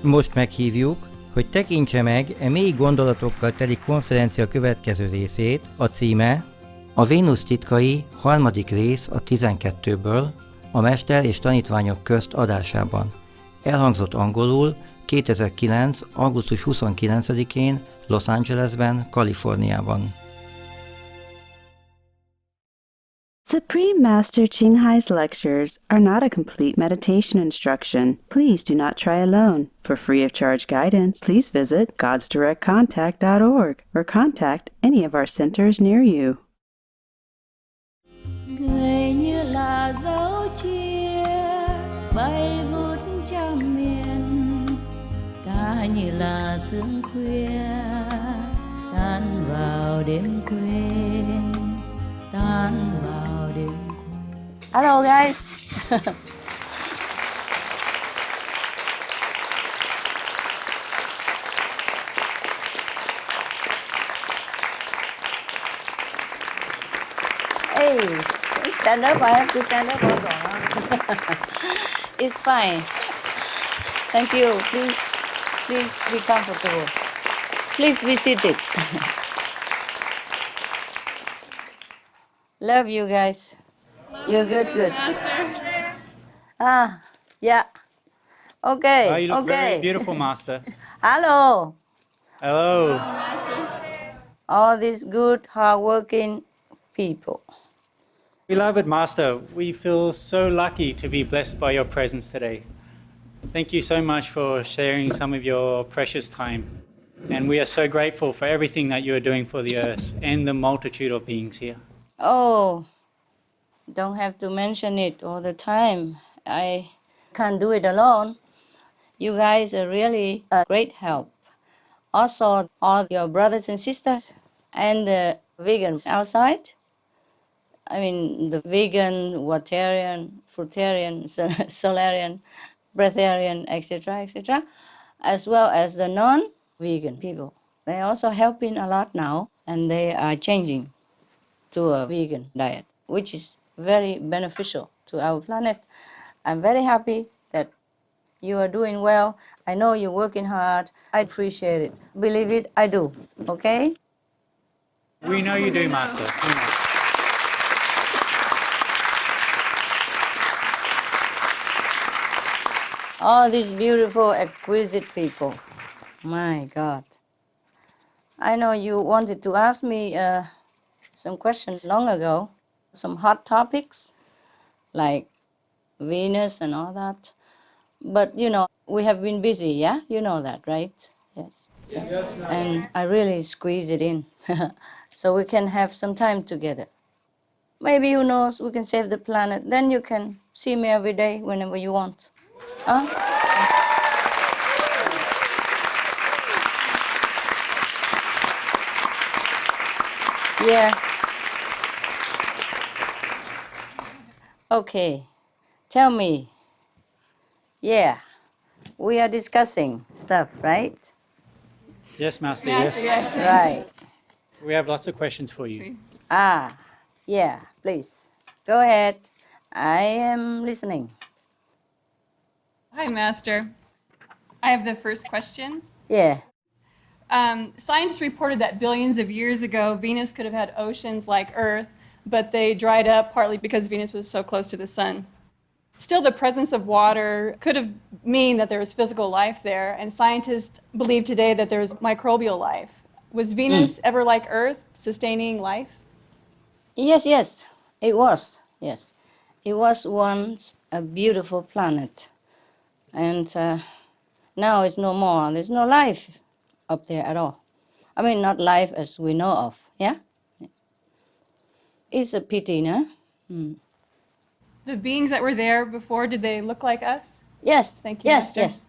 Most meghívjuk, hogy tekintse meg mély gondolatokkal teli konferencia következő részét, a címe a Vénusz titkai harmadik rész a 12-ből, a Mester és tanítványok közt adásában. Elhangzott angolul 2009. augusztus 29-én Los Angelesben, Kaliforniában. Supreme Master Ching Hai's lectures are not a complete meditation instruction. Please do not try alone. For free of charge guidance, please visit godsdirectcontact.org or contact any of our centers near you. Người như là dấu chia bay vút trong miền, ca như là sương khuya tan vào đêm quên, tan vào đêm quên. Hello guys. Hey, stand up. I have to stand up also. It's fine. Thank you. Please be comfortable. Please be seated. Love you guys. You're good. Yeah. Okay. Oh, you look okay. very beautiful, Master. Hello. Hello. All these good, hardworking people. Beloved Master, we feel so lucky to be blessed by your presence today. Thank you so much for sharing some of your precious time. And we are so grateful for everything that you are doing for the earth and the multitude of beings here. Oh, don't have to mention it all the time. I can't do it alone. You guys are really a great help. Also, all your brothers and sisters and the vegans outside. I mean, the vegan, waterian, fruitarian, solarian, breatharian, etc., as well as the non-vegan people. They're also helping a lot now, and they are changing to a vegan diet, which is very beneficial to our planet. I'm very happy that you are doing well. I know you're working hard. I appreciate it. Believe it, I do. Okay? We know you do, Master. We know. All these beautiful, exquisite people. My God. I know you wanted to ask me some questions long ago, some hot topics like Venus and all that. But, we have been busy, yeah? You know that, right? Yes. Yes. And I really squeeze it in so we can have some time together. Maybe, who knows, we can save the planet. Then you can see me every day whenever you want. Huh? Yeah. Okay. Tell me. Yeah. We are discussing stuff, right? Yes, Master, yes. Right. We have lots of questions for you. Yeah, please. Go ahead. I am listening. Hi, Master. I have the first question. Yeah. Scientists reported that billions of years ago, Venus could have had oceans like Earth, but they dried up partly because Venus was so close to the sun. Still, the presence of water could have mean that there was physical life there, and scientists believe today that there was microbial life. Was Venus ever like Earth, sustaining life? Yes, it was. Yes. It was once a beautiful planet. And now it's no more. There's no life up there at all. I mean, not life as we know of, yeah? It's a pity, no? The beings that were there before, did they look like us? Yes. Thank you, Master. Yes.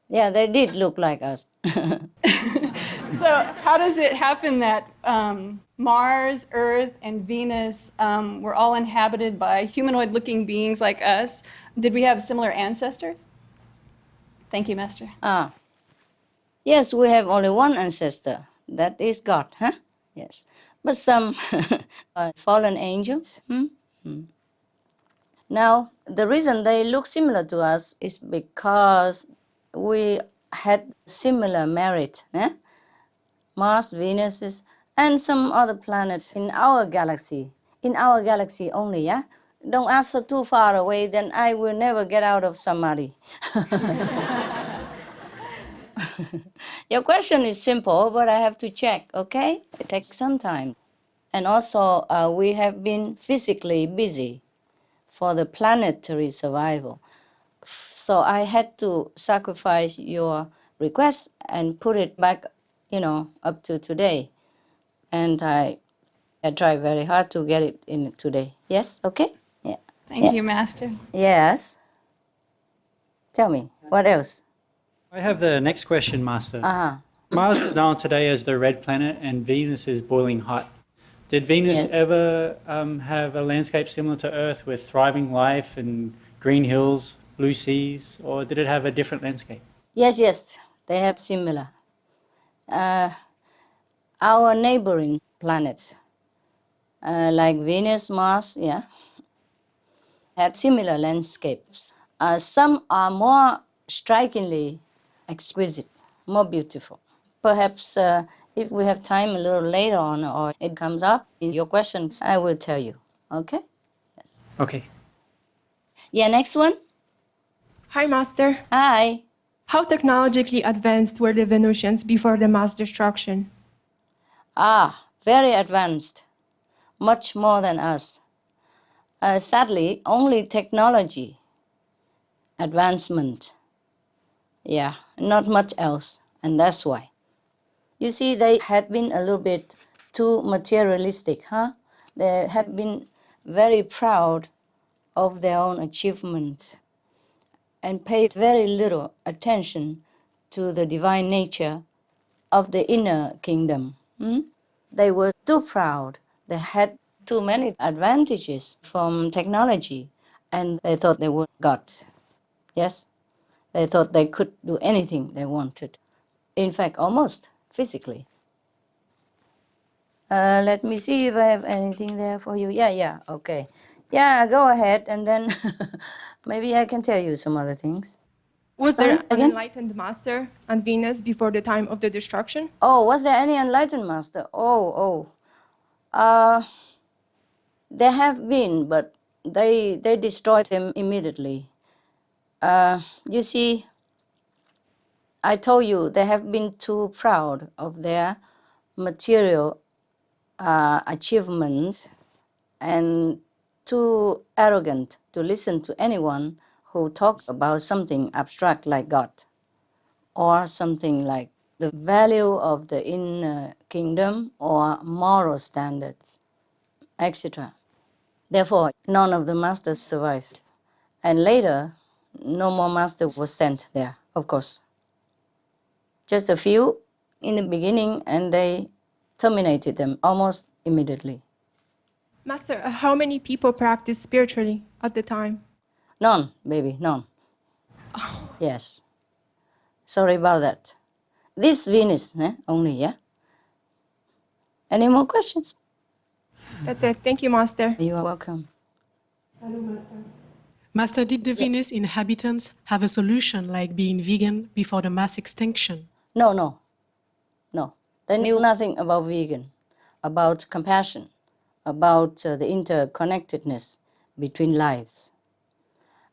Yeah, they did look like us. So how does it happen that Mars, Earth, and Venus were all inhabited by humanoid-looking beings like us? Did we have similar ancestors? Thank you, Master. Yes, we have only one ancestor. That is God, huh? Yes. But some are fallen angels. Now, the reason they look similar to us is because we had similar merit. Mars, Venus, and some other planets in our galaxy. In our galaxy only, yeah? Don't answer too far away, then I will never get out of samadhi. Your question is simple, but I have to check, okay? It takes some time. And also, we have been physically busy for the planetary survival. So I had to sacrifice your request and put it back, up to today. And I tried very hard to get it in today. Yes? Okay? Yeah. Thank you, Master. Yes. Tell me, what else? I have the next question, Master. Uh-huh. Mars is known today as the red planet and Venus is boiling hot. Did Venus Yes. ever have a landscape similar to Earth with thriving life and green hills, blue seas, or did it have a different landscape? Yes, they have similar. Our neighboring planets, like Venus, Mars, had similar landscapes. Some are more strikingly exquisite, more beautiful. Perhaps if we have time a little later on or it comes up in your questions, I will tell you. Okay? Okay. Yeah, next one. Hi, Master. Hi. How technologically advanced were the Venusians before the mass destruction? Very advanced, much more than us. Sadly, only technology advancement. Yeah, not much else, and that's why. You see, they had been a little bit too materialistic, huh? They had been very proud of their own achievements and paid very little attention to the divine nature of the inner kingdom. They were too proud. They had too many advantages from technology, and they thought they were gods. Yes? They thought they could do anything they wanted. In fact, almost physically. Let me see if I have anything there for you. Yeah, okay. Yeah, go ahead, and then maybe I can tell you some other things. Was Sorry, there an again? enlightened master on Venus before the time of the destruction? Oh, was there any enlightened master? There have been, but they destroyed him immediately. You see, I told you they have been too proud of their material achievements and too arrogant to listen to anyone who talks about something abstract like God or something like the value of the inner kingdom or moral standards, etc. Therefore, none of the masters survived. And later, no more master was sent there, of course. Just a few in the beginning, and they terminated them almost immediately. Master, how many people practiced spiritually at the time? None, baby, none. Yes. Sorry about that. This Venus, only, yeah? Any more questions? That's it. Thank you, Master. You are welcome. Master, did the Venus inhabitants have a solution like being vegan before the mass extinction? No. They knew nothing about vegan, about compassion, about the interconnectedness between lives.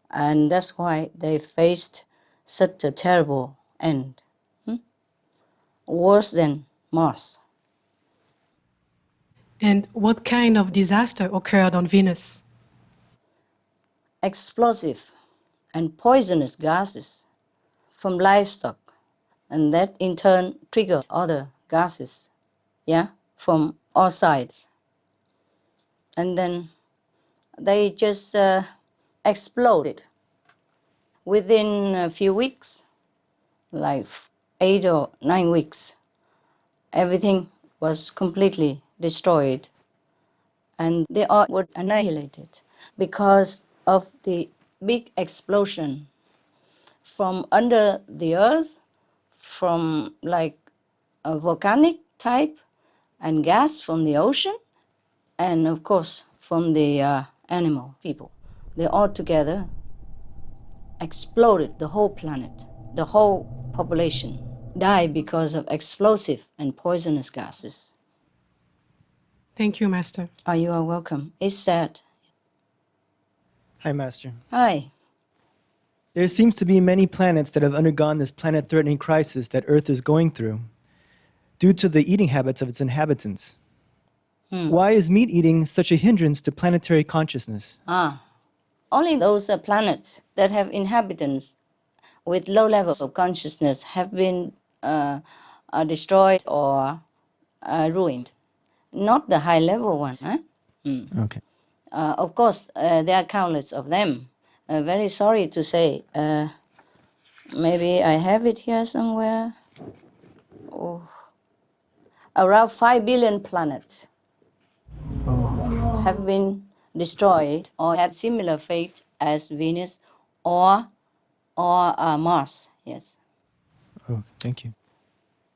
And that's why they faced such a terrible end. Worse than Mars. And what kind of disaster occurred on Venus? Explosive and poisonous gases from livestock, and that in turn triggered other gases, from all sides. And then they just exploded. Within a few weeks, like 8 or 9 weeks, everything was completely destroyed, and they all were annihilated because of the big explosion from under the earth, from like a volcanic type, and gas from the ocean, and of course from the animal people. They all together exploded the whole planet. the whole population die because of explosive and poisonous gases. Thank you, Master. Oh, you are welcome. It's sad. Hi, Master. Hi. There seems to be many planets that have undergone this planet-threatening crisis that Earth is going through due to the eating habits of its inhabitants. Why is meat eating such a hindrance to planetary consciousness? Only those planets that have inhabitants with low levels of consciousness have been destroyed or ruined. Not the high level one. Okay. Of course, there are countless of them. Very sorry to say. Maybe I have it here somewhere. Around 5 billion planets have been destroyed or had similar fate as Venus or Mars. Yes. Oh, thank you.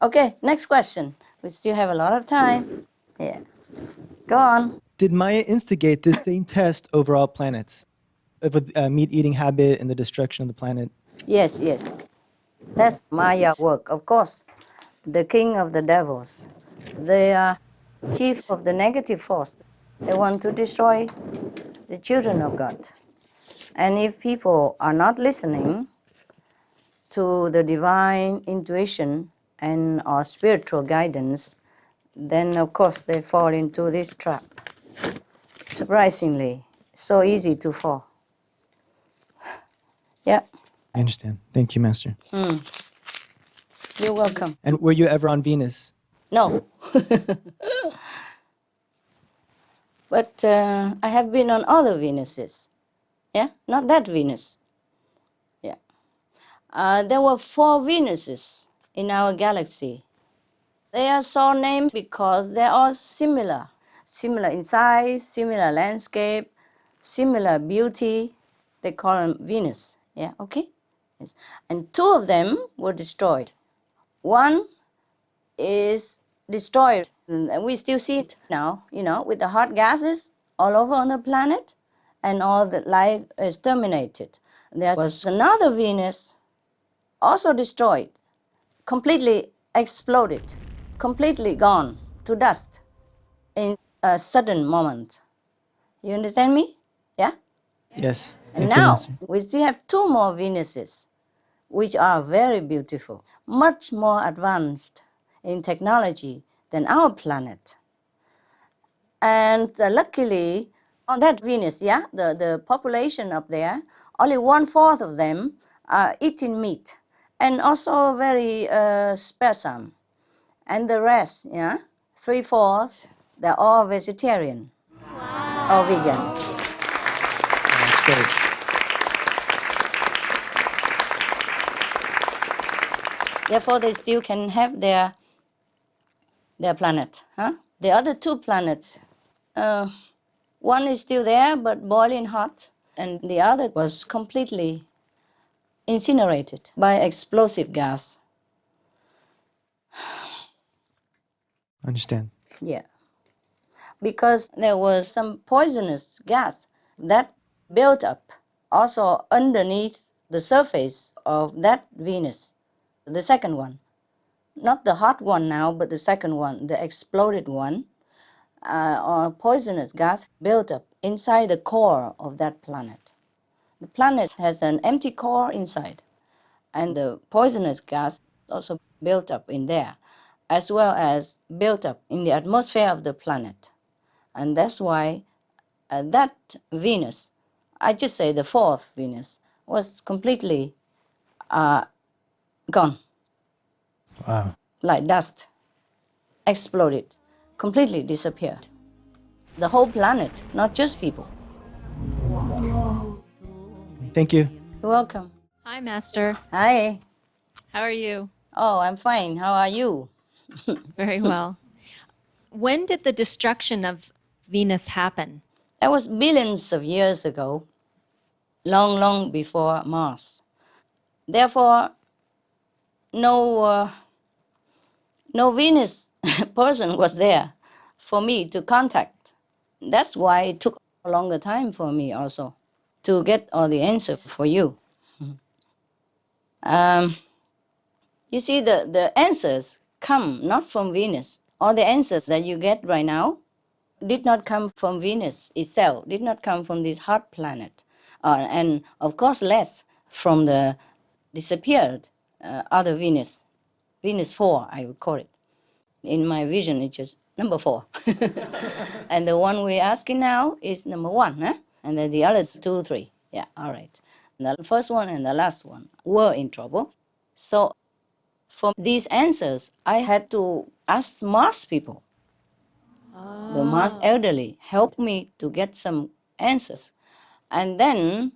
Okay, next question. We still have a lot of time. Yeah. Go on. Did Maya instigate this same test over all planets with meat-eating habit and the destruction of the planet? Yes. That's Maya work, of course. The king of the devils. The chief of the negative force. They want to destroy the children of God. And if people are not listening to the divine intuition and our spiritual guidance, then of course they fall into this trap. Surprisingly, so easy to fall. Yeah, I understand. Thank you, Master. you're welcome. And were you ever on Venus? No. But I have been on other Venuses. Yeah, not that Venus. Yeah. There were 4 Venuses in our galaxy. They are so named because they are similar in size, similar landscape, similar beauty. They call them Venus. Yeah, okay? Yes. And 2 of them were destroyed. One is destroyed, and we still see it now, with the hot gases all over on the planet, and all the life is terminated. There was another Venus also destroyed, completely exploded, completely gone to dust in a sudden moment. You understand me? Yeah? Yes. And Thank you, now Master. we still have 2 more Venuses, which are very beautiful, much more advanced in technology than our planet. And luckily, on that Venus, the population up there, only 1/4 of them are eating meat, and also very sparsome. And the rest, 3/4, they're all vegetarian or vegan. That's great. Therefore, they still can have their planet. The other 2 planets, one is still there but boiling hot, and the other was completely incinerated by explosive gas. Understand. Yeah. Because there was some poisonous gas that built up also underneath the surface of that Venus, the second one. Not the hot one now, but the second one, the exploded one. Or poisonous gas built up inside the core of that planet. The planet has an empty core inside, and the poisonous gas also built up in there, as well as built up in the atmosphere of the planet. And that's why that Venus, I just say the 4th Venus, was completely gone, Wow. like dust, exploded, completely disappeared. The whole planet, not just people. Thank you. You're welcome. Hi, Master. Hi. How are you? Oh, I'm fine. How are you? Very well. When did the destruction of Venus happen? That was billions of years ago, long before Mars. Therefore, no Venus person was there for me to contact. That's why it took a longer time for me also to get all the answers for you. You see, the answers come not from Venus. All the answers that you get right now did not come from Venus itself, did not come from this hot planet. And of course less from the disappeared other Venus, Venus 4, I would call it. In my vision, it's just number 4. And the one we're asking now is number 1, huh? And then the others 2, 3. Yeah, all right. And the first one and the last one were in trouble. So for these answers, I had to ask Mars people. The Mars elderly helped me to get some answers. And then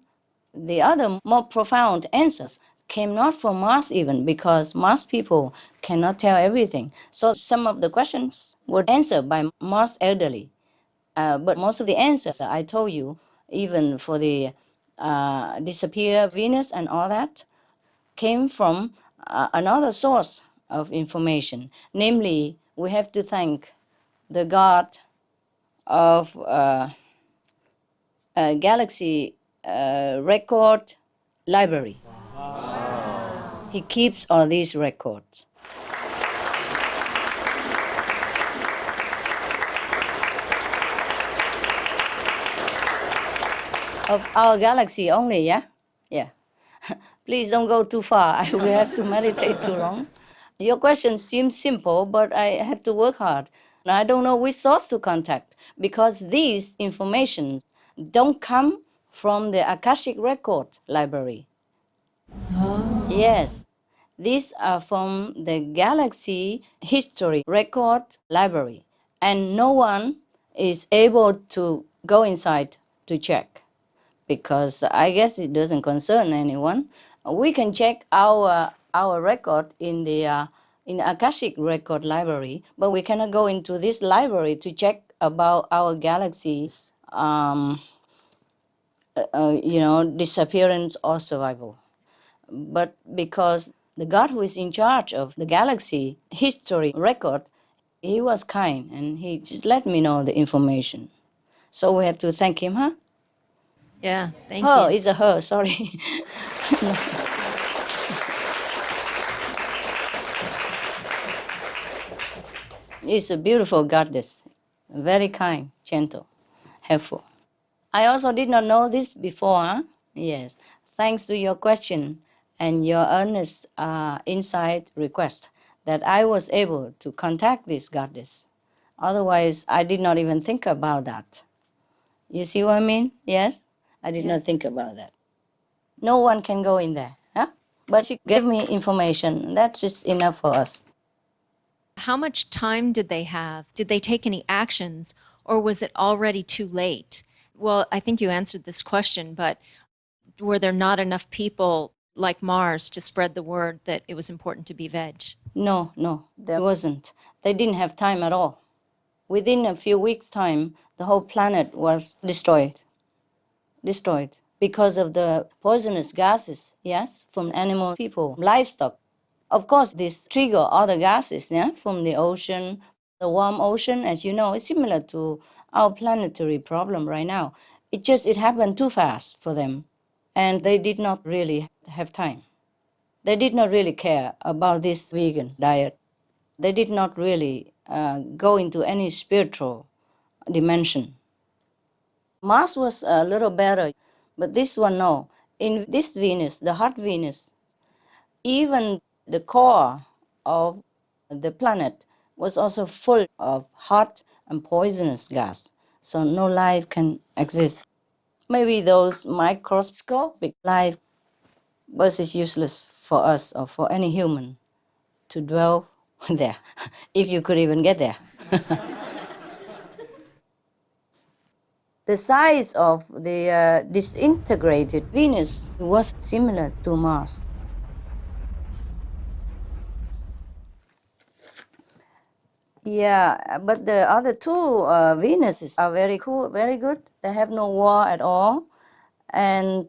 the other more profound answers came not from Mars even, because Mars people cannot tell everything. So some of the questions were answered by Mars elderly. But most of the answers I told you, even for the disappear Venus and all that, came from another source of information. Namely, we have to thank the God of Galaxy Record Library. Wow. He keeps all these records. Of our galaxy only, yeah? Yeah. Please don't go too far. I will have to meditate too long. Your question seems simple, but I had to work hard. I don't know which source to contact, because these information don't come from the Akashic Record Library. Oh. Yes, these are from the Galaxy History Record Library, and no one is able to go inside to check, because I guess it doesn't concern anyone. We can check our record in the Akashic Record Library, but we cannot go into this library to check about our galaxy's disappearance or survival. But because the God who is in charge of the galaxy history record, he was kind and he just let me know the information. So we have to thank him, huh? Yeah, thank you. you. Oh, it's a her, sorry. It's a beautiful goddess, very kind, gentle, helpful. I also did not know this before, huh? Yes. Thanks to your question and your earnest insight request that I was able to contact this goddess. Otherwise, I did not even think about that. You see what I mean? Yes? I did not think about that. No one can go in there, huh? But she gave me information. That's just enough for us. How much time did they have? Did they take any actions, or was it already too late? Well, I think you answered this question, but were there not enough people like Mars to spread the word that it was important to be veg? No, there wasn't. They didn't have time at all. Within a few weeks' time, the whole planet was destroyed because of the poisonous gases, yes, from animal, people, livestock. Of course, this trigger other gases, yeah, from the ocean. The warm ocean, as you know, is similar to our planetary problem right now. It happened too fast for them, and they did not really have time. They did not really care about this vegan diet. They did not really go into any spiritual dimension. Mars was a little better, but this one, no. In this Venus, the hot Venus, even the core of the planet was also full of hot and poisonous gas, so no life can exist. Maybe those microscopic life, but it's useless for us or for any human to dwell there, if you could even get there. The size of the disintegrated Venus was similar to Mars. Yeah, but the other two Venuses are very cool, very good. They have no war at all, and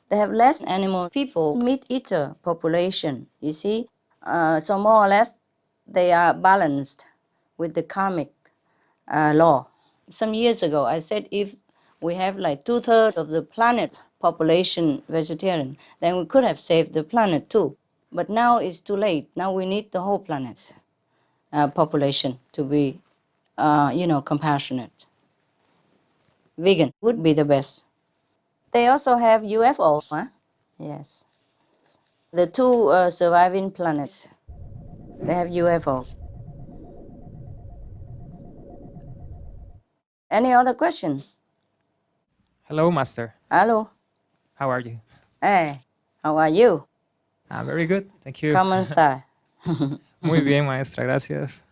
they have less animal people, meat-eater population, you see. So more or less, they are balanced with the karmic law. Some years ago, I said if we have like 2/3 of the planet's population vegetarian, then we could have saved the planet too. But now it's too late. Now we need the whole planet's population to be, compassionate. Vegan would be the best. They also have UFOs, huh? Yes. The two surviving planets, they have UFOs. Any other questions? Hello, Master. Hello. How are you? Hey, how are you? Very good, thank you. ¿Cómo está? Muy bien, maestra, gracias.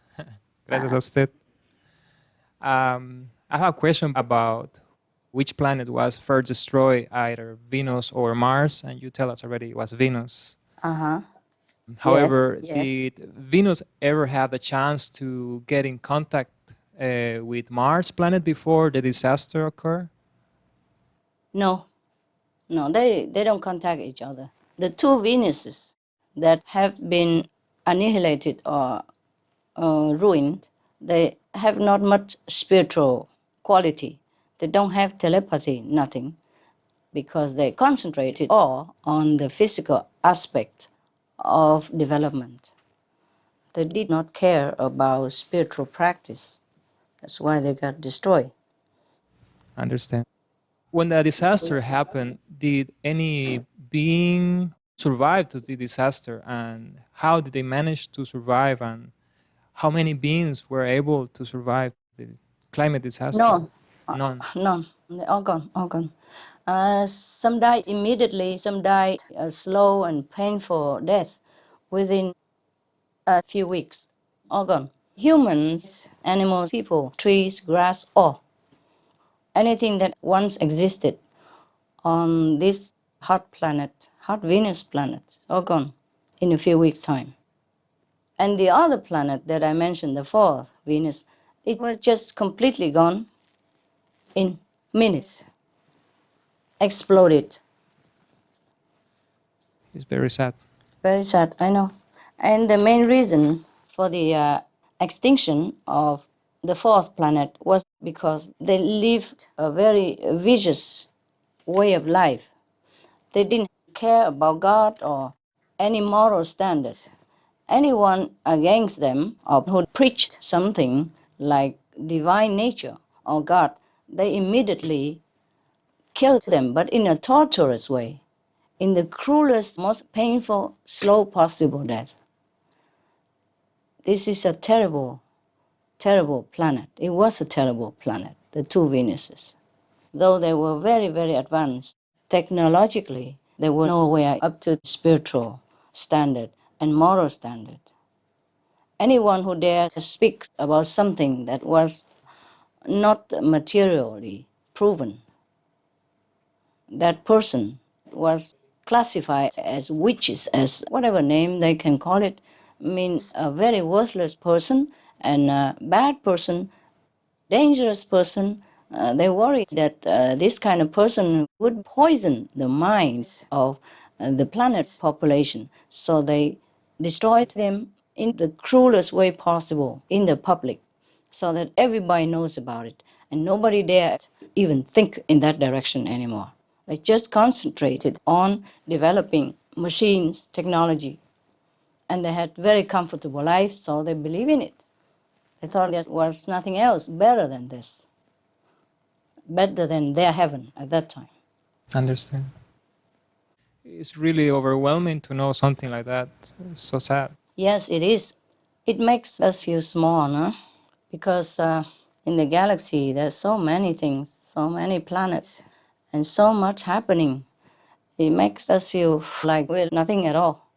Gracias a usted. I have a question about which planet was first destroyed, either Venus or Mars, and you tell us already it was Venus. Uh-huh. However, Yes. did Venus ever have the chance to get in contact with Mars planet before the disaster occurred? No, they don't contact each other. The two Venuses that have been annihilated or ruined, they have not much spiritual quality. They don't have telepathy, nothing, because they concentrated all on the physical aspect of development. They did not care about spiritual practice. That's why they got destroyed. Understand. When the disaster happened, did any being survive to the disaster, and how did they manage to survive, and how many beings were able to survive the climate disaster? No. None. None. They're all gone, all gone. Some died immediately, some died a slow and painful death within a few weeks. All gone. Humans, animals, people, trees, grass, all. Anything that once existed on this hot planet, hot Venus planet, all gone in a few weeks' time. And the other planet that I mentioned, the fourth, Venus, it was just completely gone in minutes. Exploded. It's very sad. Very sad, I know. And the main reason for the extinction of the fourth planet was because they lived a very vicious way of life. They didn't care about God or any moral standards. Anyone against them or who preached something like divine nature or God, they immediately killed them, but in a torturous way, in the cruelest, most painful, slow possible death. This is a terrible, terrible planet. It was a terrible planet, the two Venuses. Though they were very, very advanced technologically, they were nowhere up to spiritual standard and moral standard. Anyone who dared to speak about something that was not materially proven, that person was classified as witches, as whatever name they can call it, means a very worthless person and a bad person, dangerous person. They worried that this kind of person would poison the minds of the planet's population. So they destroyed them in the cruelest way possible in the public so that everybody knows about it. And nobody dared even think in that direction anymore. They just concentrated on developing machines, technology. And they had very comfortable life, so they believe in it. They thought there was nothing else better than this, better than their heaven at that time. Understand. It's really overwhelming to know something like that. It's so sad. Yes, it is. It makes us feel small, no? Because in the galaxy, there's so many things, so many planets, and so much happening. It makes us feel like we're nothing at all,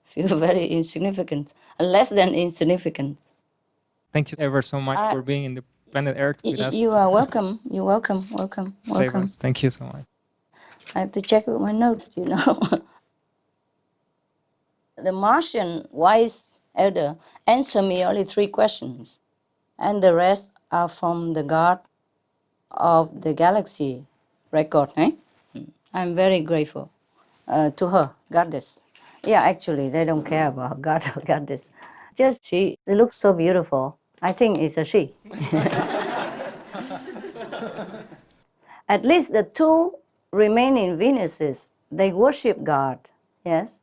feel very insignificant, less than insignificant. Thank you ever so much for being in the planet Earth with us. You are welcome. You're welcome. Welcome. Save Welcome. us. Thank you so much. I have to check with my notes, you know. The Martian wise elder answered me only 3 questions, and the rest are from the God of the galaxy record. I'm very grateful to her, goddess. Yeah, actually, they don't care about God or goddess. Just she looks so beautiful. I think it's a she. At least the 2 remaining Venuses, they worship God, yes.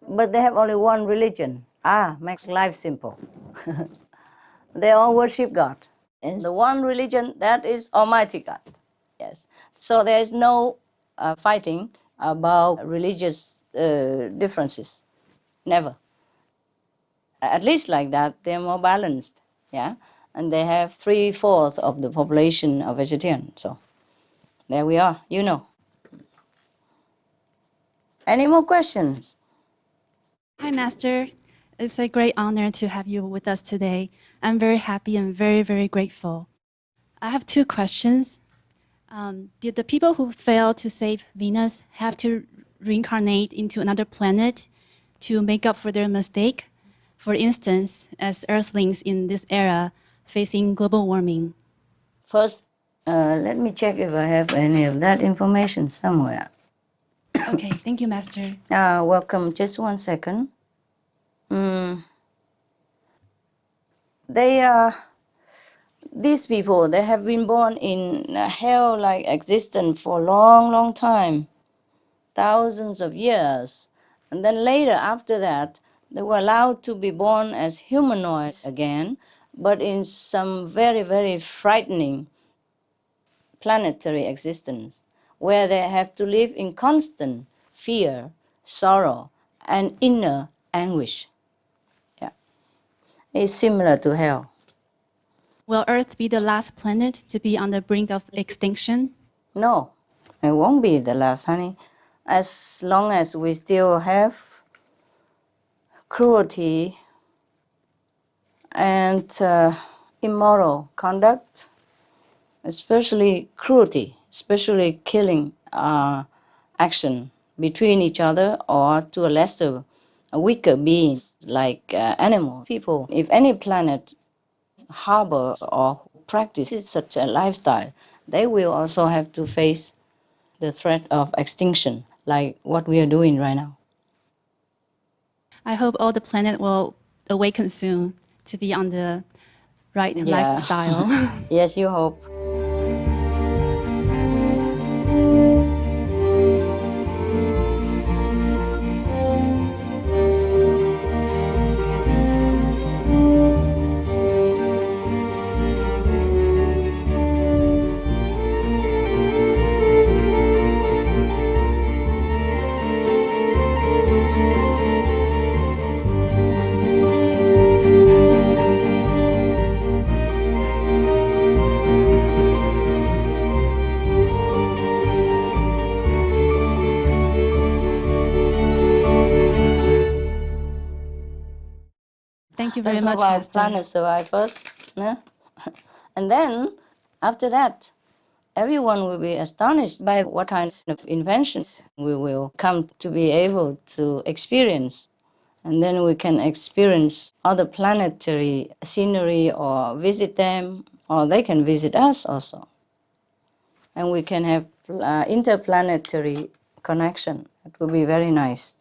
But they have only one religion. Makes life simple. They all worship God. And the one religion, that is Almighty God. Yes. So there is no fighting about religious differences. Never. At least like that, they're more balanced. Yeah. And they have 3/4 of the population are vegetarian. So there we are, you know. Any more questions? Hi, Master. It's a great honor to have you with us today. I'm very happy and very, very grateful. I have 2 questions. Did the people who failed to save Venus have to reincarnate into another planet to make up for their mistake? For instance, as Earthlings in this era facing global warming. First, let me check if I have any of that information somewhere. Okay, thank you, Master. Welcome. Just 1 second. These people, they have been born in a hell-like existence for a long, long time, thousands of years. And then later, after that, they were allowed to be born as humanoids again, but in some very, very frightening planetary existence, where they have to live in constant fear, sorrow, and inner anguish. Yeah. It's similar to hell. Will Earth be the last planet to be on the brink of extinction? No, it won't be the last, honey. As long as we still have cruelty and immoral conduct, especially cruelty, especially killing action between each other or to a lesser, a weaker beings like animals, people. If any planet harbor or practices such a lifestyle, they will also have to face the threat of extinction, like what we are doing right now. I hope all the planet will awaken soon to be on the right lifestyle. Yes, you hope. Thank you very That's much, how our Master. planet survive first. Yeah? And then, after that, everyone will be astonished by what kinds of inventions we will come to be able to experience. And then we can experience other planetary scenery or visit them, or they can visit us also. And we can have interplanetary connection. It will be very nice.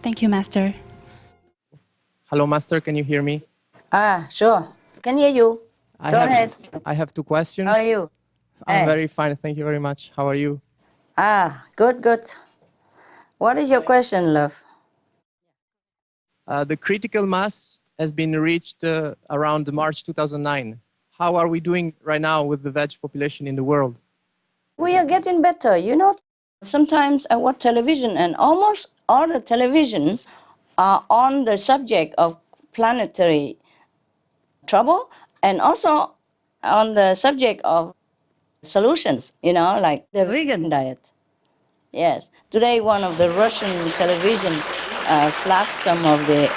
Thank you, Master. Hello, Master. Can you hear me? Sure. Can hear you. Go ahead. I have 2 questions. How are you? I'm very fine. Thank you very much. How are you? Good, good. What is your question, love? The critical mass has been reached around March 2009. How are we doing right now with the veg population in the world? We are getting better. You know, sometimes I watch television and almost all the televisions are on the subject of planetary trouble and also on the subject of solutions, you know, like the vegan diet. Yes. Today, one of the Russian television flashed some of the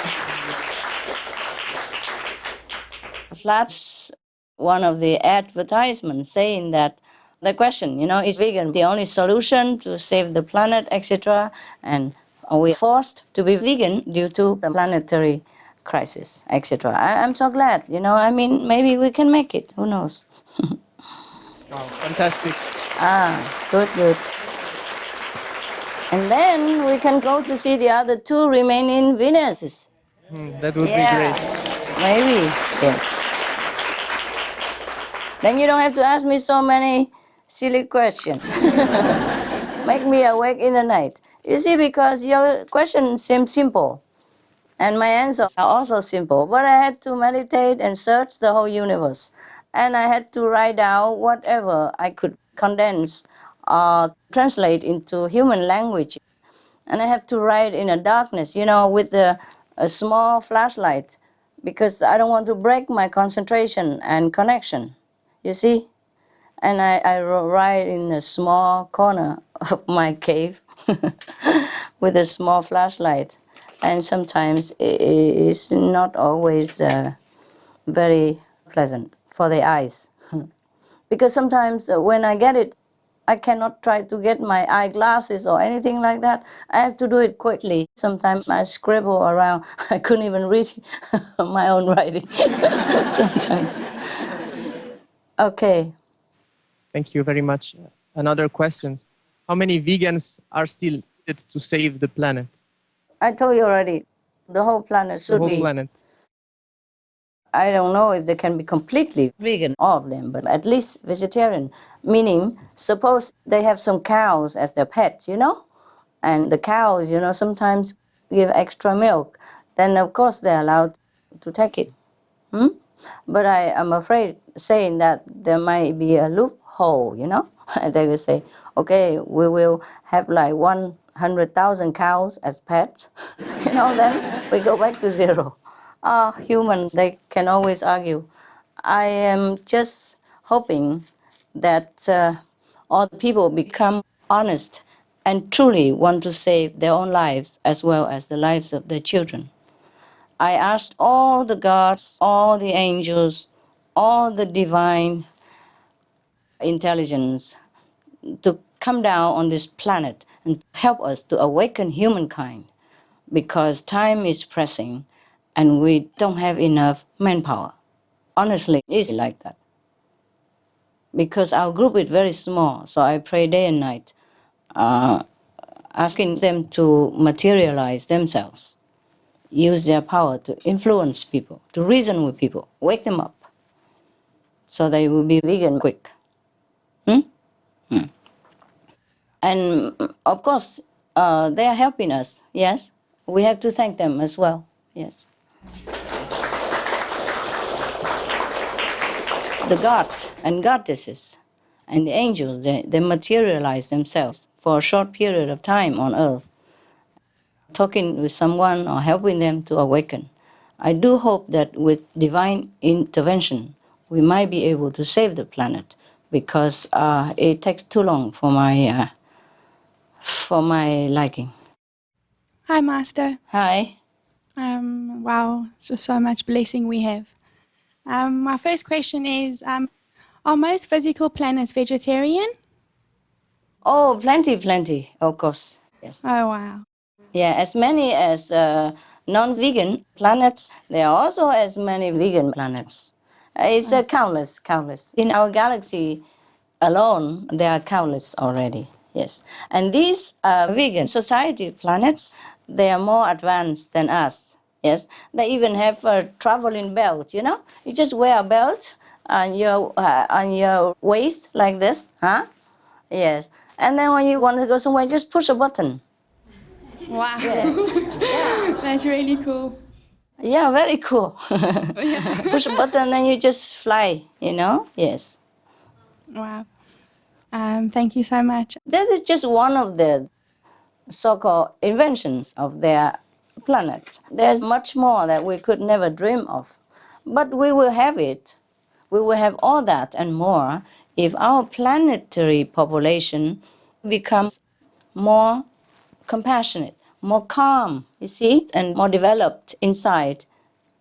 one of the advertisements saying that the question, you know, is vegan the only solution to save the planet, etc.? And are we forced to be vegan due to the planetary crisis, etc.? I'm so glad, you know, I mean, maybe we can make it. Who knows? Wow, fantastic. Good, good. And then we can go to see the other two remaining Venuses. That would be great. Maybe, yes. Then you don't have to ask me so many silly questions. Make me awake in the night. You see, because your question seems simple, and my answers are also simple, but I had to meditate and search the whole universe. And I had to write down whatever I could condense or translate into human language. And I have to write in a darkness, with a small flashlight, because I don't want to break my concentration and connection, you see? And I write in a small corner of my cave with a small flashlight. And sometimes it's not always very pleasant for the eyes. Because sometimes when I get it, I cannot try to get my eyeglasses or anything like that. I have to do it quickly. Sometimes I scribble around. I couldn't even read my own writing sometimes. Okay. Thank you very much. Another question. How many vegans are still needed to save the planet? I told you already, the whole planet should The be. whole planet. I don't know if they can be completely vegan, all of them, but at least vegetarian. Meaning, suppose they have some cows as their pets, and the cows, sometimes give extra milk, then of course they're allowed to take it. But I am afraid saying that there might be a loophole, They will say, okay, we will have like 100,000 cows as pets, then we go back to zero. Humans, they can always argue. I am just hoping that all people become honest and truly want to save their own lives as well as the lives of their children. I asked all the gods, all the angels, all the divine intelligence to come down on this planet and help us to awaken humankind, because time is pressing and we don't have enough manpower. Honestly, it's like that. Because our group is very small, so I pray day and night, asking them to materialize themselves, use their power to influence people, to reason with people, wake them up, so they will be vegan quick. And of course, they are helping us, yes. We have to thank them as well, yes. The gods and goddesses and the angels, they materialize themselves for a short period of time on earth, talking with someone or helping them to awaken. I do hope that with divine intervention, we might be able to save the planet, because it takes too long for my liking. Hi, Master. Hi. Wow, just so much blessing we have. My first question is, are most physical planets vegetarian? Oh, plenty, of course, yes. Oh, wow. Yeah, as many as non-vegan planets, there are also as many vegan planets. It's countless. In our galaxy alone, there are countless already, yes. And these vegan society planets, they are more advanced than us, yes. They even have a traveling belt, You just wear a belt on your waist like this, huh? Yes. And then when you want to go somewhere, just push a button. Wow. Yes. That's really cool. Yeah, very cool. Push a button and you just fly, Yes. Wow. Thank you so much. That is just one of the so-called inventions of their planet. There's much more that we could never dream of. But we will have it. We will have all that and more if our planetary population becomes more compassionate, more calm, you see, and more developed inside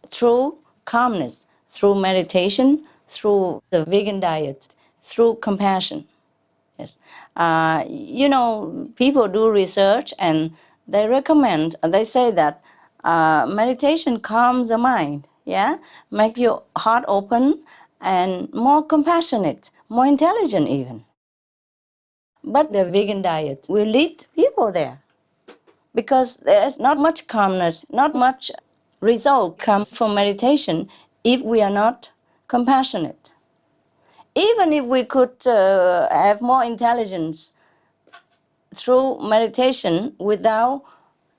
through calmness, through meditation, through the vegan diet, through compassion. Yes. People do research and they recommend, they say that meditation calms the mind, makes your heart open and more compassionate, more intelligent even. But the vegan diet will lead people there. because there's not much calmness, not much result comes from meditation if we are not compassionate. Even if we could have more intelligence through meditation without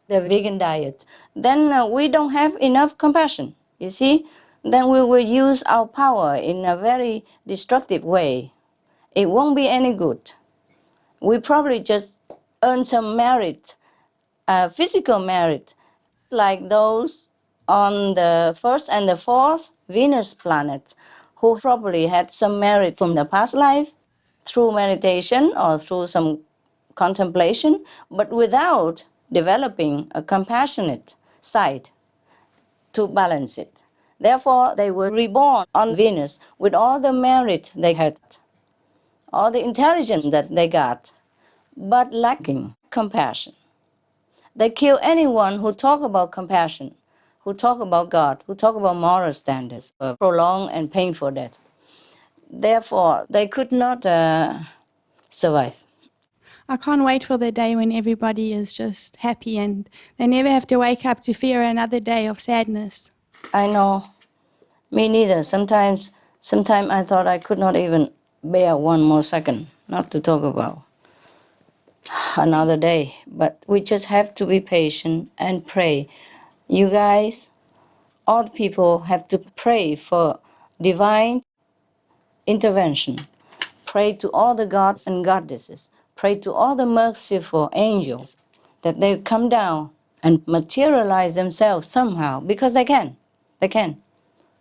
the vegan diet, then we don't have enough compassion, you see? Then we will use our power in a very destructive way. It won't be any good. We probably just earn some merit, physical merit, like those on the first and the fourth Venus planets, who probably had some merit from the past life through meditation or through some contemplation, but without developing a compassionate side to balance it. Therefore, they were reborn on Venus with all the merit they had, all the intelligence that they got, but lacking compassion. They kill anyone who talk about compassion, who talk about God, who talk about moral standards, or prolonged and painful death. Therefore, they could not survive. I can't wait for the day when everybody is just happy and they never have to wake up to fear another day of sadness. I know. Me neither. Sometimes I thought I could not even bear one more second, not to talk about another day. But we just have to be patient and pray. You guys, all the people have to pray for divine intervention. Pray to all the gods and goddesses. Pray to all the merciful angels that they come down and materialize themselves somehow, because they can. They can.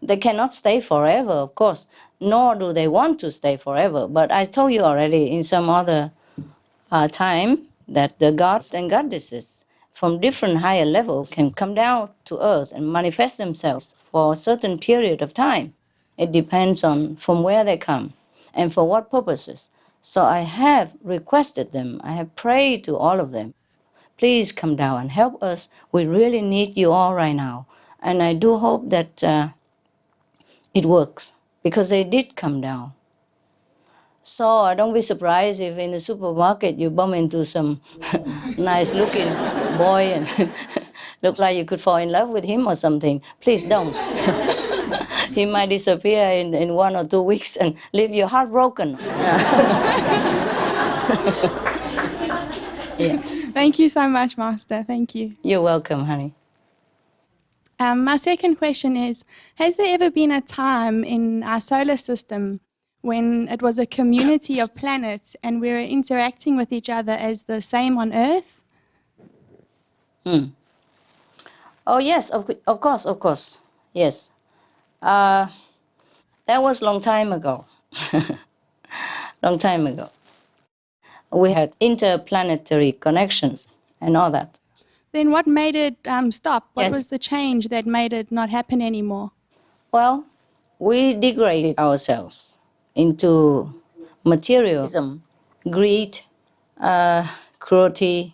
They cannot stay forever, of course, nor do they want to stay forever. But I told you already in some other time that the gods and goddesses from different higher levels can come down to earth and manifest themselves for a certain period of time. It depends on from where they come and for what purposes. So I have requested them, I have prayed to all of them. Please come down and help us. We really need you all right now. And I do hope that it works, because they did come down. So don't be surprised if in the supermarket you bump into some nice looking boy and looks like you could fall in love with him or something. Please don't. He might disappear in 1 or 2 weeks and leave you heartbroken. Yeah. Thank you so much, Master. Thank you. You're welcome, honey. My second question is, has there ever been a time in our solar system when it was a community of planets and we were interacting with each other as the same on Earth? Oh, yes, of course, yes. That was long time ago. Long time ago. We had interplanetary connections and all that. Then what made it stop? What Yes. was the change that made it not happen anymore? Well, we degraded ourselves into materialism, greed, cruelty,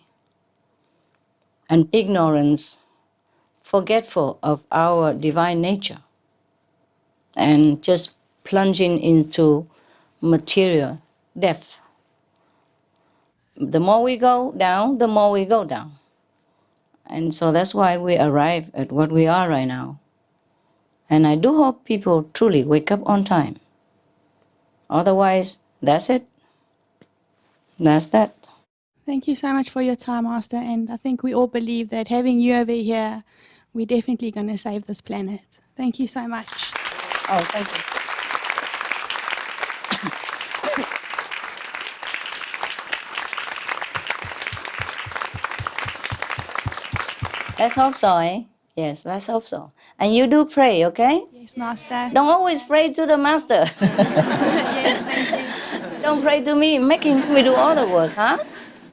and ignorance, forgetful of our divine nature, and just plunging into material death. The more we go down, the more we go down. And so that's why we arrive at what we are right now. And I do hope people truly wake up on time. Otherwise, that's it. That's that. Thank you so much for your time, Master. And I think we all believe that having you over here, we're definitely going to save this planet. Thank you so much. Oh, thank you. Let's hope so, eh? Yes, let's hope so. And you do pray, okay? Yes, Master. Don't always pray to the Master. Yes, thank you. Don't pray to me, making me do all the work, huh?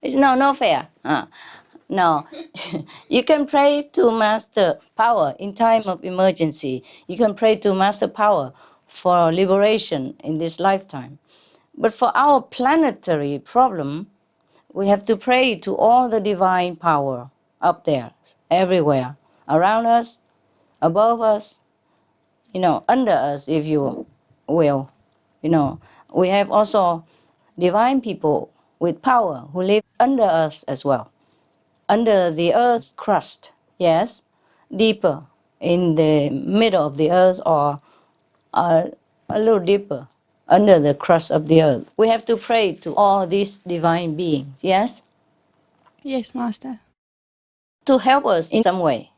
It's no fair. No. You can pray to Master Power in time of emergency. You can pray to Master Power for liberation in this lifetime. But for our planetary problem, we have to pray to all the divine power up there, everywhere, around us, above us, under us, if you will. We have also divine people with power who live under us as well. under the Earth's crust, yes, deeper in the middle of the Earth or a little deeper under the crust of the Earth. We have to pray to all these divine beings, yes? Yes, Master. To help us in some way,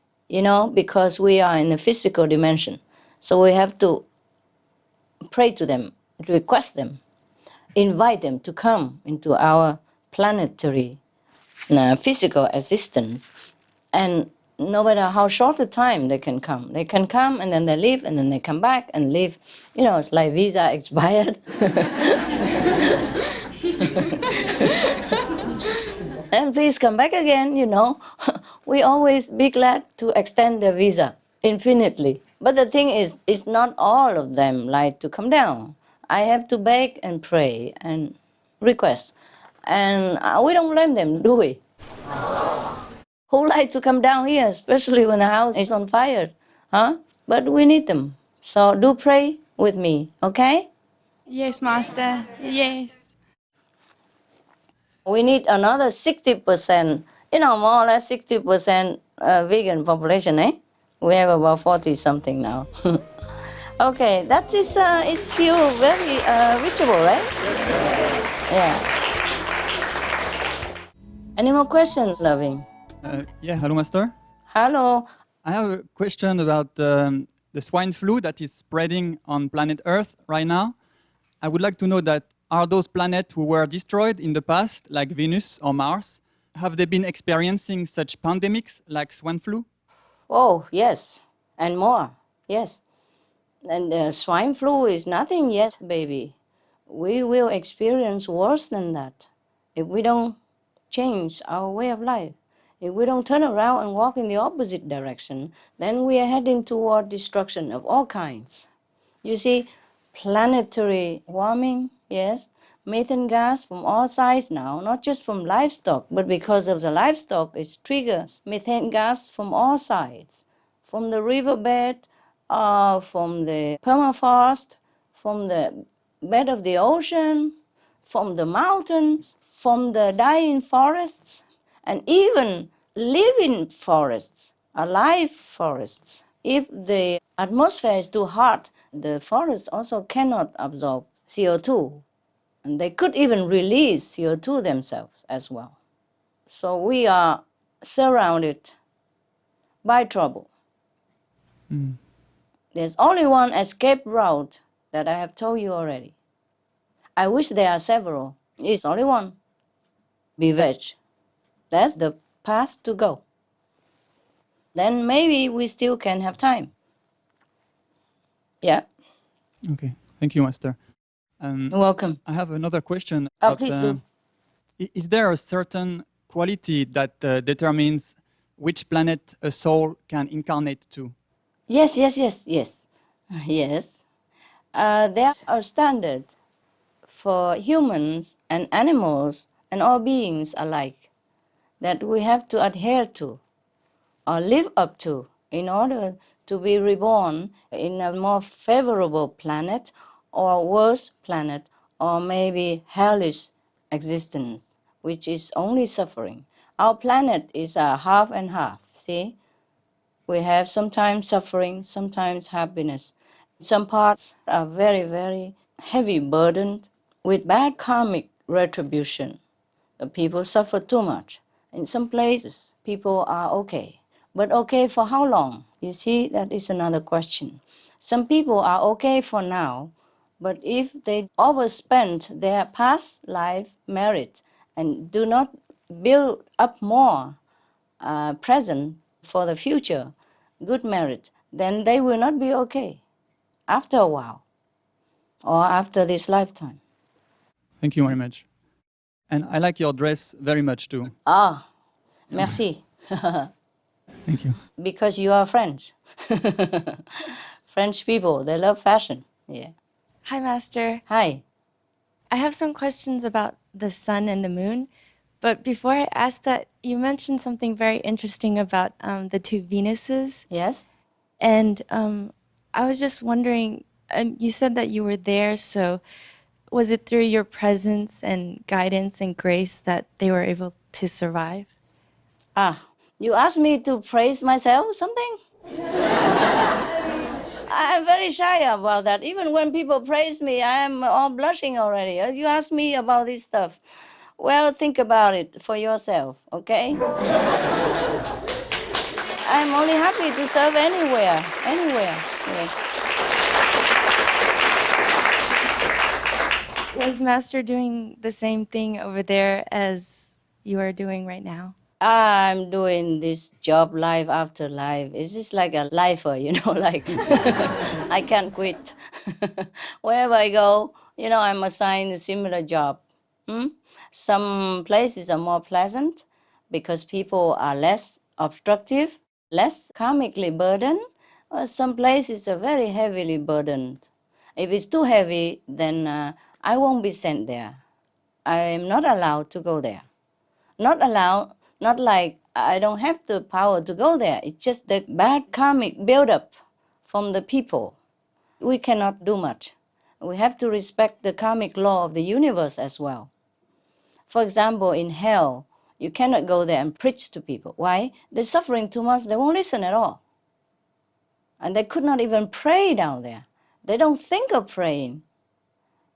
because we are in a physical dimension. So we have to pray to them, request them, invite them to come into our planetary physical existence. And no matter how short the time they can come and then they leave and then they come back and leave. It's like visa expired. And please come back again, We always be glad to extend the visa infinitely. But the thing is, it's not all of them like to come down. I have to beg and pray and request. And we don't blame them, do we? Who like to come down here, especially when the house is on fire, huh? But we need them. So do pray with me, okay? Yes, Master. Yes. We need another 60%, more or less 60% vegan population, eh? We have about 40 something now. Okay, that is feel very reachable, right? Yeah. Any more questions, loving? Yeah, hello, Master. Hello. I have a question about the swine flu that is spreading on planet Earth right now. I would like to know that are those planets who were destroyed in the past, like Venus or Mars, have they been experiencing such pandemics like swine flu? Oh, yes, and more, yes. And swine flu is nothing yet, baby. We will experience worse than that if we don't change our way of life. If we don't turn around and walk in the opposite direction, then we are heading toward destruction of all kinds. You see, planetary warming, yes, methane gas from all sides now, not just from livestock, but because of the livestock, it triggers methane gas from all sides, from the riverbed, from the permafrost, from the bed of the ocean, from the mountains, from the dying forests, and even living forests, alive forests. If the atmosphere is too hot, the forests also cannot absorb CO2, and they could even release CO2 themselves as well. So we are surrounded by trouble. There's only one escape route that I have told you already. I wish there are several. It's only one. Be veg. That's the path to go. Then maybe we still can have time. Yeah. Okay, thank you, Master. You're welcome. I have another question. Oh, please do. Is there a certain quality that determines which planet a soul can incarnate to? Yes. Yes. There are standards for humans and animals and all beings alike that we have to adhere to or live up to in order to be reborn in a more favorable planet or worse planet or maybe hellish existence, which is only suffering. Our planet is a half and half, see? We have sometimes suffering, sometimes happiness. Some parts are very, very heavy burdened with bad karmic retribution. The people suffer too much. In some places, people are okay. But okay for how long? You see, that is another question. Some people are okay for now, but if they overspend their past life merit and do not build up more present for the future good merit, then they will not be okay after a while or after this lifetime. Thank you very much. And I like your dress very much too. Ah, merci. Thank you. Because you are French. French people, they love fashion. Yeah. Hi, Master. Hi. I have some questions about the sun and the moon. But before I ask that, you mentioned something very interesting about the two Venuses. Yes. And I was just wondering, you said that you were there, so was it through your presence and guidance and grace that they were able to survive? You asked me to praise myself something? I'm very shy about that. Even when people praise me, I am all blushing already. You ask me about this stuff. Well, think about it for yourself, okay? I'm only happy to serve anywhere, anywhere. Yes. Was Master doing the same thing over there as you are doing right now? I'm doing this job life after life. It's just like a lifer, like I can't quit. Wherever I go, I'm assigned a similar job. Some places are more pleasant because people are less obstructive, less karmically burdened. Some places are very heavily burdened. If it's too heavy, then I won't be sent there. I am not allowed to go there. Not allowed, not like I don't have the power to go there. It's just the bad karmic buildup from the people. We cannot do much. We have to respect the karmic law of the universe as well. For example, in hell, you cannot go there and preach to people. Why? They're suffering too much, they won't listen at all. And they could not even pray down there. They don't think of praying.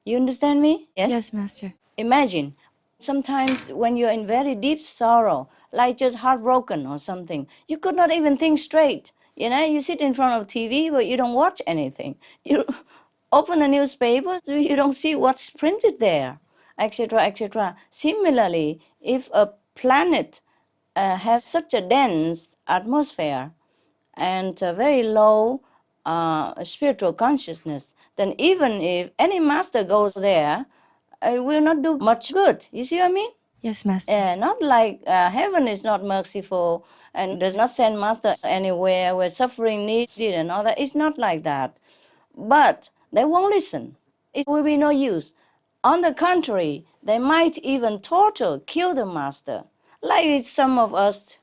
You understand me? Yes? Yes, Master. Imagine, sometimes when you're in very deep sorrow, like just heartbroken or something, you could not even think straight. You sit in front of TV, but you don't watch anything. You open a newspaper, so you don't see what's printed there, etc., etc. Similarly, if a planet has such a dense atmosphere and a very low spiritual consciousness, then even if any master goes there, it will not do much good. You see what I mean? Yes, Master. Not like heaven is not merciful and does not send master anywhere where suffering needed and all that. It's not like that. But they won't listen. It will be no use. On the contrary, they might even torture, kill the master, like some of us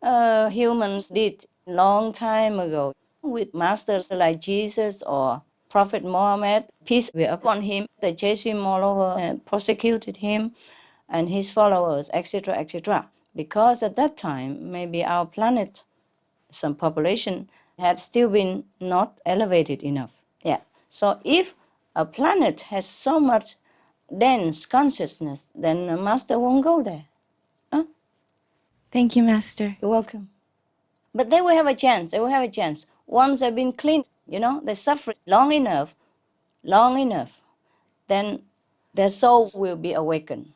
humans did long time ago with masters like Jesus or Prophet Muhammad, peace be upon him. They chased him all over and persecuted him and his followers, etc., etc. Because at that time, maybe our planet, some population, had still been not elevated enough. Yeah. So if a planet has so much dense consciousness, then a master won't go there. Huh? Thank you, Master. You're welcome. But they will have a chance. They will have a chance. Once they've been cleaned, they suffer long enough, then their soul will be awakened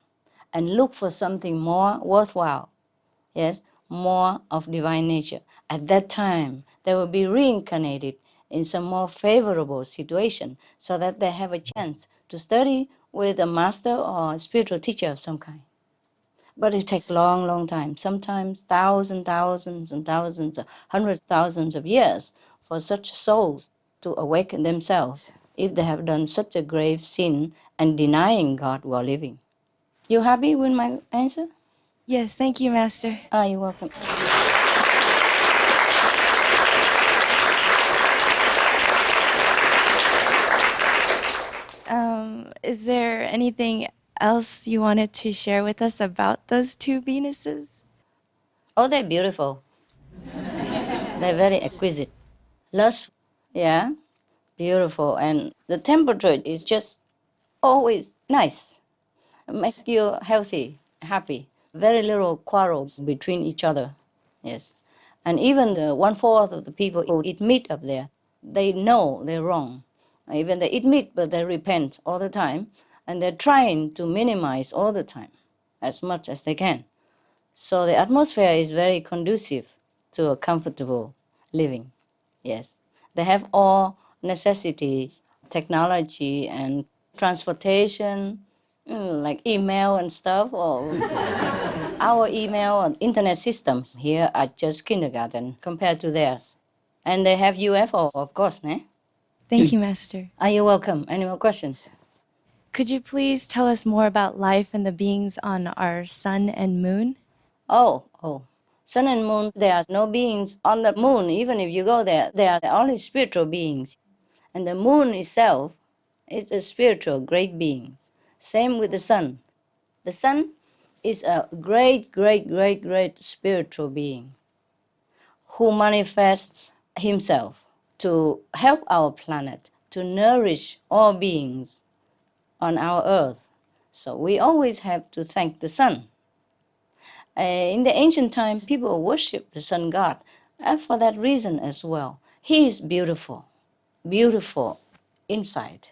and look for something more worthwhile. Yes, more of divine nature. At that time, they will be reincarnated in some more favorable situation so that they have a chance to study with a master or a spiritual teacher of some kind. But it takes long, long time, sometimes thousands, and thousands, hundreds, thousands of years for such souls to awaken themselves if they have done such a grave sin and denying God while living. You happy with my answer? Yes, thank you, Master. You're welcome. Is there anything else you wanted to share with us about those two Venuses? Oh, they're beautiful. They're very exquisite. Lustful, yeah, beautiful. And the temperature is just always nice. It makes you healthy, happy. Very little quarrels between each other, yes. And even the 1/4 of the people who eat meat up there, they know they're wrong. Even they eat meat, but they repent all the time. And they're trying to minimize all the time, as much as they can. So the atmosphere is very conducive to a comfortable living. Yes. They have all necessities, technology and transportation, like email and stuff, or our email and internet systems here are just kindergarten compared to theirs. And they have UFO, of course, ne? Thank you, Master. Are you welcome? Any more questions? Could you please tell us more about life and the beings on our sun and moon? Oh. Sun and moon, there are no beings on the moon. Even if you go there, they are only spiritual beings. And the moon itself is a spiritual great being. Same with the sun. The sun is a great, great, great, great spiritual being who manifests himself to help our planet, to nourish all beings on our earth. So we always have to thank the sun. In the ancient time, people worship the sun god for that reason as well. He is beautiful, beautiful inside.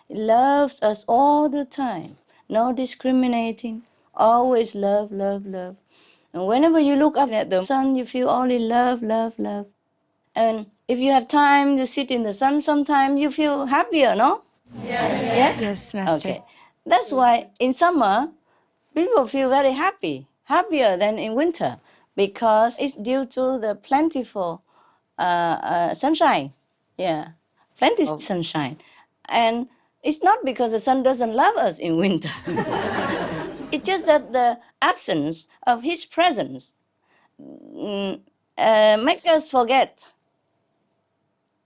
He loves us all the time, no discriminating, always love, love, love. And whenever you look up at the sun, you feel only love, love, love. And if you have time to sit in the sun sometime, you feel happier, no? Yes. Yes, Master. Okay. That's why in summer, people feel very happy, happier than in winter, because it's due to the plentiful sunshine. Yeah, plenty of sunshine. And it's not because the sun doesn't love us in winter. It's just that the absence of his presence makes us forget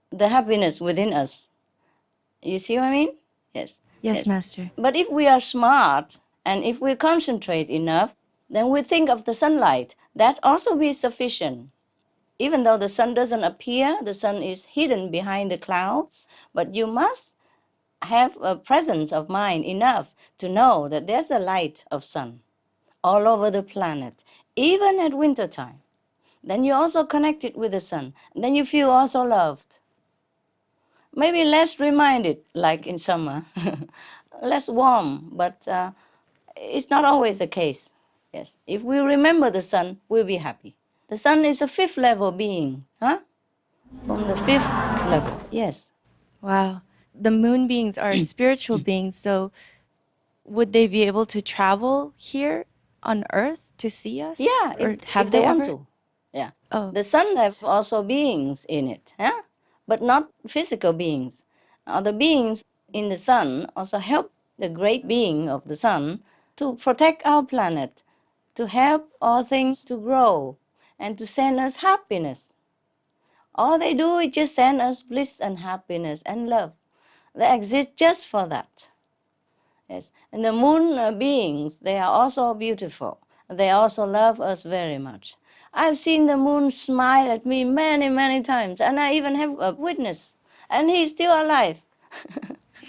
the happiness within us. You see what I mean? Yes. Yes, Master. But if we are smart and if we concentrate enough, then we think of the sunlight. That also be sufficient. Even though the sun doesn't appear, the sun is hidden behind the clouds, but you must have a presence of mind enough to know that there's a light of sun all over the planet, even at winter time. Then you also connected with the sun. Then you feel also loved. Maybe less reminded, like in summer, less warm, but it's not always the case. Yes, if we remember the sun, we'll be happy. The sun is a fifth level being, huh? From the fifth level, yes. Wow. The moon beings are spiritual beings, so would they be able to travel here on Earth to see us? Yeah, or if have they they want ever? to. Yeah. Oh. The sun have also beings in it, huh? But not physical beings. The beings in the sun also help the great being of the sun to protect our planet, to help all things to grow, and to send us happiness. All they do is just send us bliss and happiness and love. They exist just for that. Yes. And the moon beings, they are also beautiful. They also love us very much. I've seen the moon smile at me many, many times, and I even have a witness, and he's still alive.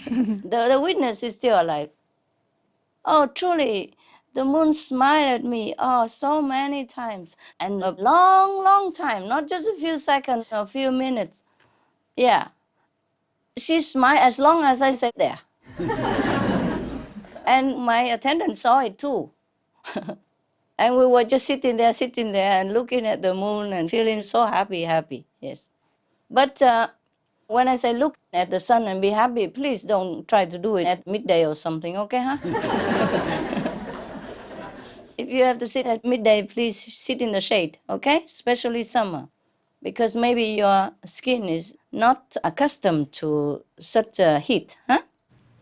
The witness is still alive. Oh, truly, the moon smiled at me, oh, so many times, and a long, long time, not just a few seconds or a few minutes. Yeah. She smiled as long as I sat there. And my attendant saw it too. And we were just sitting there and looking at the moon and feeling so happy, yes. But when I say look at the sun and be happy, please don't try to do it at midday or something, okay, huh? If you have to sit at midday, please sit in the shade, okay? Especially summer, because maybe your skin is not accustomed to such a heat, huh?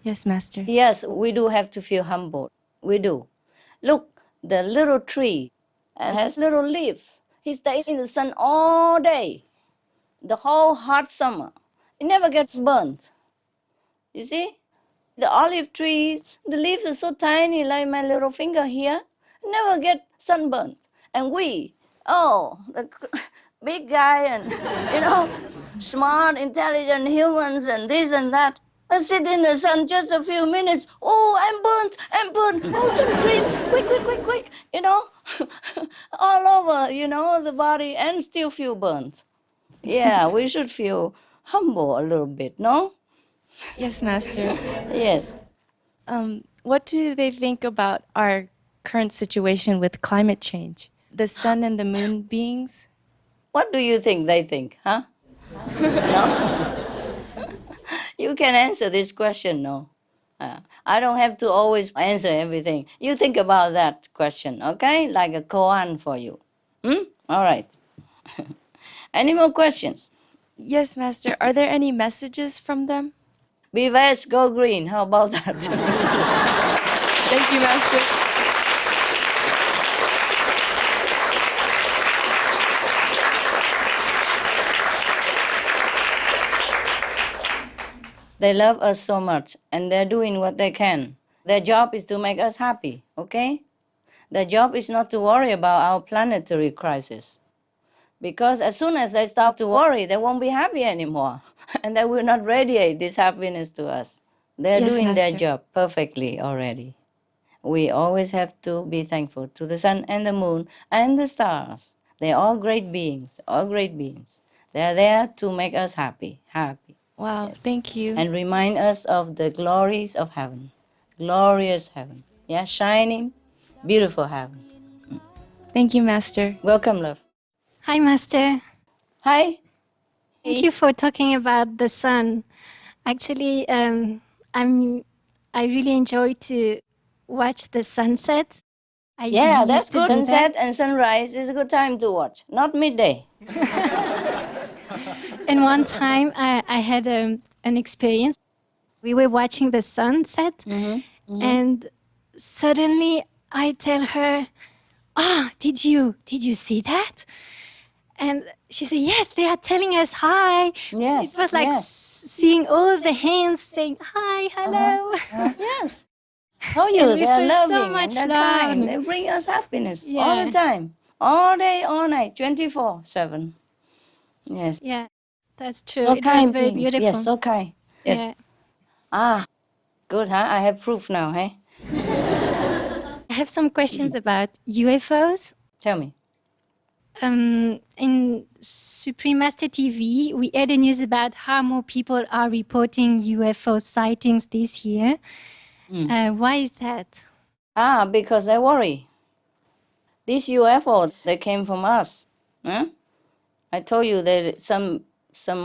Yes, Master. Yes, we do have to feel humble. We do. Look, the little tree has little leaves. He stays in the sun all day, the whole hot summer. It never gets burnt. You see? The olive trees, the leaves are so tiny, like my little finger here, never get sunburned. And we, oh, the big guy and, smart, intelligent humans and this and that, I sit in the sun just a few minutes. Oh, I'm burnt. Oh, sun cream, quick, all over, the body and still feel burnt. Yeah, we should feel humble a little bit, no? Yes, Master. Yes. What do they think about our current situation with climate change? The sun and the moon beings? What do you think they think, huh? No? You can answer this question, no? I don't have to always answer everything. You think about that question, okay? Like a koan for you. All right. Any more questions? Yes, Master. Are there any messages from them? Be veg, go green. How about that? Thank you, Master. They love us so much, and they're doing what they can. Their job is to make us happy, okay? Their job is not to worry about our planetary crisis. Because as soon as they start to worry, they won't be happy anymore. And they will not radiate this happiness to us. They're Yes, doing their Master. job perfectly already. We always have to be thankful to the sun and the moon and the stars. They're all great beings, all great beings. They're there to make us happy, happy. Wow, Yes. thank you. And remind us of the glories of heaven. Glorious heaven. Yeah, shining, beautiful heaven. Thank you, Master. Welcome, love. Hi, Master. Hi. Thank you for talking about the sun. Actually, I really enjoy to watch the sunset. I Yeah, that's used to good. do Sunset that. and sunrise is a good time to watch, not midday. And one time I had an experience. We were watching the sunset, and suddenly I tell her, did you see that?" And she said, "Yes, they are telling us hi." Yes, It was like yes. seeing all the hands saying hi, hello. Yes. Told And you, we they are feel so loving much and they're love. kind. They bring us happiness all the Yeah. time, all day, all night, 24/7. Yes. Yeah, that's true. So It was kind very beings. beautiful. Yes, so kind. Yes. Yeah. Ah, good, huh? I have proof now, hey? I have some questions about UFOs. Tell me. In Supreme Master TV, we heard the news about how more people are reporting UFO sightings this year. Why is that? Because they worry. These UFOs, they came from us. Huh? I told you that some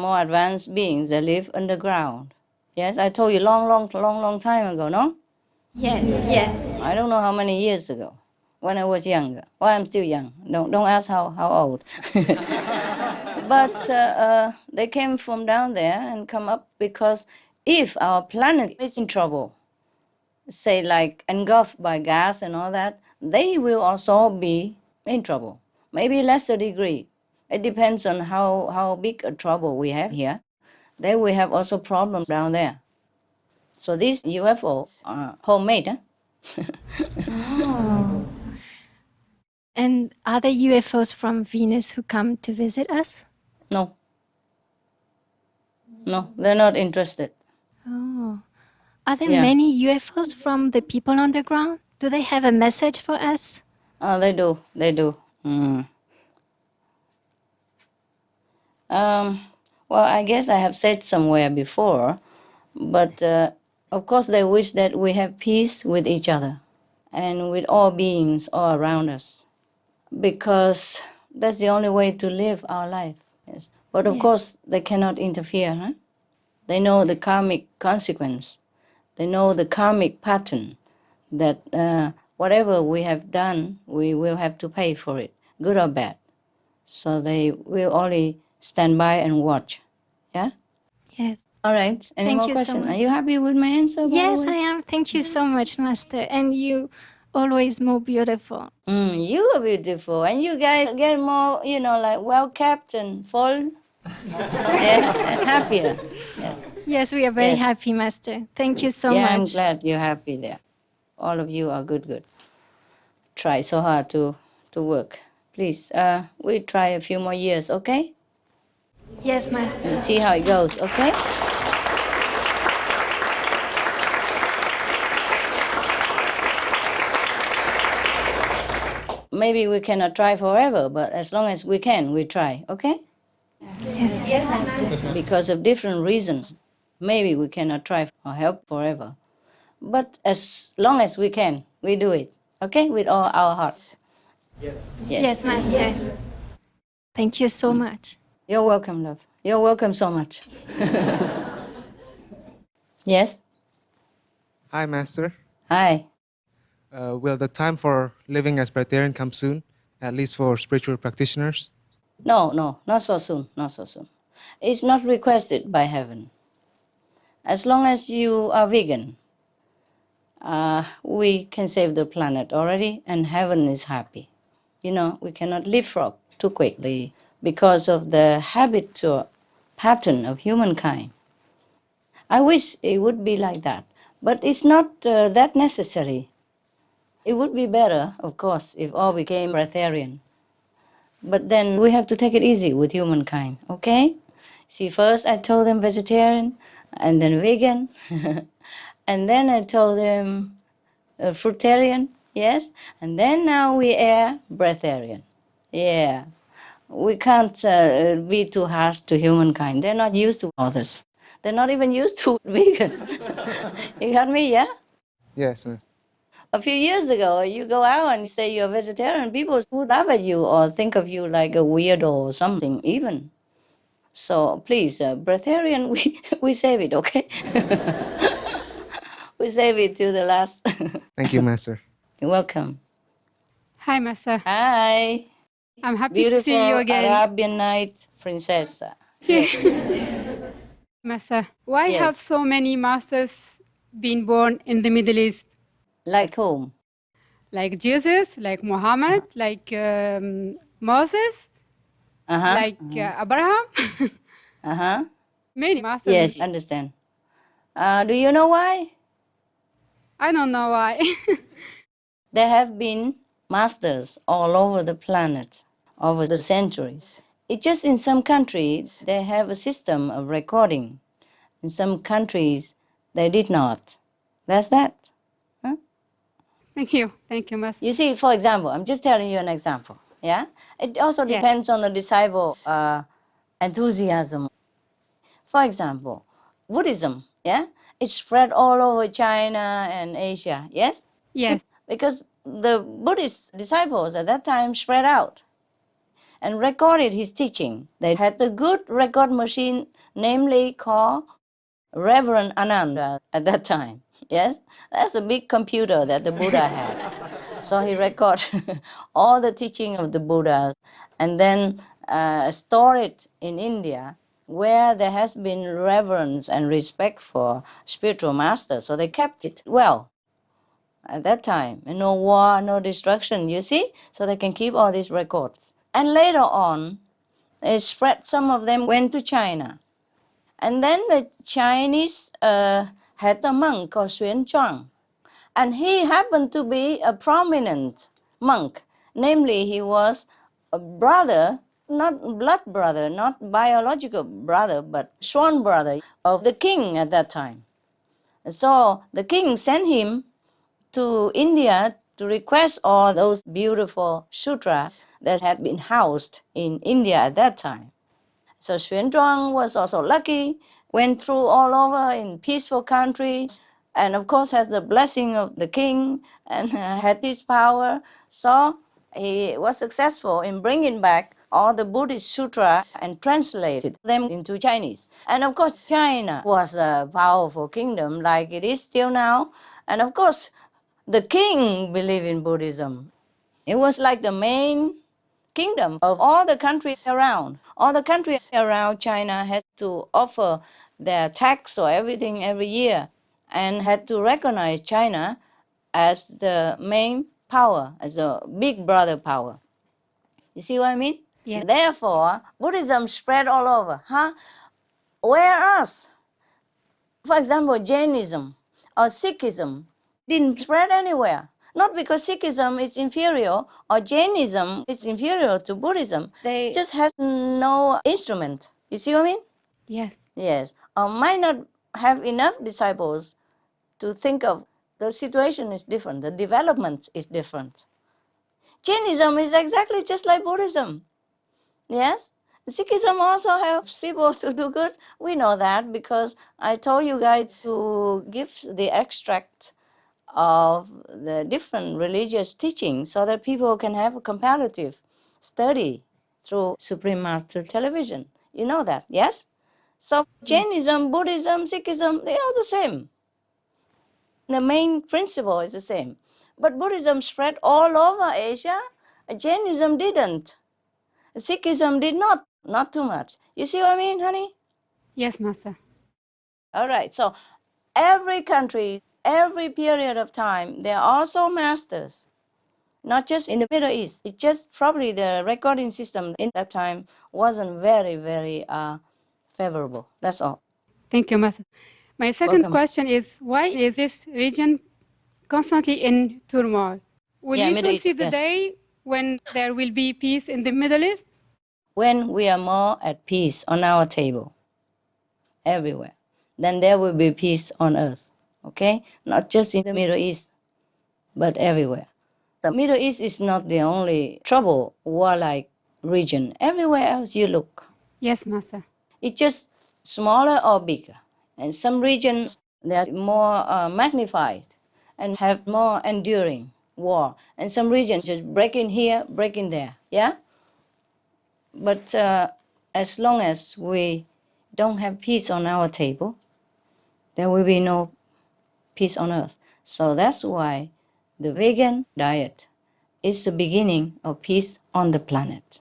more advanced beings that live underground. Yes, I told you long time ago, no? Yes. I don't know how many years ago, when I was younger. Well, I'm still young. Don't ask how old. But they came from down there and come up because if our planet is in trouble, say like engulfed by gas and all that, they will also be in trouble. Maybe lesser degree. It depends on how big a trouble we have here. They will have also problems down there. So these UFO are homemade, huh? And are there UFOs from Venus who come to visit us? No, they're not interested. Oh. Are there Yeah. many UFOs from the people on the ground? Do they have a message for us? Oh, they do. Well, I guess I have said somewhere before, but of course they wish that we have peace with each other and with all beings all around us, because that's the only way to live our life. Yes. But of course they cannot interfere. Huh? They know the karmic consequence. They know the karmic pattern that whatever we have done, we will have to pay for it, good or bad. So they will only stand by and watch. Yeah? Yes. All right. Any Thank more you so questions? Are much. you happy with my answer? by the Yes, way? I am. Thank you so much, Master. And you always more beautiful. You are beautiful. And you guys get more, like well kept and full. Yeah, and happier. Yes. Yes, we are very Yes. happy, Master. Thank you so Yeah, I'm much. glad you're happy there. All of you are good. Try so hard to work. Please, we try a few more years, okay? Yes, Master. And see how it goes, okay? Maybe we cannot try forever, but as long as we can, we try, okay? Yes, Master. Because of different reasons. Maybe we cannot try or help forever. But as long as we can, we do it, okay? With all our hearts. Yes, Master. Thank you so much. You're welcome, love. You're welcome so much. Yes? Hi, Master. Hi. Will the time for living as Presbyterian come soon, at least for spiritual practitioners? No, not so soon, It's not requested by heaven. As long as you are vegan, we can save the planet already, and heaven is happy. We cannot leapfrog too quickly because of the habit or pattern of humankind. I wish it would be like that, but it's not that necessary. It would be better, of course, if all became breatharian. But then we have to take it easy with humankind, okay? See, first I told them vegetarian, and then vegan, and then I told them fruitarian, yes? And then now we are breatharian. Yeah. We can't be too harsh to humankind. They're not used to all this. They're not even used to vegan. You got me, yeah? Yes, Master. A few years ago, you go out and say you're vegetarian, people would laugh at you or think of you like a weirdo or something, even. So please, breatharian, we save it, okay? We save it to the last. Thank you, Master. You're welcome. Hi, Master. Hi. I'm happy Beautiful to see you again. Arabian night princess. Master, why Yes. have so many masters been born in the Middle East? Like whom? Like Jesus, like Muhammad, like Moses, like Abraham? Many masters. Yes, understand. Do you know why? I don't know why. There have been masters all over the planet over the centuries. It's just in some countries they have a system of recording. In some countries they did not. That's that. Huh? Thank you, Master. You see, for example, I'm just telling you an example. Yeah? It also Yeah. depends on the disciple's enthusiasm. For example, Buddhism, yeah? It spread all over China and Asia, yes? Yes. Because the Buddhist disciples at that time spread out and recorded his teaching. They had a good record machine, namely called Reverend Ananda at that time. Yes, that's a big computer that the Buddha had. So he recorded all the teaching of the Buddha and then store it in India, where there has been reverence and respect for spiritual masters. So they kept it well at that time. And no war, no destruction, you see? So they can keep all these records. And later on, they spread, some of them went to China. And then the Chinese had a monk called Xuan Zhuang. And he happened to be a prominent monk. Namely, he was a brother, not blood brother, not biological brother, but sworn brother of the king at that time. So the king sent him to India to request all those beautiful sutras that had been housed in India at that time. So Xuan Zhuang was also lucky, went through all over in peaceful countries, and of course had the blessing of the king and had his power. So he was successful in bringing back all the Buddhist sutras and translated them into Chinese. And of course, China was a powerful kingdom like it is still now. And of course, the king believed in Buddhism. It was like the main kingdom of all the countries around. All the countries around China had to offer their tax or everything every year and had to recognize China as the main power, as a big brother power. You see what I mean? Yeah. Therefore, Buddhism spread all over. Whereas, for example, Jainism or Sikhism didn't spread anywhere. Not because Sikhism is inferior or Jainism is inferior to Buddhism. They just have no instrument. You see what I mean? Yes. Yes. Or might not have enough disciples to think of. The situation is different. The development is different. Jainism is exactly just like Buddhism. Yes? Sikhism also helps people to do good. We know that because I told you guys to give the extract of the different religious teachings so that people can have a comparative study through Supreme Master Television. You know that, yes? So Jainism, Buddhism, Sikhism, they are the same. The main principle is the same. But Buddhism spread all over Asia. Jainism didn't. Sikhism did not too much. You see what I mean, honey? Yes, Master. All right, so every country, every period of time, there are also masters. Not just in the Middle East. It's just probably the recording system in that time wasn't very, very favorable. That's all. Thank you, Master. My second Welcome. question is, why is this region constantly in turmoil? Will Yeah, we Middle soon East, see the yes. day when there will be peace in the Middle East? When we are more at peace on our table, everywhere, then there will be peace on earth, okay? Not just in the Middle East, but everywhere. The Middle East is not the only trouble, warlike region. Everywhere else you look, Yes, Master. it's just smaller or bigger. And some regions, they are more magnified and have more enduring war. And some regions just break in here, break in there, yeah? But as long as we don't have peace on our table, there will be no peace on earth. So that's why the vegan diet is the beginning of peace on the planet.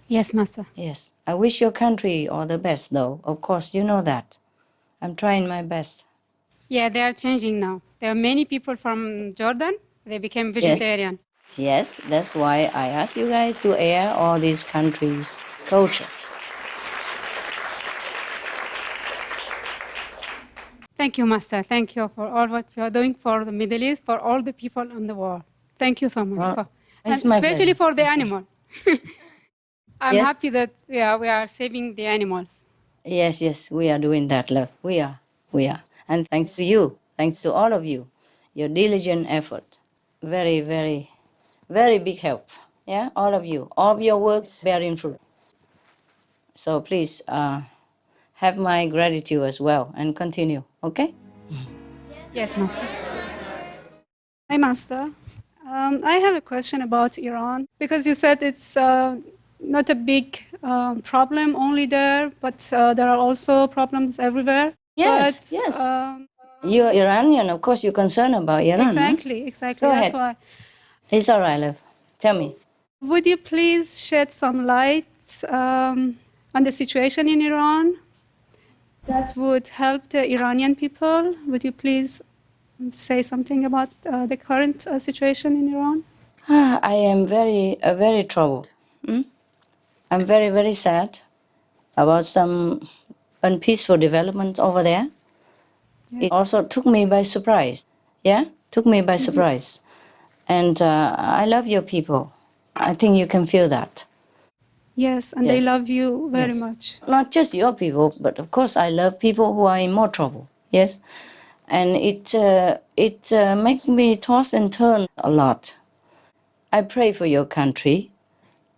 Yes, Master. Yes. I wish your country all the best, though. Of course, you know that. I'm trying my best. Yeah, they are changing now. There are many people from Jordan, they became vegetarian. Yes, that's why I ask you guys to air all these countries' culture. Thank you, Master. Thank you for all what you are doing for the Middle East, for all the people in the world. Thank you so much. Well, and it's my especially pleasure. for the animal. I'm Yes. happy that we are saving the animals. Yes, we are doing that, love. We are. And thanks to you, thanks to all of you, your diligent effort. Very, very, very big help. Yeah, all of you. All of your works bearing fruit. So please have my gratitude as well and continue, okay? Yes, Master. Hi, Master. I have a question about Iran because you said it's not a big problem only there, but there are also problems everywhere. Yes, But, yes. You're Iranian, of course you're concerned about Iran, huh? Exactly. Go That's ahead. why. It's all right, love. Tell me. Would you please shed some light on the situation in Iran that would help the Iranian people? Would you please say something about the current situation in Iran? I am very troubled. I'm very, very sad about some unpeaceful developments over there. Yeah. It also took me by surprise. Yeah, took me by surprise. And I love your people. I think you can feel that. Yes, and they Yes. love you very Yes. much. Not just your people, but of course I love people who are in more trouble. Yes, and it makes me toss and turn a lot. I pray for your country,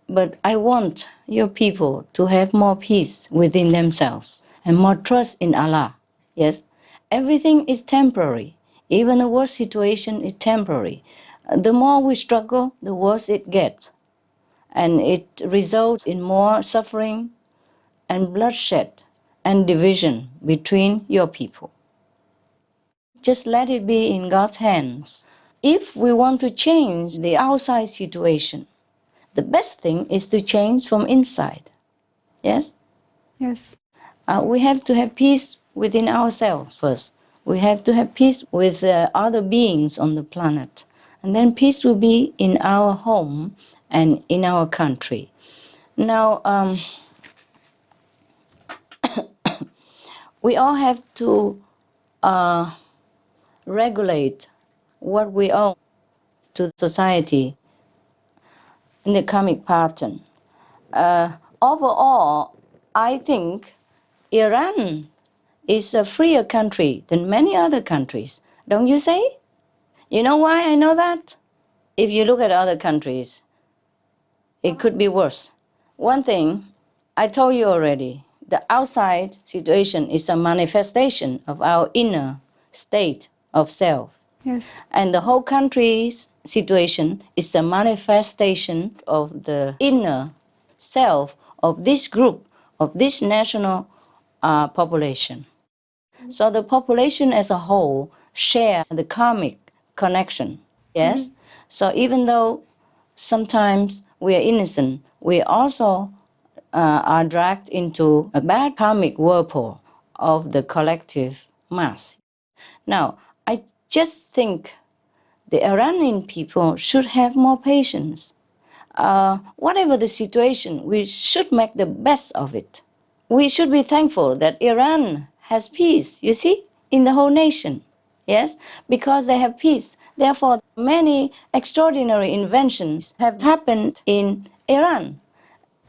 but I want your people to have more peace within themselves and more trust in Allah. Yes, everything is temporary. Even the worst situation is temporary. The more we struggle, the worse it gets, and it results in more suffering and bloodshed and division between your people. Just let it be in God's hands. If we want to change the outside situation, the best thing is to change from inside. Yes? Yes. We have to have peace within ourselves first. We have to have peace with other beings on the planet. And then peace will be in our home and in our country. Now, we all have to regulate what we owe to society in the karmic pattern. Overall, I think Iran is a freer country than many other countries. Don't you say? You know why I know that? If you look at other countries, it could be worse. One thing, I told you already, the outside situation is a manifestation of our inner state of self. Yes. And the whole country's situation is a manifestation of the inner self of this group, of this national population. So the population as a whole shares the karmic connection, yes? So even though sometimes we are innocent, we also are dragged into a bad karmic whirlpool of the collective mass. Now, I just think the Iranian people should have more patience. Whatever the situation, we should make the best of it. We should be thankful that Iran has peace, you see, in the whole nation. Yes? Because they have peace, Therefore, many extraordinary inventions have happened in Iran.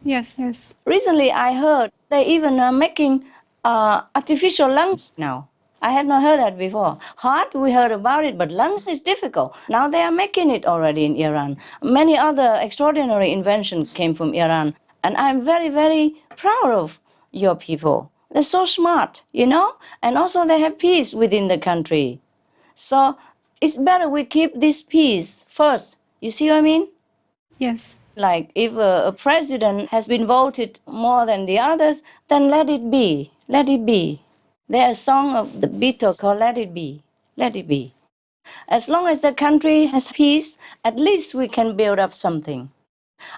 Yes, yes. Recently, I heard they even are making artificial lungs now. I had not heard that before. Heart, we heard about it, but lungs is difficult. Now they are making it already in Iran. Many other extraordinary inventions came from Iran. And I'm very, very proud of your people. They're so smart, and also they have peace within the country. So it's better we keep this peace first. You see what I mean? Yes. Like if a president has been voted more than the others, then let it be. Let it be. There's a song of the Beatles called Let It Be. Let it be. As long as the country has peace, at least we can build up something.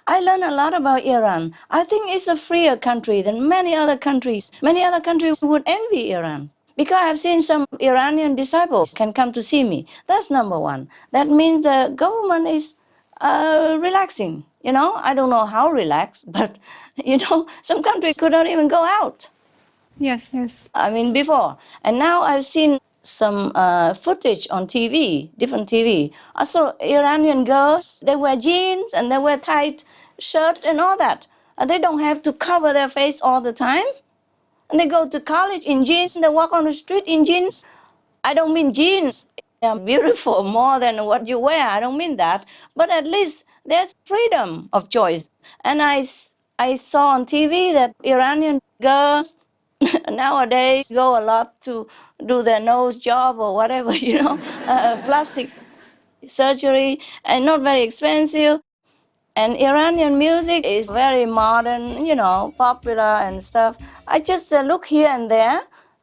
I learned a lot about Iran. I think it's a freer country than many other countries. Many other countries would envy Iran. Because I've seen some Iranian disciples can come to see me. That's number one. That means the government is relaxing. I don't know how relaxed, but, some countries could not even go out. Yes, yes. I mean, before. And now I've seen some footage on TV, different TV. I saw Iranian girls, they wear jeans and they wear tight shirts and all that. And they don't have to cover their face all the time. And they go to college in jeans, they walk on the street in jeans. I don't mean jeans are beautiful more than what you wear. I don't mean that. But at least there's freedom of choice. And I saw on TV that Iranian girls nowadays go a lot to do their nose job or whatever, plastic surgery, and not very expensive. And Iranian music is very modern, popular and stuff. I just look here and there,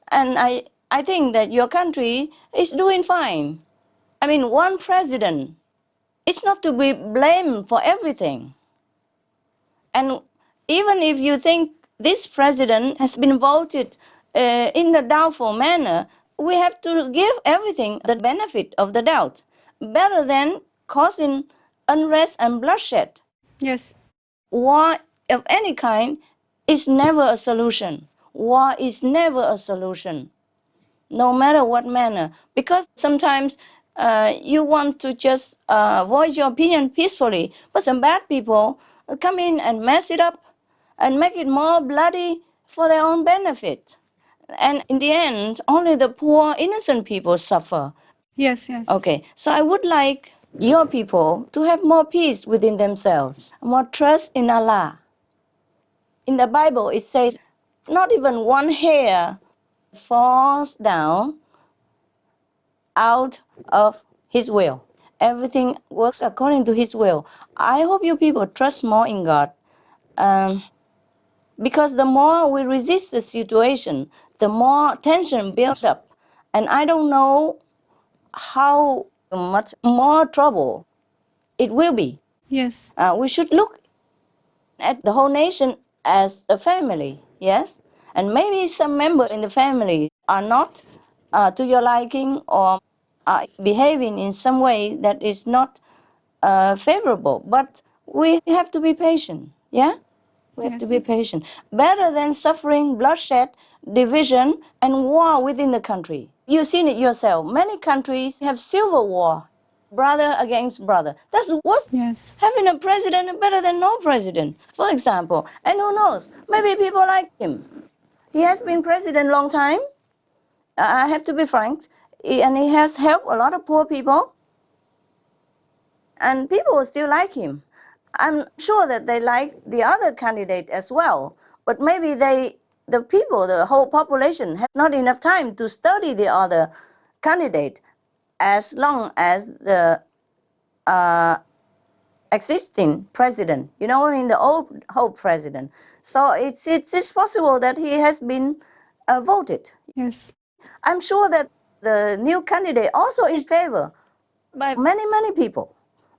and I think that your country is doing fine. I mean, one president is not to be blamed for everything. And even if you think this president has been voted in the doubtful manner, we have to give everything the benefit of the doubt, better than causing unrest and bloodshed. Yes. War of any kind is never a solution. War is never a solution, no matter what manner. Because sometimes you want to just voice your opinion peacefully, but some bad people come in and mess it up and make it more bloody for their own benefit. And in the end, only the poor, innocent people suffer. Yes, yes. Okay, so I would like your people to have more peace within themselves, more trust in Allah. In the Bible, it says, not even one hair falls down out of His will. Everything works according to His will. I hope you people trust more in God. Because the more we resist the situation, the more tension builds up. And I don't know how much more trouble it will be. Yes. We should look at the whole nation as a family, yes? And maybe some members in the family are not to your liking or are behaving in some way that is not favorable. But we have to be patient, yeah? We have to be patient. Better than suffering bloodshed, division, and war within the country. You've seen it yourself. Many countries have civil war, brother against brother. That's worse. Yes. Having a president better than no president, for example. And who knows? Maybe people like him. He has been president a long time. I have to be frank. And he has helped a lot of poor people. And people will still like him. I'm sure that they like the other candidate as well, but maybe the people, the whole population, have not enough time to study the other candidate as long as the existing president, the old president. So it's possible that he has been voted. Yes. I'm sure that the new candidate also is favored by many, many people,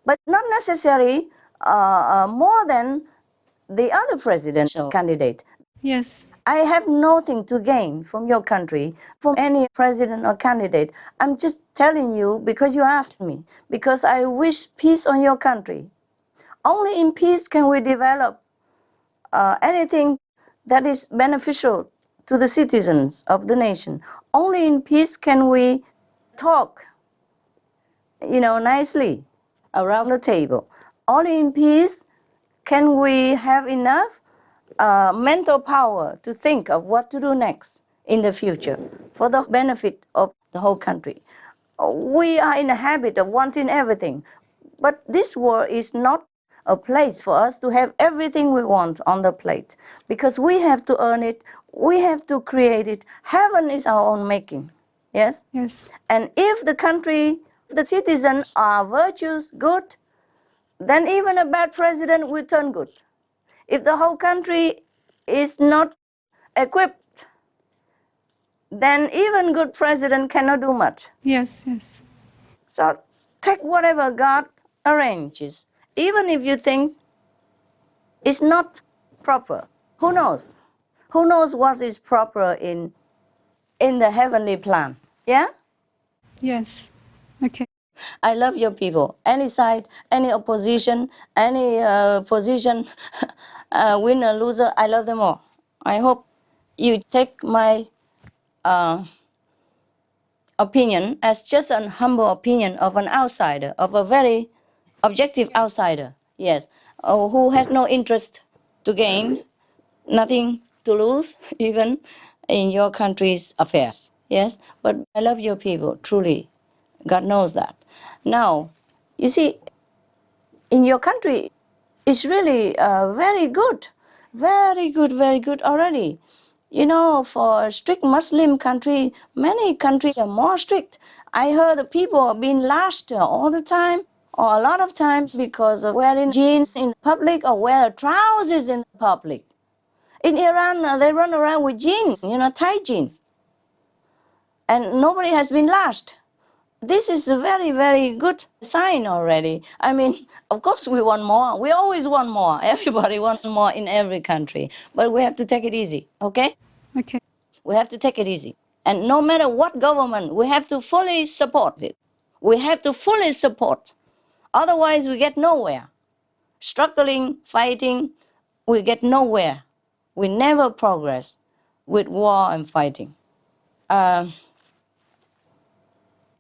but not necessarily more than the other presidential candidate. Yes. I have nothing to gain from your country, from any president or candidate. I'm just telling you because you asked me, because I wish peace on your country. Only in peace can we develop anything that is beneficial to the citizens of the nation. Only in peace can we talk nicely around the table. Only in peace can we have enough mental power to think of what to do next in the future for the benefit of the whole country. We are in the habit of wanting everything, but this world is not a place for us to have everything we want on the plate, because we have to earn it, we have to create it. Heaven is our own making. Yes? Yes. And if the country, the citizens are virtuous, good, then even a bad president will turn good. If the whole country is not equipped, then even good president cannot do much. Yes, yes. So take whatever God arranges, even if you think it's not proper. Who knows? Who knows what is proper in the heavenly plan? Yeah? Yes. Okay. I love your people. Any side, any opposition, any position, winner, loser, I love them all. I hope you take my opinion as just an humble opinion of an outsider, of a very objective outsider, yes, who has no interest to gain, nothing to lose, even in your country's affairs, yes? But I love your people, truly. God knows that. Now, you see, in your country, it's really very good, very good, very good already. For a strict Muslim country, many countries are more strict. I heard the people are being lashed all the time, or a lot of times, because of wearing jeans in public or wear trousers in public. In Iran, they run around with jeans, tight jeans. And nobody has been lashed. This is a very, very good sign already. I mean, of course we want more. We always want more. Everybody wants more in every country. But we have to take it easy, okay? Okay. We have to take it easy. And no matter what government, we have to fully support it. We have to fully support. Otherwise, we get nowhere. Struggling, fighting, we get nowhere. We never progress with war and fighting.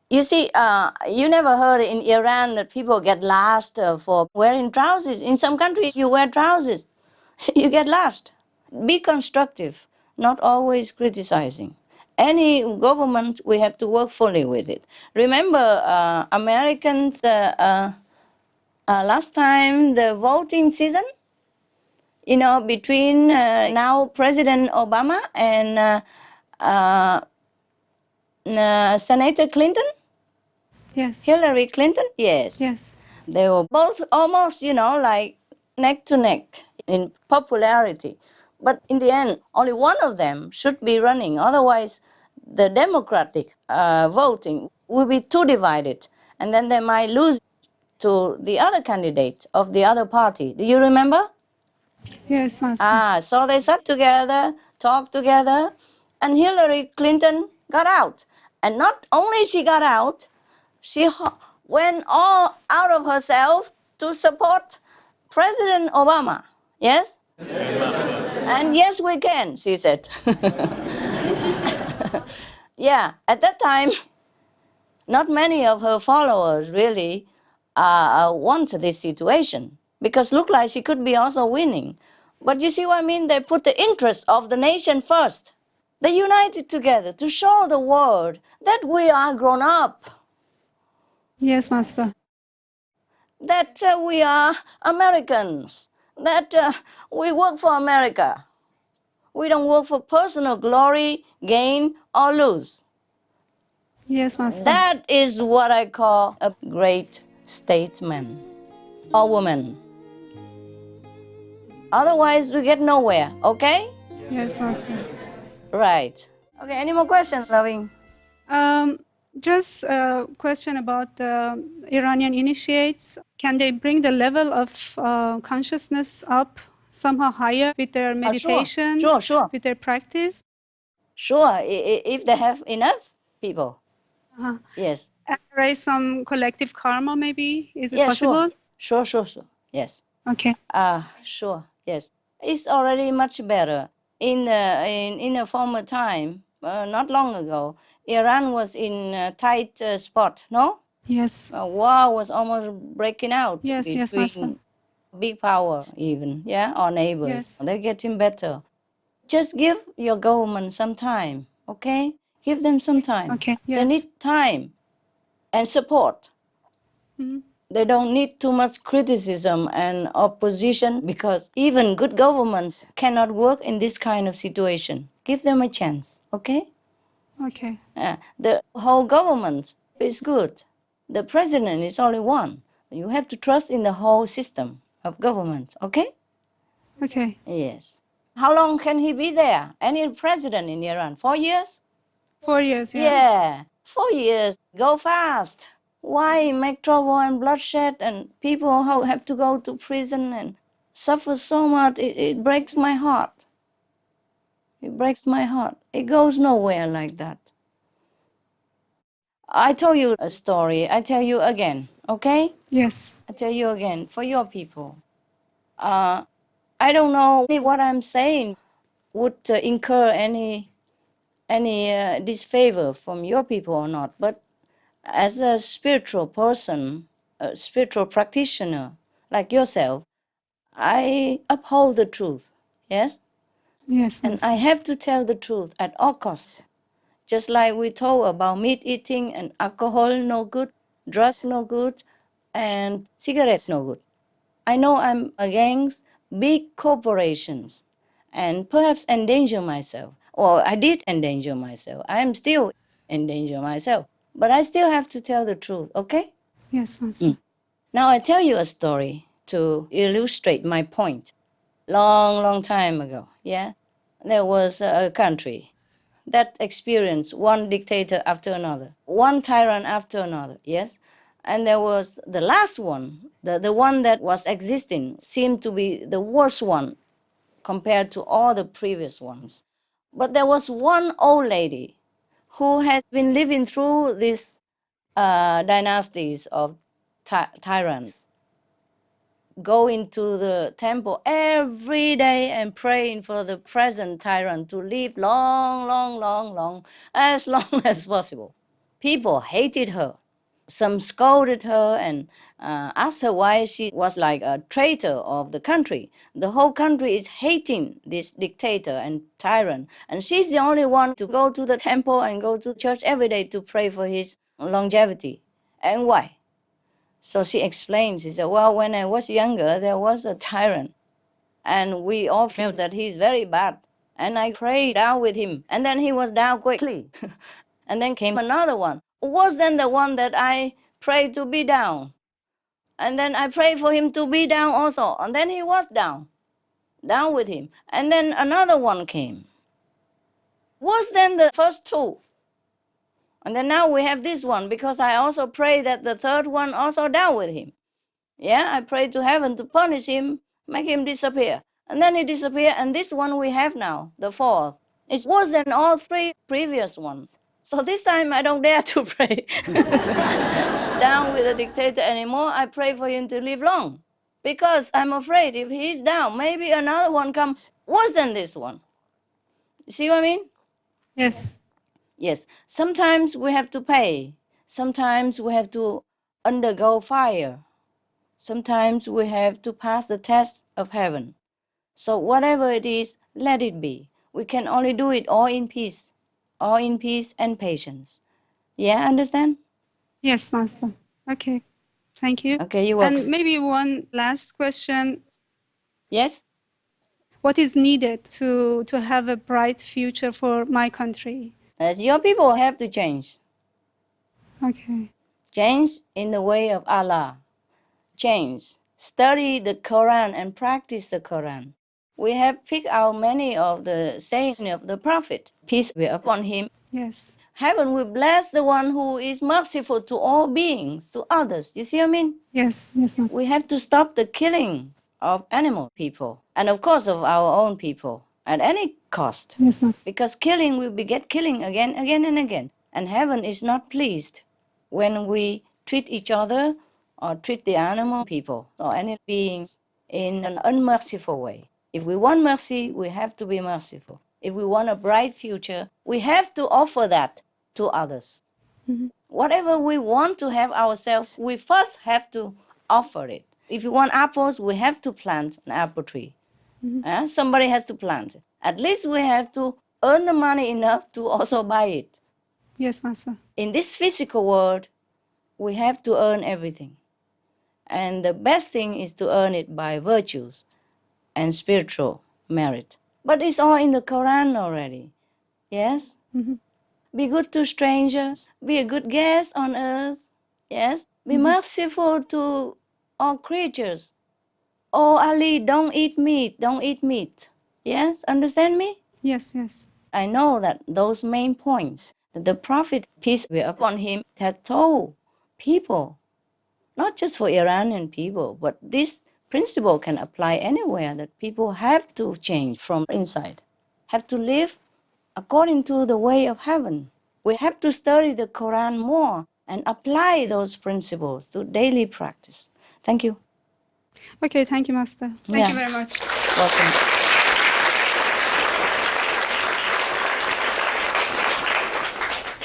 You see, you never heard in Iran that people get lashed for wearing trousers. In some countries, you wear trousers, you get lashed. Be constructive, not always criticizing. Any government, we have to work fully with it. Remember, Americans, last time, the voting season, between now President Obama and Senator Clinton? Yes. Hillary Clinton? Yes. Yes. They were both almost, like neck to neck in popularity. But in the end, only one of them should be running. Otherwise, the Democratic voting will be too divided. And then they might lose to the other candidate of the other party. Do you remember? Yes, Master. So they sat together, talked together, and Hillary Clinton got out. And not only she got out, she went all out of herself to support President Obama. Yes? And yes, we can, she said. Yeah, at that time, not many of her followers really want this situation, because looked like she could be also winning. But you see what I mean? They put the interests of the nation first. They united together to show the world that we are grown up. Yes, Master. That we are Americans, that we work for America. We don't work for personal glory, gain, or lose. Yes, Master. That is what I call a great statesman or woman. Otherwise, we get nowhere, okay? Yes, Master. Right. Okay, any more questions, Loving? Just a question about Iranian initiates. Can they bring the level of consciousness up somehow higher with their meditation, Sure. with their practice? Sure, if they have enough people. Yes. And raise some collective karma, maybe? Is it Yeah, possible? Sure. Yes. Okay. Sure. Yes. It's already much better. In a former time, not long ago, Iran was in a tight spot, no? Yes. A war was almost breaking out Yes, yes, Master. between big power even, yeah, or neighbors. Yes. They're getting better. Just give your government some time, okay? Give them some time. Okay, They yes. need time and support. Mhm. They don't need too much criticism and opposition, because even good governments cannot work in this kind of situation. Give them a chance, okay? Okay. The whole government is good. The president is only one. You have to trust in the whole system of government, okay? Okay. Yes. How long can he be there? Any president in Iran? 4 years? 4 years, yeah. Yeah, 4 years. Go fast. Why make trouble and bloodshed and people who have to go to prison and suffer so much? It breaks my heart. It breaks my heart. It goes nowhere like that. I told you a story. I tell you again, okay? Yes. I tell you again, for your people. I don't know if what I'm saying would incur any disfavor from your people or not, but as a spiritual person, a spiritual practitioner like yourself, I uphold the truth, yes? Yes, And Master. I have to tell the truth at all costs. Just like we told about meat eating and alcohol no good, drugs no good, and cigarettes no good. I know I'm against big corporations and perhaps endanger myself. Or I did endanger myself. I am still endanger myself. But I still have to tell the truth, okay? Yes, Master. Now I tell you a story to illustrate my point. Long time ago, yeah? There was a country that experienced one dictator after another, one tyrant after another, yes? And there was the last one, the one that was existing, seemed to be the worst one compared to all the previous ones. But there was one old lady who had been living through these dynasties of tyrants, going to the temple every day and praying for the present tyrant to live long, as long as possible. People hated her. Some scolded her and asked her why she was like a traitor of the country. The whole country is hating this dictator and tyrant, and she's the only one to go to the temple and go to church every day to pray for his longevity. And why? So she explained, she said, well, when I was younger, there was a tyrant, and we all felt that he's very bad. And I prayed down with him, and then he was down quickly. And then came another one, worse than the one that I prayed to be down. And then I prayed for him to be down also, and then he was down with him. And then another one came, worse than the first two. And then now we have this one, because I also pray that the third one also down with him. Yeah, I pray to heaven to punish him, make him disappear. And then he disappeared, and this one we have now, the fourth, is worse than all three previous ones. So this time I don't dare to pray down with the dictator anymore. I pray for him to live long, because I'm afraid if he's down, maybe another one comes worse than this one. You see what I mean? Yes. Yes. Sometimes we have to pay. Sometimes we have to undergo fire. Sometimes we have to pass the test of heaven. So whatever it is, let it be. We can only do it all in peace and patience. Yeah, understand? Yes, Master. Okay. Thank you. Okay, you're welcome. And maybe one last question. Yes? What is needed to have a bright future for my country? As your people have to change. Okay. Change in the way of Allah. Change. Study the Quran and practice the Quran. We have picked out many of the sayings of the Prophet, peace be upon him. Yes. Heaven will bless the one who is merciful to all beings, to others. You see what I mean? Yes, yes, Master. We have to stop the killing of animal people, and of course of our own people, at any cost. Yes, Master. Because killing will beget killing again and again. And heaven is not pleased when we treat each other or treat the animal people or any being in an unmerciful way. If we want mercy, we have to be merciful. If we want a bright future, we have to offer that to others. Whatever we want to have ourselves, we first have to offer it. If you want apples, we have to plant an apple tree. Somebody has to plant it. At least we have to earn the money enough to also buy it. Yes, Master. In this physical world, we have to earn everything. And the best thing is to earn it by virtues and spiritual merit. But it's all in the Quran already. Yes? Be good to strangers. Be a good guest on earth. Yes? Be merciful to all creatures. Oh, Ali, don't eat meat. Don't eat meat. Yes? Understand me? Yes, yes. I know that those main points that the Prophet, peace be upon him, had told people, not just for Iranian people, but this principle can apply anywhere, that people have to change from inside, have to live according to the way of heaven. We have to study the Quran more and apply those principles to daily practice. Thank you. Okay, thank you, Master. Thank you very much. Welcome.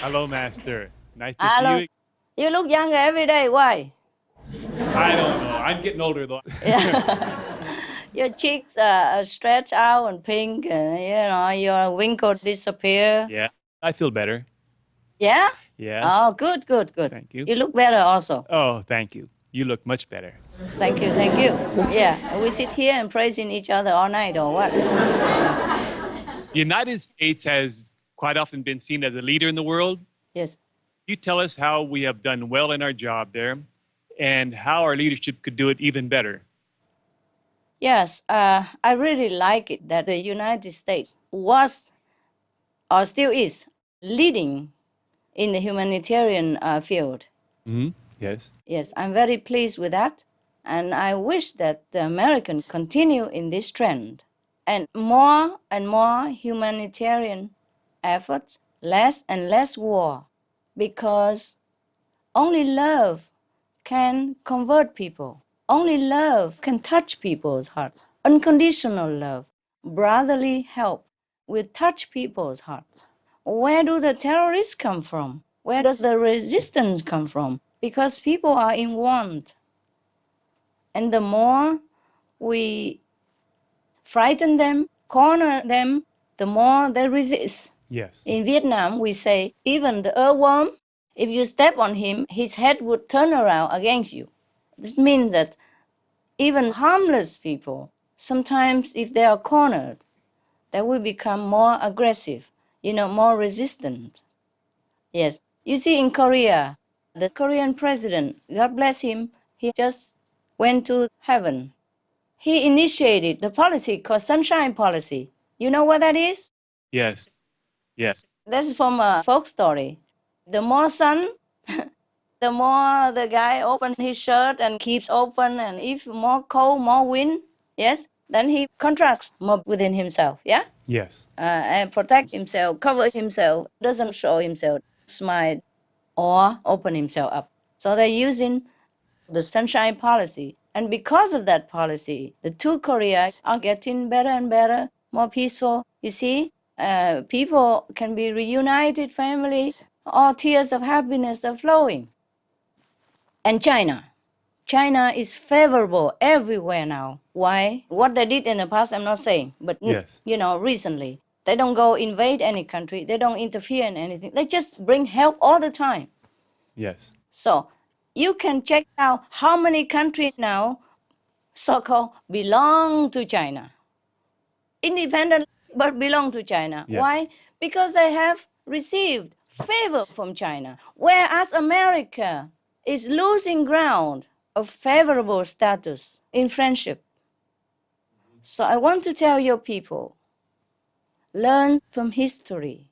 Hello, Master. Nice to Hello. see You look younger every day. Why? you. I don't know. I'm getting older, though. Your cheeks are stretched out and pink, and your wrinkles disappear. Yeah, I feel better. Yeah? Yes. Oh, good, good, good. Thank you. You look better also. Oh, thank you. You look much better. Thank you, thank you. Yeah, we sit here and praising each other all night or what? The United States has quite often been seen as a leader in the world. Yes. You tell us how we have done well in our job there and how our leadership could do it even better. Yes, I really like it that the United States was or still is leading in the humanitarian field. Yes. Yes, I'm very pleased with that. And I wish that the Americans continue in this trend. And more humanitarian efforts, less and less war. Because only love can convert people. Only love can touch people's hearts. Unconditional love, brotherly help will touch people's hearts. Where do the terrorists come from? Where does the resistance come from? Because people are in want. And the more we frighten them, corner them, the more they resist. Yes. In Vietnam, we say, even the earthworm, if you step on him, his head would turn around against you. This means that even harmless people, sometimes if they are cornered, they will become more aggressive, more resistant. Yes. You see, in Korea, the Korean president, God bless him, he just went to heaven. He initiated the policy called Sunshine Policy. You know what that is? Yes. Yes. That's from a folk story. The more sun, the more the guy opens his shirt and keeps open. And if more cold, more wind, yes, then he contracts more within himself, yeah? Yes. And protect himself, cover himself, doesn't show himself, smile, or open himself up. So they're using the Sunshine Policy. And because of that policy, the two Koreas are getting better and better, more peaceful. You see, people can be reunited, families, all tears of happiness are flowing. And China is favorable everywhere now. Why? What they did in the past, I'm not saying, but Yes. Recently, they don't go invade any country. They don't interfere in anything. They just bring help all the time. Yes. So you can check out how many countries now so-called belong to China. Independent, but belong to China. Yes. Why? Because they have received favor from China, whereas America is losing ground of favorable status in friendship. So I want to tell your people, learn from history.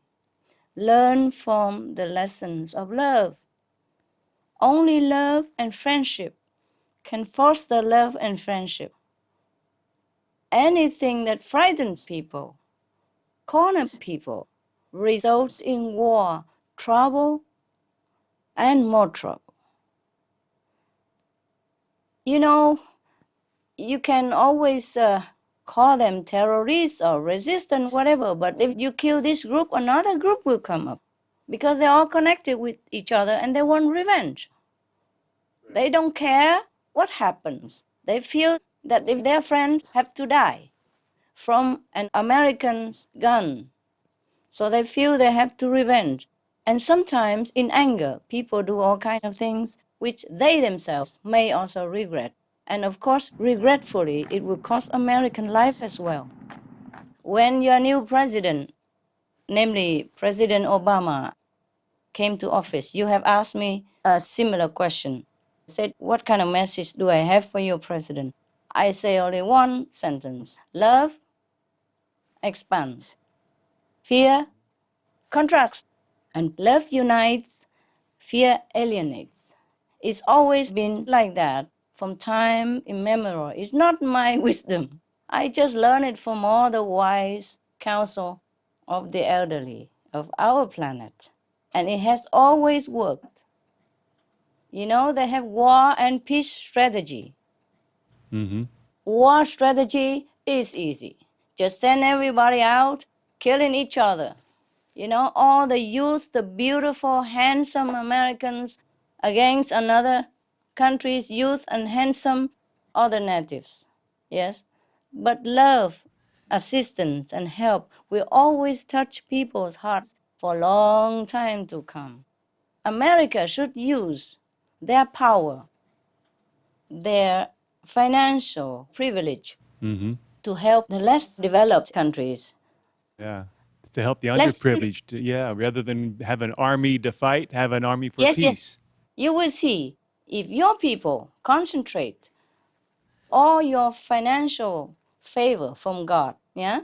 Learn from the lessons of love. Only love and friendship can foster love and friendship. Anything that frightens people, corners people, results in war, trouble, and more trouble. You can always call them terrorists or resistant, whatever, but if you kill this group, another group will come up. because they're all connected with each other and they want revenge. They don't care what happens. They feel that if their friends have to die from an American's gun, so they feel they have to revenge. And sometimes in anger, people do all kinds of things which they themselves may also regret. And of course, regretfully, it will cost American life as well. When your new president, namely President Obama, came to office, you have asked me a similar question. Said, what kind of message do I have for your president? I say only one sentence. Love expands. Fear contracts. And love unites, fear alienates. It's always been like that from time immemorial. It's not my wisdom. I just learned it from all the wise counsel of the elderly of our planet. And it has always worked. You know, they have war and peace strategy. Mm-hmm. War strategy is easy. Just send everybody out, killing each other. You know, all the youth, the beautiful, handsome Americans against another country's youth and handsome other natives. Yes? But love, assistance, and help will always touch people's hearts for a long time to come. America should use their power, their financial privilege Mm-hmm. to help the less developed countries. Yeah. To help the Let's- underprivileged. Yeah. Rather than have an army to fight, have an army for Yes, peace. yes. You will see, if your people concentrate all your financial favor from God, yeah,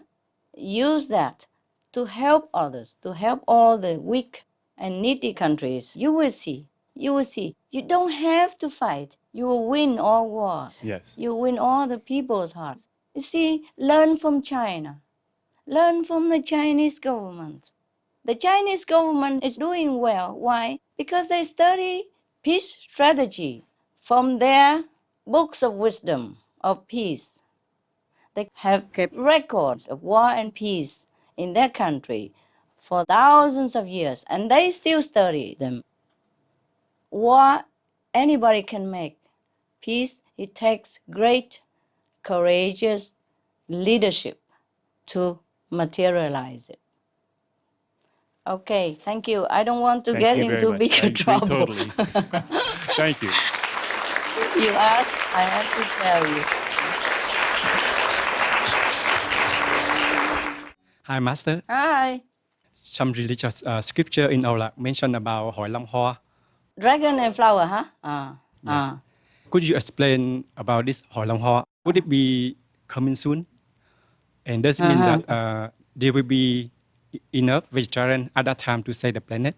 use that to help others, to help all the weak and needy countries, you will see. You will see. You don't have to fight. You will win all wars. Yes. You win all the people's hearts. You see, learn from China. Learn from the Chinese government. The Chinese government is doing well. Why? Because they study peace strategy from their books of wisdom of peace. They have kept records of war and peace in their country for thousands of years, and they still study them. War, anybody can make. Peace, it takes great, courageous leadership to materialize it. Okay, thank you. I don't want to Thank get you very into much. bigger I agree trouble. totally. Thank you. You asked, I have to tell you. Hi, Master. Hi. Some religious scripture in our mention about Hội Long Hoa. Dragon and flower, huh? Yes. Could you explain about this Hội Long Hoa? Would it be coming soon? And does it mean that there will be enough vegetarian at that time to save the planet?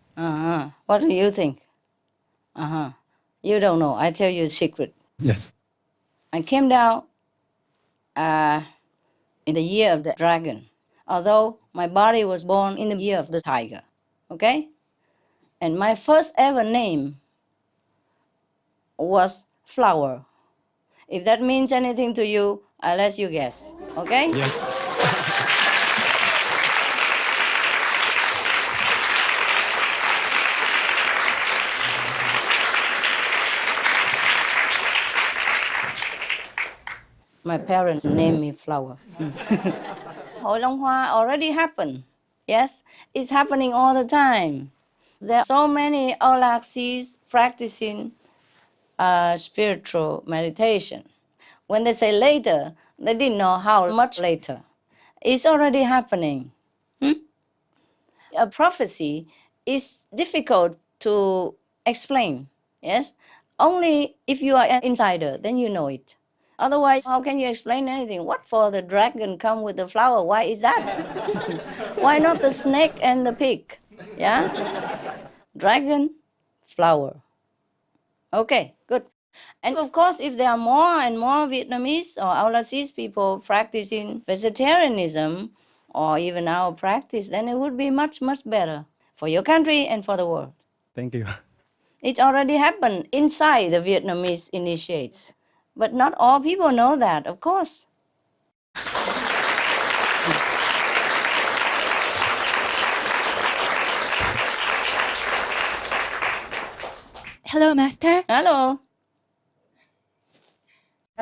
What do you think? You don't know. I tell you a secret. Yes. I came down in the year of the dragon, although my body was born in the year of the tiger. Okay? And my first ever name was Flower. If that means anything to you, I'll let you guess. Okay? Yes. My parents named me Flower. Hội Long Hoa already happened. Yes, it's happening all the time. There are so many Aulaxis practicing spiritual meditation. When they say later, they didn't know how much later. It's already happening. A prophecy is difficult to explain. Yes, only if you are an insider, then you know it. Otherwise, how can you explain anything? What for the dragon come with the flower? Why is that? Why not the snake and the pig? Yeah? Dragon, flower. Okay, good. And of course, if there are more and more Vietnamese or Aulaxis people practicing vegetarianism or even our practice, then it would be much, much better for your country and for the world. Thank you. It already happened inside the Vietnamese initiates. But not all people know that, of course. Hello, Master. Hello.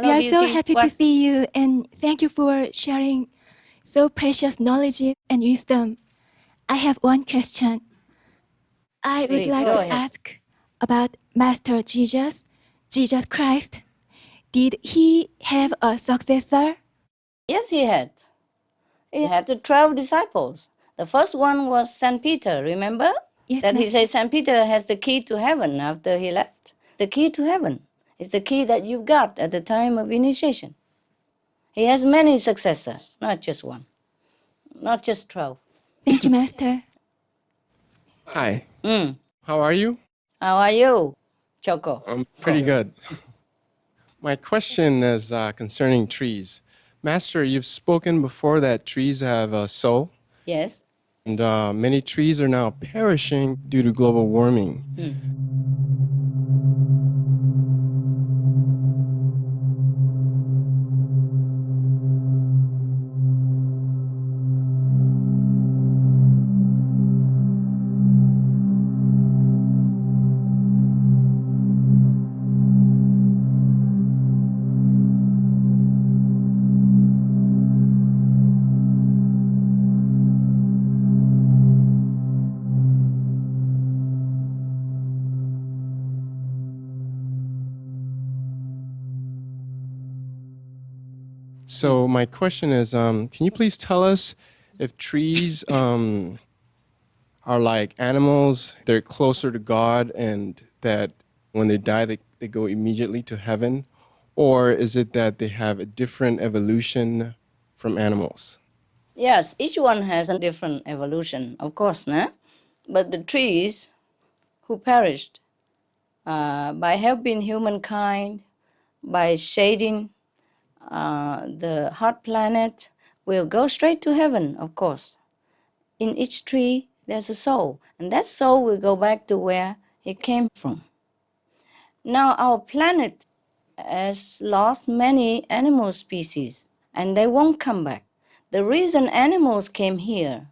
We are so Beauty. happy to see you, and thank you for sharing so precious knowledge and wisdom. I have one question. I would Please, like go to ahead. ask about Master Jesus Christ. Did he have a successor? Yes, he had. He had the 12 disciples. The first one was St. Peter, remember? Yes, That he Master. said St. Peter has the key to heaven after he left. The key to heaven. It's the key that you've got at the time of initiation. He has many successors, not just one, not just 12. Thank you, Master. Hi. Mm. How are you? How are you, Choco? I'm pretty good. My question is concerning trees. Master, you've spoken before that trees have a soul, Yes. and many trees are now perishing due to global warming. So my question is, can you please tell us if trees are like animals, they're closer to God, and that when they die, they go immediately to heaven? Or is it that they have a different evolution from animals? Yes, each one has a different evolution, of course, no? But the trees who perished by helping humankind, by shading the hot planet, will go straight to heaven, of course. In each tree, there's a soul, and that soul will go back to where it came from. Now, our planet has lost many animal species, and they won't come back. The reason animals came here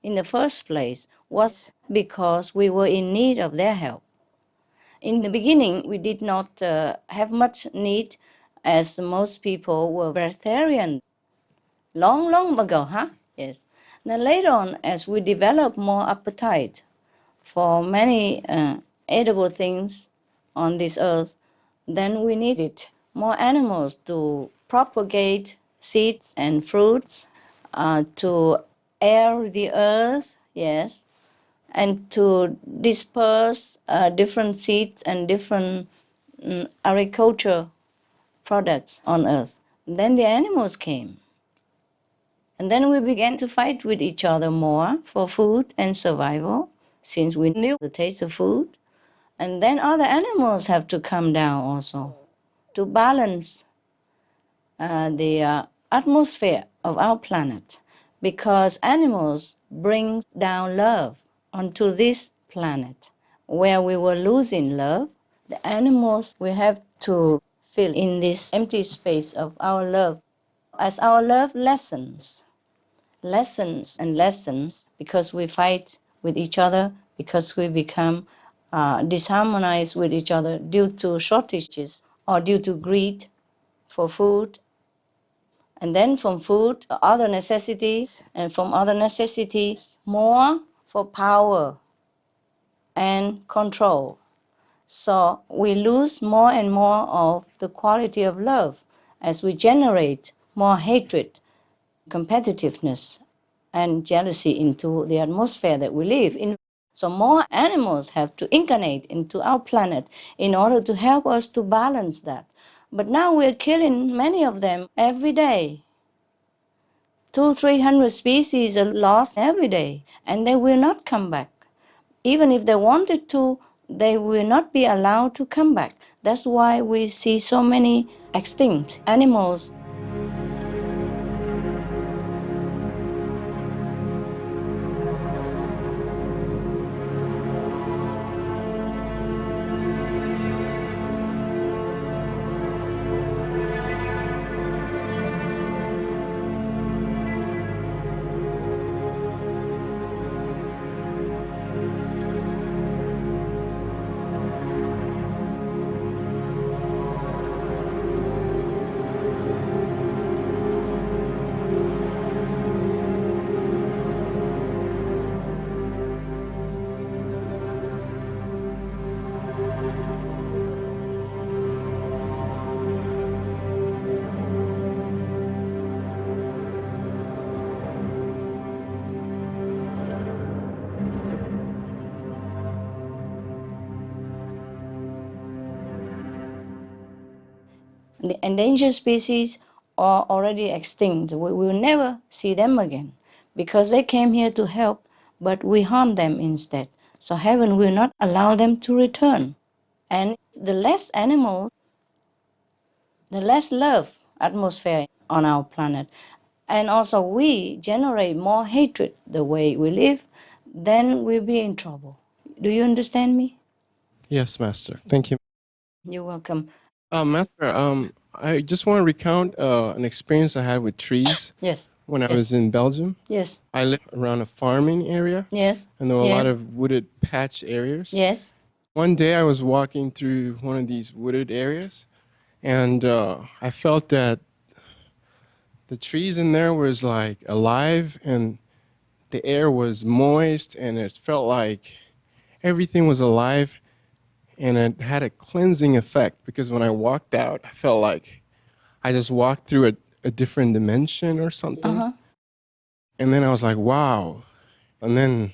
in the first place was because we were in need of their help. In the beginning, we did not have much need, as most people were vegetarian. Long ago, huh? Yes. Then later on, as we developed more appetite for many edible things on this earth, then we needed more animals to propagate seeds and fruits, to air the earth, yes, and to disperse different seeds and different agriculture products on earth. Then the animals came. And then we began to fight with each other more for food and survival, since we knew the taste of food. And then other animals have to come down also to balance the atmosphere of our planet, because animals bring down love onto this planet. Where we were losing love, the animals will have to fill in this empty space of our love. As our love lessens and lessens, because we fight with each other, because we become disharmonized with each other due to shortages or due to greed for food, and then from food, other necessities, and from other necessities, more for power and control. So we lose more and more of the quality of love as we generate more hatred, competitiveness, and jealousy into the atmosphere that we live in. So more animals have to incarnate into our planet in order to help us to balance that. But now we're killing many of them every day. 200-300 species are lost every day, and they will not come back. Even if they wanted to, they will not be allowed to come back. That's why we see so many extinct animals. The endangered species are already extinct. We will never see them again because they came here to help, but we harm them instead. So heaven will not allow them to return. And the less animal, the less love atmosphere on our planet. And also we generate more hatred the way we live, then we'll be in trouble. Do you understand me? Yes, Master. Thank you. You're welcome. Master, I just want to recount an experience I had with trees. Yes. When I Yes. was in Belgium. Yes. I lived around a farming area. Yes. And there were a lot Yes. of wooded patch areas. Yes. One day I was walking through one of these wooded areas, and I felt that the trees in there was like alive, and the air was moist, and it felt like everything was alive, and it had a cleansing effect because when I walked out, I felt like I just walked through a different dimension or something. Uh-huh. And then I was like, wow. And then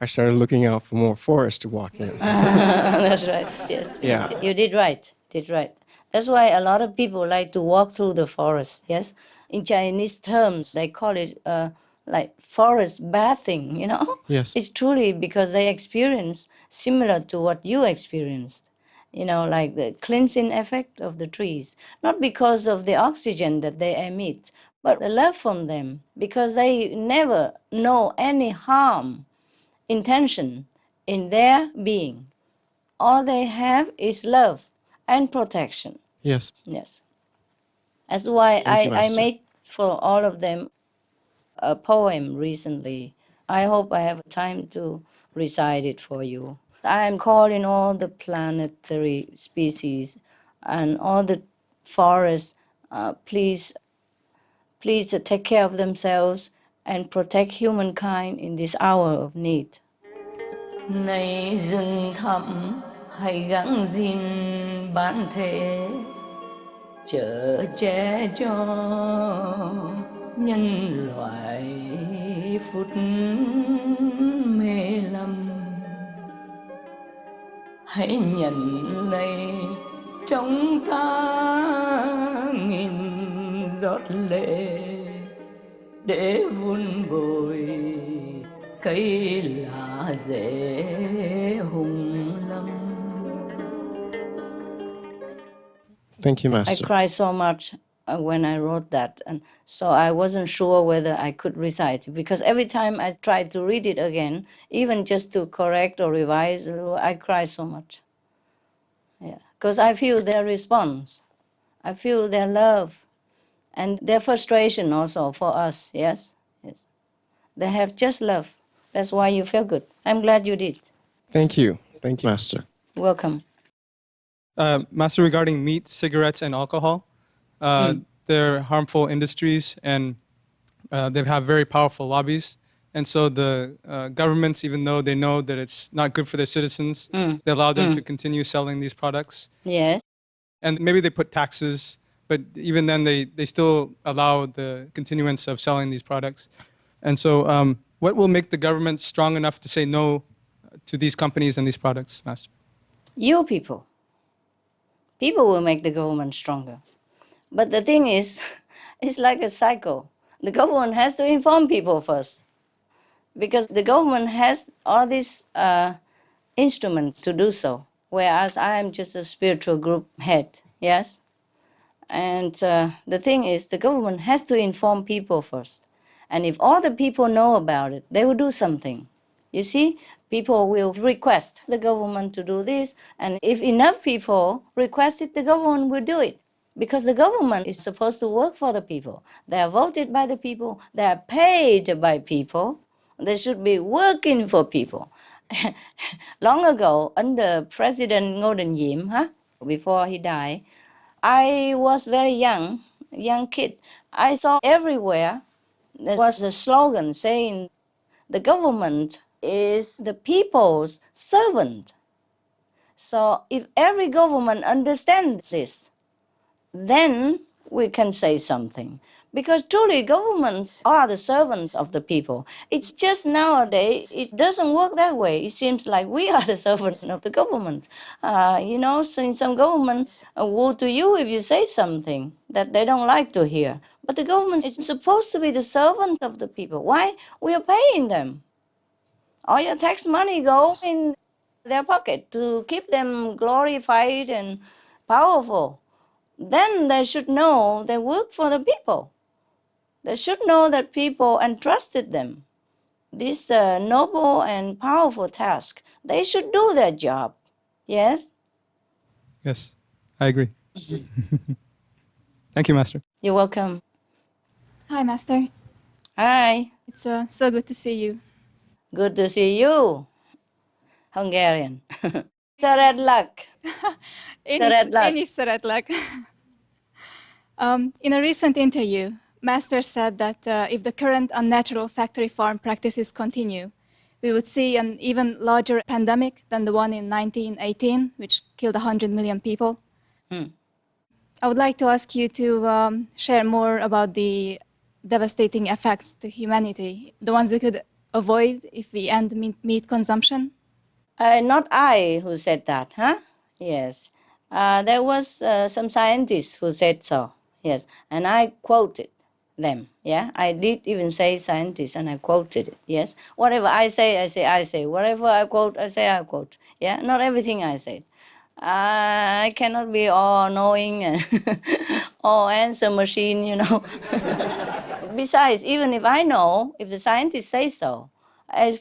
I started looking out for more forest to walk in. That's right, yes. Yeah. You did right, That's why a lot of people like to walk through the forest, yes? In Chinese terms, they call it like forest bathing, you know? Yes. It's truly because they experience similar to what you experienced. You know, like the cleansing effect of the trees, not because of the oxygen that they emit, but the love from them, because they never know any harm intention in their being. All they have is love and protection. Yes. Yes. That's why Thank you, I Master. made for all of them a poem recently. I hope I have time to recite it for you. I am calling all the planetary species and all the forests, please take care of themselves and protect humankind in this hour of need. Này rừng thẳm, hãy gắng gìn bản thể, chở che cho nhân loại phút mê lầm. Hãy nhận lấy trong ta nghìn giọt lệ để vun bồi cây lá rễ hùng lâm. Thank you, I Master. cried so much when I wrote that, and so I wasn't sure whether I could recite it because every time I tried to read it again, even just to correct or revise, I cry so much. Yeah, because I feel their response, I feel their love, and their frustration also for us. Yes, yes, they have just love. That's why you feel good. I'm glad you did. Thank you. Thank you, Master. Welcome. Master, regarding meat, cigarettes, and alcohol, they're harmful industries and they have very powerful lobbies. And so the governments, even though they know that it's not good for their citizens, they allow them to continue selling these products. Yes. And maybe they put taxes, but even then they still allow the continuance of selling these products. And so what will make the government strong enough to say no to these companies and these products, Master? You people. People will make the government stronger. But the thing is, it's like a cycle. The government has to inform people first because the government has all these instruments to do so, whereas I am just a spiritual group head, yes? And the thing is, the government has to inform people first. And if all the people know about it, they will do something. You see, people will request the government to do this, and if enough people request it, the government will do it. Because the government is supposed to work for the people. They are voted by the people, they are paid by people, they should be working for people. Long ago, under President Ngô Đình Diệm, before he died, I was very young kid. I saw everywhere there was a slogan saying, the government is the people's servant. So if every government understands this, then we can say something. Because truly, governments are the servants of the people. It's just nowadays, it doesn't work that way. It seems like we are the servants of the government. So in some governments, woe to you if you say something that they don't like to hear. But the government is supposed to be the servant of the people. Why? We are paying them. All your tax money goes in their pocket to keep them glorified and powerful. Then they should know they work for the people. They should know that people entrusted them this noble and powerful task. They should do their job. Yes? Yes, I agree. Thank you, Master. You're welcome. Hi, Master. Hi. It's so good to see you. Good to see you, Hungarian. Szeretlek. Szeretlek. In a recent interview, Master said that if the current unnatural factory farm practices continue, we would see an even larger pandemic than the one in 1918, which killed 100 million people. I would like to ask you to share more about the devastating effects to humanity, the ones we could avoid if we end meat consumption. Not I who said that, huh? Yes. There was some scientists who said so, yes. And I quoted them, yeah? I did even say scientists and I quoted it, yes? Whatever I say, I say. Whatever I quote, I say, I quote, yeah? Not everything I said. I cannot be all-knowing and all-answer machine, you know. Besides, even if I know, if the scientists say so,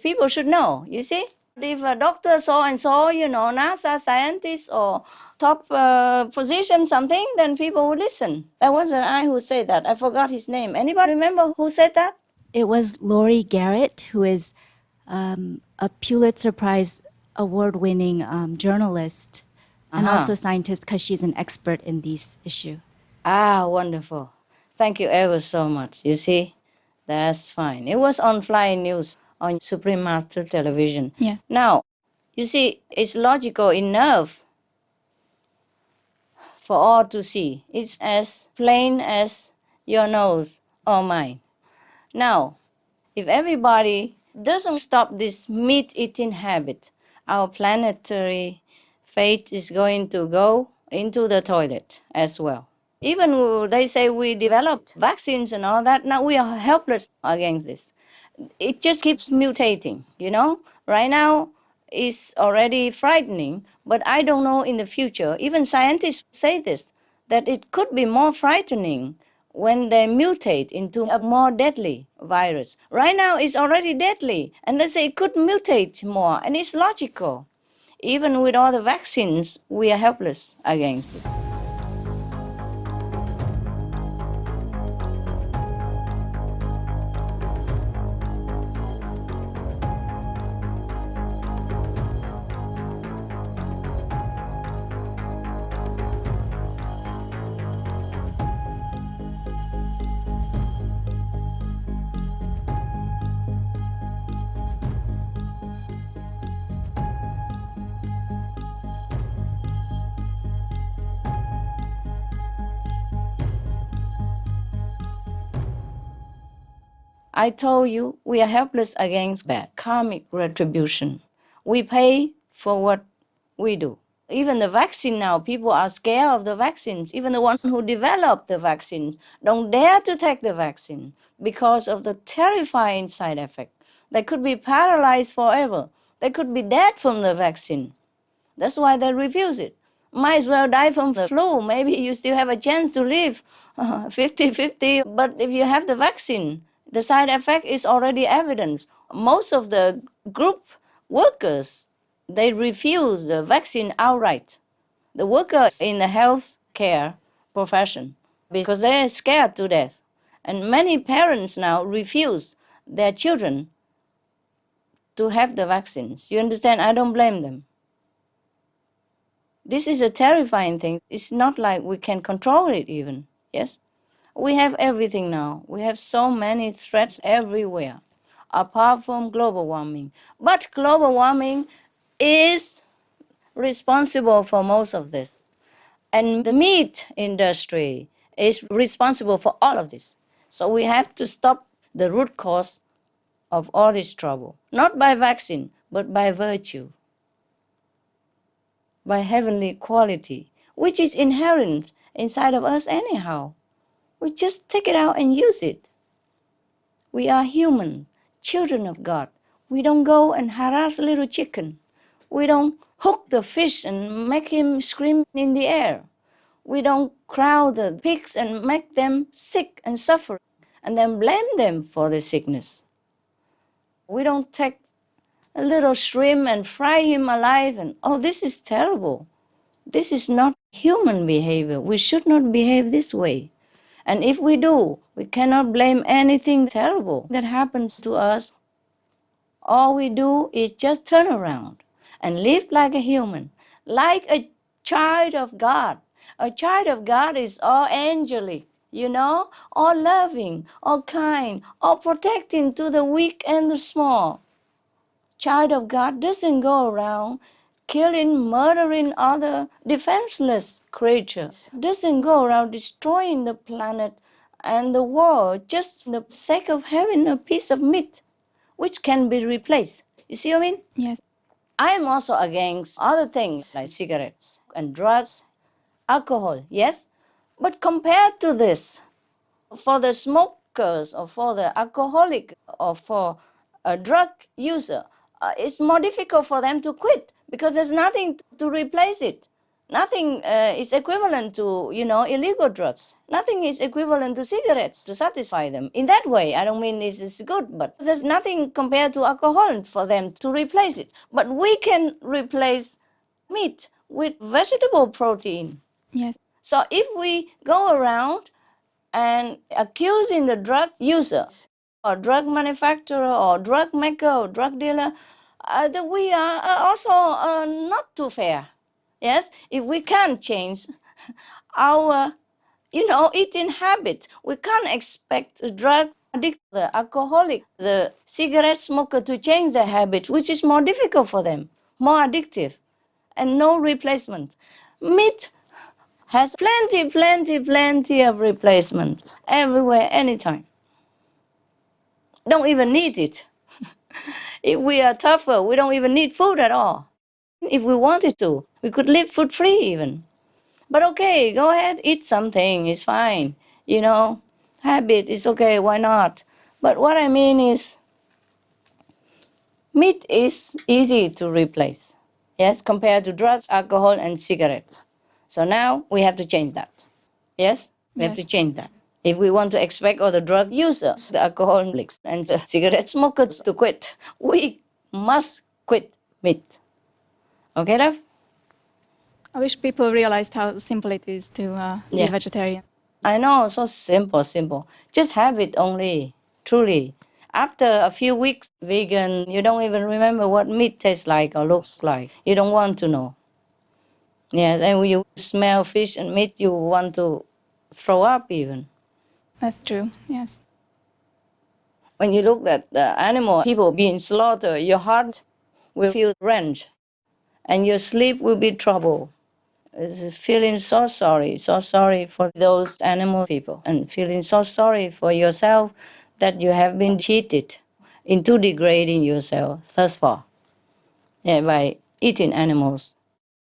people should know, you see? If a doctor so-and-so, you know, NASA scientist or top position something, then people would listen. That wasn't I who said that. I forgot his name. Anybody remember who said that? It was Lori Garrett, who is a Pulitzer Prize award-winning journalist and also scientist because she's an expert in this issue. Ah, wonderful. Thank you ever so much. You see, that's fine. It was on Fly News on Supreme Master Television. Yes. Now, you see, it's logical enough for all to see. It's as plain as your nose or mine. Now, if everybody doesn't stop this meat-eating habit, our planetary fate is going to go into the toilet as well. Even they say we developed vaccines and all that, now we are helpless against this. It just keeps mutating, you know? Right now, it's already frightening, but I don't know in the future. Even scientists say this, that it could be more frightening when they mutate into a more deadly virus. Right now, it's already deadly, and they say it could mutate more, and it's logical. Even with all the vaccines, we are helpless against it. I told you we are helpless against bad karmic retribution. We pay for what we do. Even the vaccine now, people are scared of the vaccines. Even the ones who develop the vaccines don't dare to take the vaccine because of the terrifying side effect. They could be paralyzed forever. They could be dead from the vaccine. That's why they refuse it. Might as well die from the flu. Maybe you still have a chance to live 50-50. But if you have the vaccine, the side effect is already evident. Most of the group workers, they refuse the vaccine outright. The worker in the health care profession, because they're scared to death. And many parents now refuse their children to have the vaccines. You understand? I don't blame them. This is a terrifying thing. It's not like we can control it even, yes? We have everything now. We have so many threats everywhere, apart from global warming. But global warming is responsible for most of this. And the meat industry is responsible for all of this. So we have to stop the root cause of all this trouble, not by vaccine, but by virtue, by heavenly quality, which is inherent inside of us anyhow. We just take it out and use it. We are human, children of God. We don't go and harass a little chicken. We don't hook the fish and make him scream in the air. We don't crowd the pigs and make them sick and suffer and then blame them for the sickness. We don't take a little shrimp and fry him alive and, oh, this is terrible. This is not human behavior. We should not behave this way. And if we do, we cannot blame anything terrible that happens to us. All we do is just turn around and live like a human, like a child of God. A child of God is all angelic, all loving, all kind, all protecting to the weak and the small. Child of God doesn't go around killing, murdering other defenseless creatures, doesn't go around destroying the planet and the world just for the sake of having a piece of meat, which can be replaced. You see what I mean? Yes. I am also against other things like cigarettes and drugs, alcohol, yes? But compared to this, for the smokers or for the alcoholic or for a drug user, it's more difficult for them to quit because there's nothing to replace it. Nothing is equivalent to, illegal drugs. Nothing is equivalent to cigarettes to satisfy them. In that way, I don't mean this is good, but there's nothing compared to alcohol for them to replace it. But we can replace meat with vegetable protein. Yes. So if we go around and accusing the drug user or drug manufacturer or drug maker or drug dealer, that we are also not too fair. Yes, if we can't change our, eating habit, we can't expect the drug addict, the alcoholic, the cigarette smoker to change their habit, which is more difficult for them, more addictive, and no replacement. Meat has plenty of replacements everywhere, anytime. Don't even need it. If we are tougher, we don't even need food at all. If we wanted to, we could live food free even. But okay, go ahead, eat something, it's fine. Habit is okay, why not? But what I mean is, meat is easy to replace, yes, compared to drugs, alcohol, and cigarettes. So now we have to change that. Yes? We have to change that. If we want to expect all the drug users, the alcoholics, and the cigarette smokers to quit, we must quit meat. Okay, love? I wish people realized how simple it is to be vegetarian. I know, so simple. Just have it only, truly. After a few weeks vegan, you don't even remember what meat tastes like or looks like. You don't want to know. Yeah, and when you smell fish and meat, you want to throw up even. That's true, yes. When you look at the animal, people being slaughtered, your heart will feel wrenched and your sleep will be troubled. It's feeling so sorry for those animal people and feeling so sorry for yourself that you have been cheated into degrading yourself thus far by eating animals,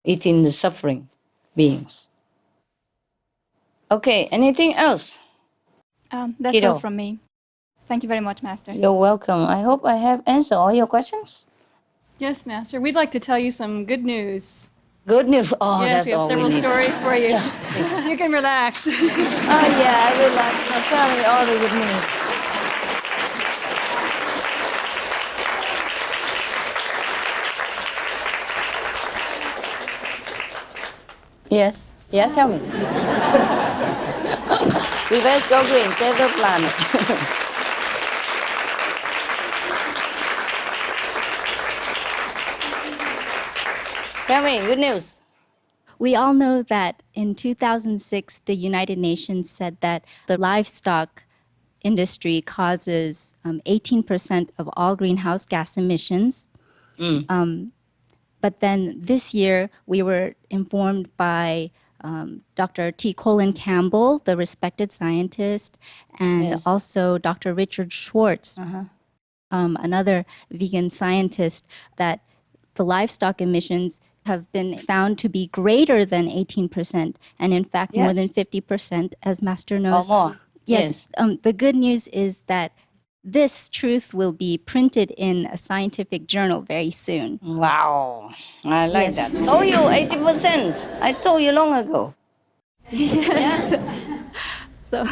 eating the suffering beings. Okay, anything else? That's all from me. Thank you very much, Master. You're welcome. I hope I have answered all your questions. Yes, Master. We'd like to tell you some good news. Good news? Oh, yes, that's we have all several we need. stories for you. Yeah, So you can relax. Oh, yeah, I relax. Now tell me all the good news. Yes, tell me. Reverse go green, save the planet. Tell me, good news. We all know that in 2006, the United Nations said that the livestock industry causes 18% of all greenhouse gas emissions. But then this year, we were informed by Dr. T. Colin Campbell, the respected scientist, and Yes. also Dr. Richard Schwartz, another vegan scientist, that the livestock emissions have been found to be greater than 18%, and in fact more Yes. than 50%, as Master Or knows. more. Yes. The good news is that this truth will be printed in a scientific journal very soon. Wow, I like Yes. that. Told you 80%. I told you long ago. Yeah. So,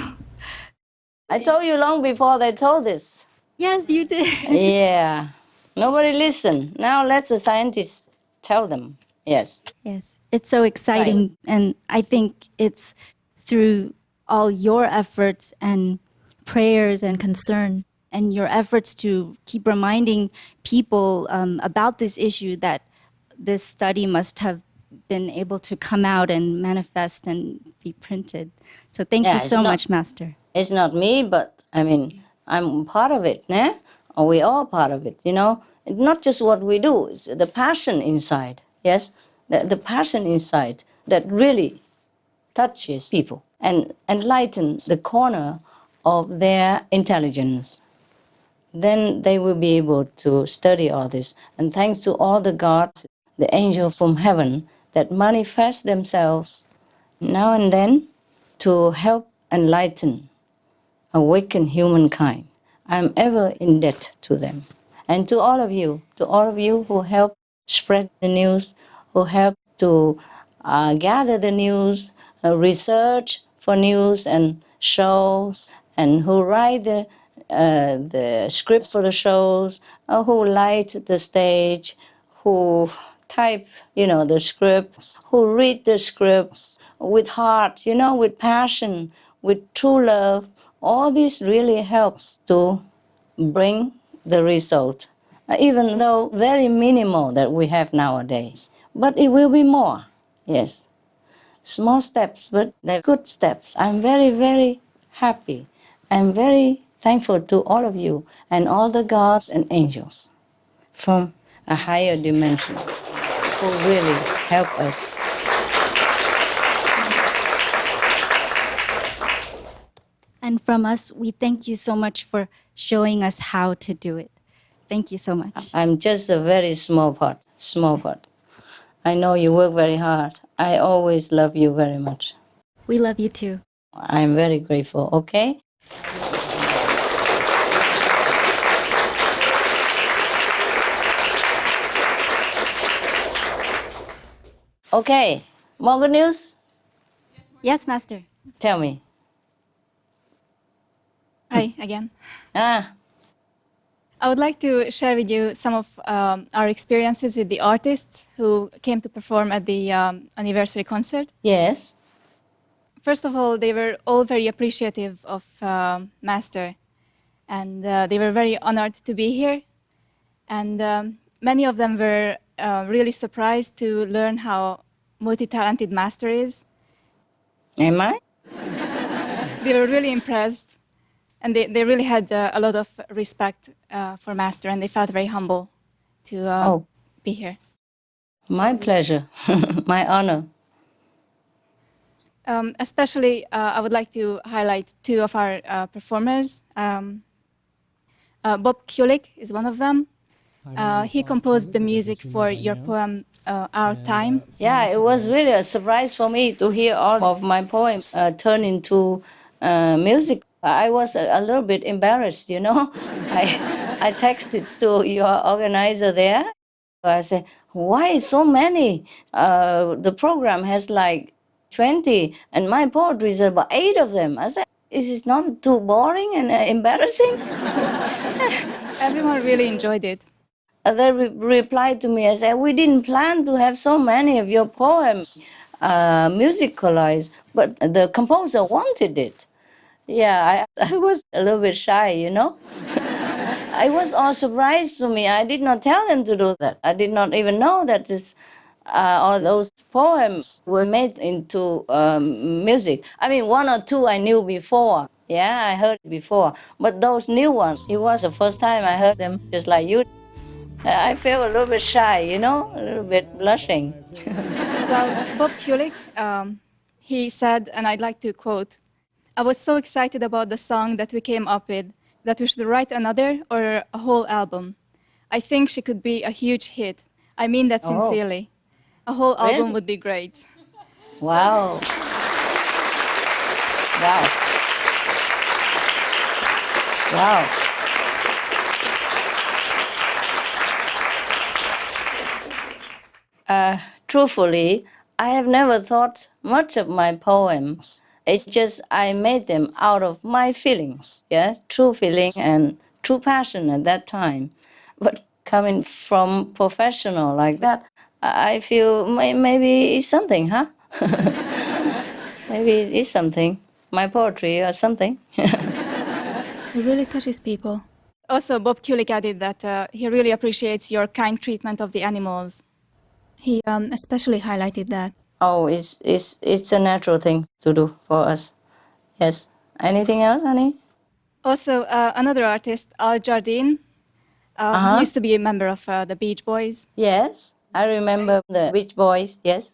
I told you long before they told this. yes, you did. Yeah. Nobody listened. Now let the scientists tell them. Yes. Yes, it's so exciting. And I think it's through all your efforts and prayers and concern and your efforts to keep reminding people about this issue that this study must have been able to come out and manifest and be printed. So thank Yeah, you it's so not- much, Master. It's not me, but I mean, I'm part of it, né? Or we all part of it, you know? It's not just what we do, it's the passion inside, yes? The passion inside that really touches people and enlightens the corner of their intelligence. Then they will be able to study all this. And thanks to all the gods, the angels from heaven that manifest themselves now and then to help enlighten, awaken humankind. I'm ever in debt to them. And to all of you who help spread the news, who help to gather the news, research for news and shows, and who write the script for the shows, who light the stage, who type, the script, who read the scripts with heart, with passion, with true love. All this really helps to bring the result, even though very minimal that we have nowadays. But it will be more, yes. Small steps, but they're good steps. I'm very, very happy. I'm very thankful to all of you and all the gods and angels from a higher dimension who really help us. And from us, we thank you so much for showing us how to do it. Thank you so much. I'm just a very small part. I know you work very hard. I always love you very much. We love you too. I'm very grateful, okay? Okay, more good news? Yes, Master. Tell me. Hi again. Ah, I would like to share with you some of our experiences with the artists who came to perform at the anniversary concert. yes. First of all, they were all very appreciative of Master, and they were very honored to be here. And many of them were really surprised to learn how multi-talented Master is. Am I? They were really impressed, and they really had a lot of respect for Master, and they felt very humble to be here. My pleasure, my honor. Especially, I would like to highlight two of our performers. Bob Kulik is one of them. He composed the music for your poem, Our Time. Yeah, it was really a surprise for me to hear all of my poems turn into music. I was a little bit embarrassed, you know. I texted to your organizer there. I said, why so many? The program has like 20, and my poetry is about 8 of them. I said, is it not too boring and embarrassing? Everyone really enjoyed it. They replied to me, I said, we didn't plan to have so many of your poems musicalized, but the composer wanted it. Yeah, I was a little bit shy, you know. It was all surprise to me. I did not tell them to do that. I did not even know that all those poems were made into music. I mean, 1 or 2 I knew before. Yeah, I heard before. But those new ones, it was the first time I heard them, just like you. I feel a little bit shy, you know, a little bit blushing. Well, Bob Kulik He said, and I'd like to quote, "I was so excited about the song that we came up with that we should write another or a whole album. I think she could be a huge hit. I mean that Oh. sincerely. A whole album Really? would be great." Wow. Wow. Wow. Truthfully, I have never thought much of my poems. It's just I made them out of my feelings, yeah, true feeling and true passion at that time. But coming from professional like that, I feel maybe it's something, huh? Maybe it is something. My poetry or something. It really touches people. Also, Bob Kulick added that he really appreciates your kind treatment of the animals. He especially highlighted that. Oh, it's a natural thing to do for us. Yes. Anything else, honey? Also, another artist, Al Jardine, he used to be a member of the Beach Boys. Yes, I remember the Beach Boys, yes.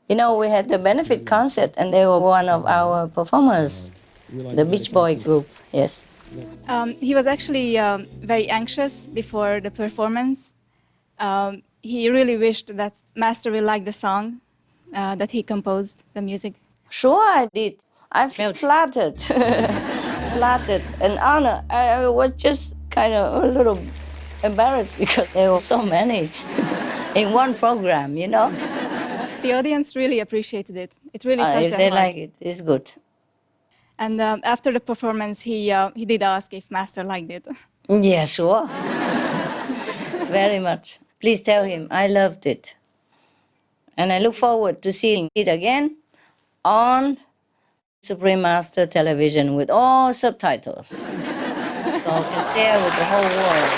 You know, we had the benefit concert and they were one of our performers, the Beach Boys group, yes. He was actually very anxious before the performance. He really wished that Master will like the song that he composed, the music. Sure I did. I felt flattered, flattered and honored. I was just kind of a little embarrassed because there were so many in one program, you know. The audience really appreciated it. It really touched their they hearts. like it, it's good. And after the performance, he did ask if Master liked it. Yeah, sure. Very much. Please tell him I loved it. And I look forward to seeing it again on Supreme Master Television with all subtitles. So I can share with the whole world.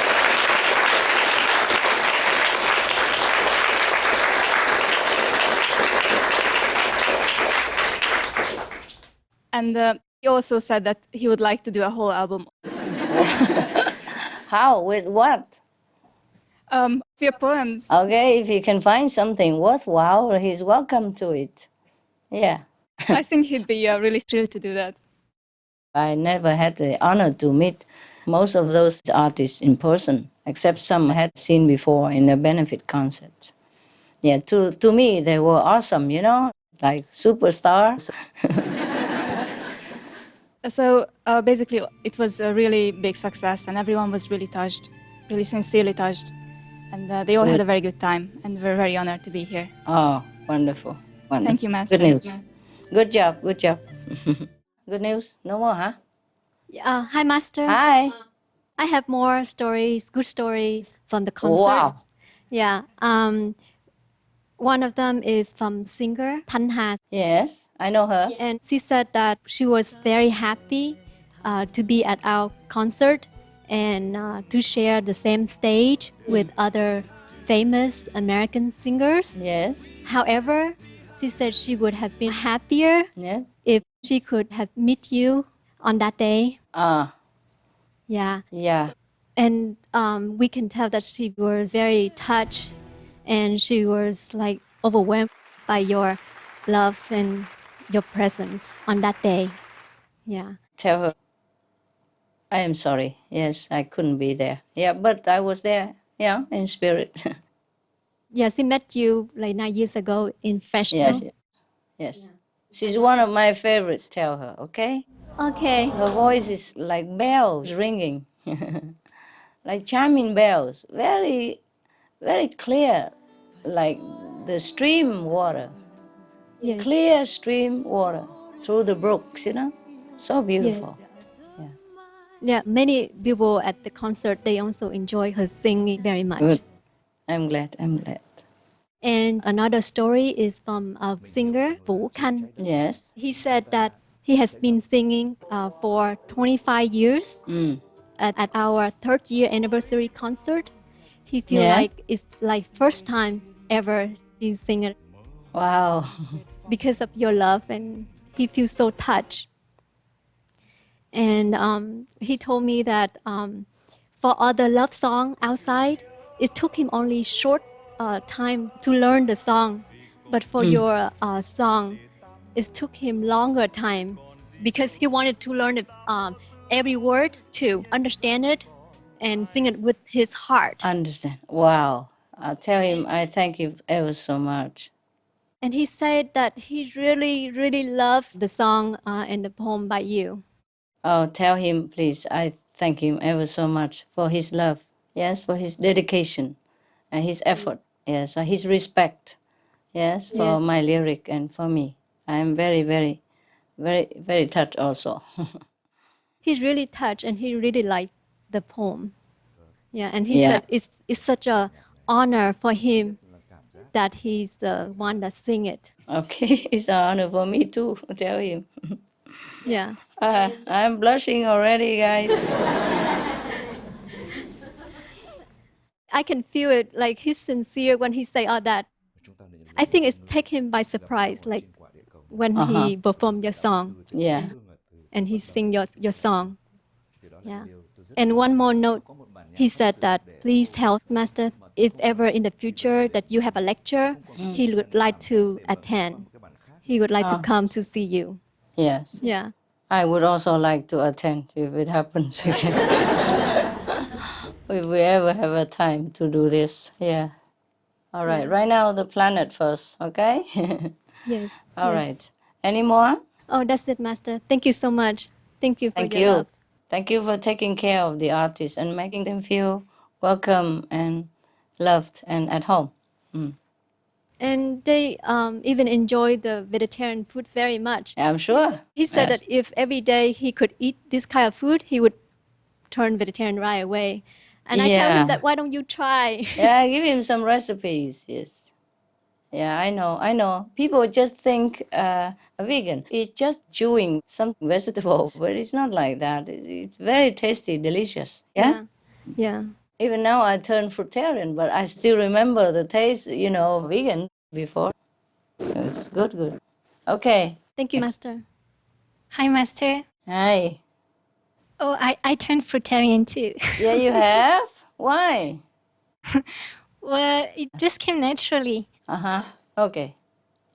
And he also said that he would like to do a whole album. How? With what? Your poems. Okay, if he can find something worthwhile, he's welcome to it. Yeah. I think he'd be really thrilled to do that. I never had the honor to meet most of those artists in person, except some I had seen before in a benefit concert. Yeah, to me, they were awesome, you know, like superstars. So basically, it was a really big success, and everyone was really touched, really sincerely touched. And they all had a very good time, and we're very honored to be here. Oh, wonderful. Wonderful. Thank you, Master. Good news. Good job, good job. Good news? No more, huh? Hi, Master. Hi. I have more stories, good stories from the concert. Wow. Yeah. One of them is from singer Thanh. Yes, I know her. And she said that she was very happy to be at our concert and to share the same stage with other famous American singers. Yes. However, she said she would have been happier if she could have met you on that day. Yeah. Yeah. And we can tell that she was very touched and she was like overwhelmed by your love and your presence on that day. Yeah. Tell her, I am sorry. Yes, I couldn't be there. Yeah, but I was there, yeah, in spirit. Yeah, she met you like 9 years ago in Fresno. Yes, yes. Yes. Yeah. She's one of my favorites, tell her, okay? Okay. Her voice is like bells ringing, like chiming bells, very, very clear, like the stream water, Yes. clear stream water through the brooks, you know? So beautiful. Yes. Yeah, many people at the concert, they also enjoy her singing very much. Good. I'm glad, I'm glad. And another story is from a singer, Vũ Khanh. Yes. He said that he has been singing for 25 years. At our third year anniversary concert, he feels like it's like first time ever he's singing. Wow. Because of your love, and he feels so touched. And he told me that for other love song outside, it took him only short time to learn the song. But for your song, it took him longer time because he wanted to learn it, every word to understand it and sing it with his heart. Understand. Wow. I'll tell him I thank you ever so much. And he said that he really, really loved the song and the poem by you. Oh, tell him, please. I thank him ever so much for his love. Yes, for his dedication and his effort. Yes, his respect. Yes, for Yeah. my lyric and for me. I am very, very, very, very touched also. He's really touched and he really liked the poem. Yeah, and he Yeah. said it's such a honor for him that he's the one that sing it. Okay, it's an honor for me too. Tell him. Yeah. I'm blushing already, guys. I can feel it, like he's sincere when he say all that. I think it's take him by surprise, like when he performed your song. Yeah. And he sing your song. Yeah. And one more note, he said that please tell Master if ever in the future that you have a lecture, he would like to attend. He would like to come to see you. Yes. Yeah. I would also like to attend if it happens again. If we ever have a time to do this. Yeah. All right. Yeah. Right now, the planet first, okay? Yes. All yes. right. Any more? Oh, that's it, Master. Thank you so much. Thank you for Thank your you. love. Thank you for taking care of the artists and making them feel welcome and loved and at home. And they even enjoy the vegetarian food very much. I'm sure. He said Yes. that if every day he could eat this kind of food, he would turn vegetarian right away. And I tell Yeah. him that why don't you try? Yeah, give him some recipes. Yes. Yeah, I know. People just think a vegan is just chewing some vegetable, but it's not like that. It's very tasty, delicious. Yeah? Yeah. Even now I turned fruitarian, but I still remember the taste, vegan before. It's good. Okay. Thank you, Master. Hi, Master. Hi. Oh, I turned fruitarian too. Yeah, you have? Why? Well, it just came naturally, Okay.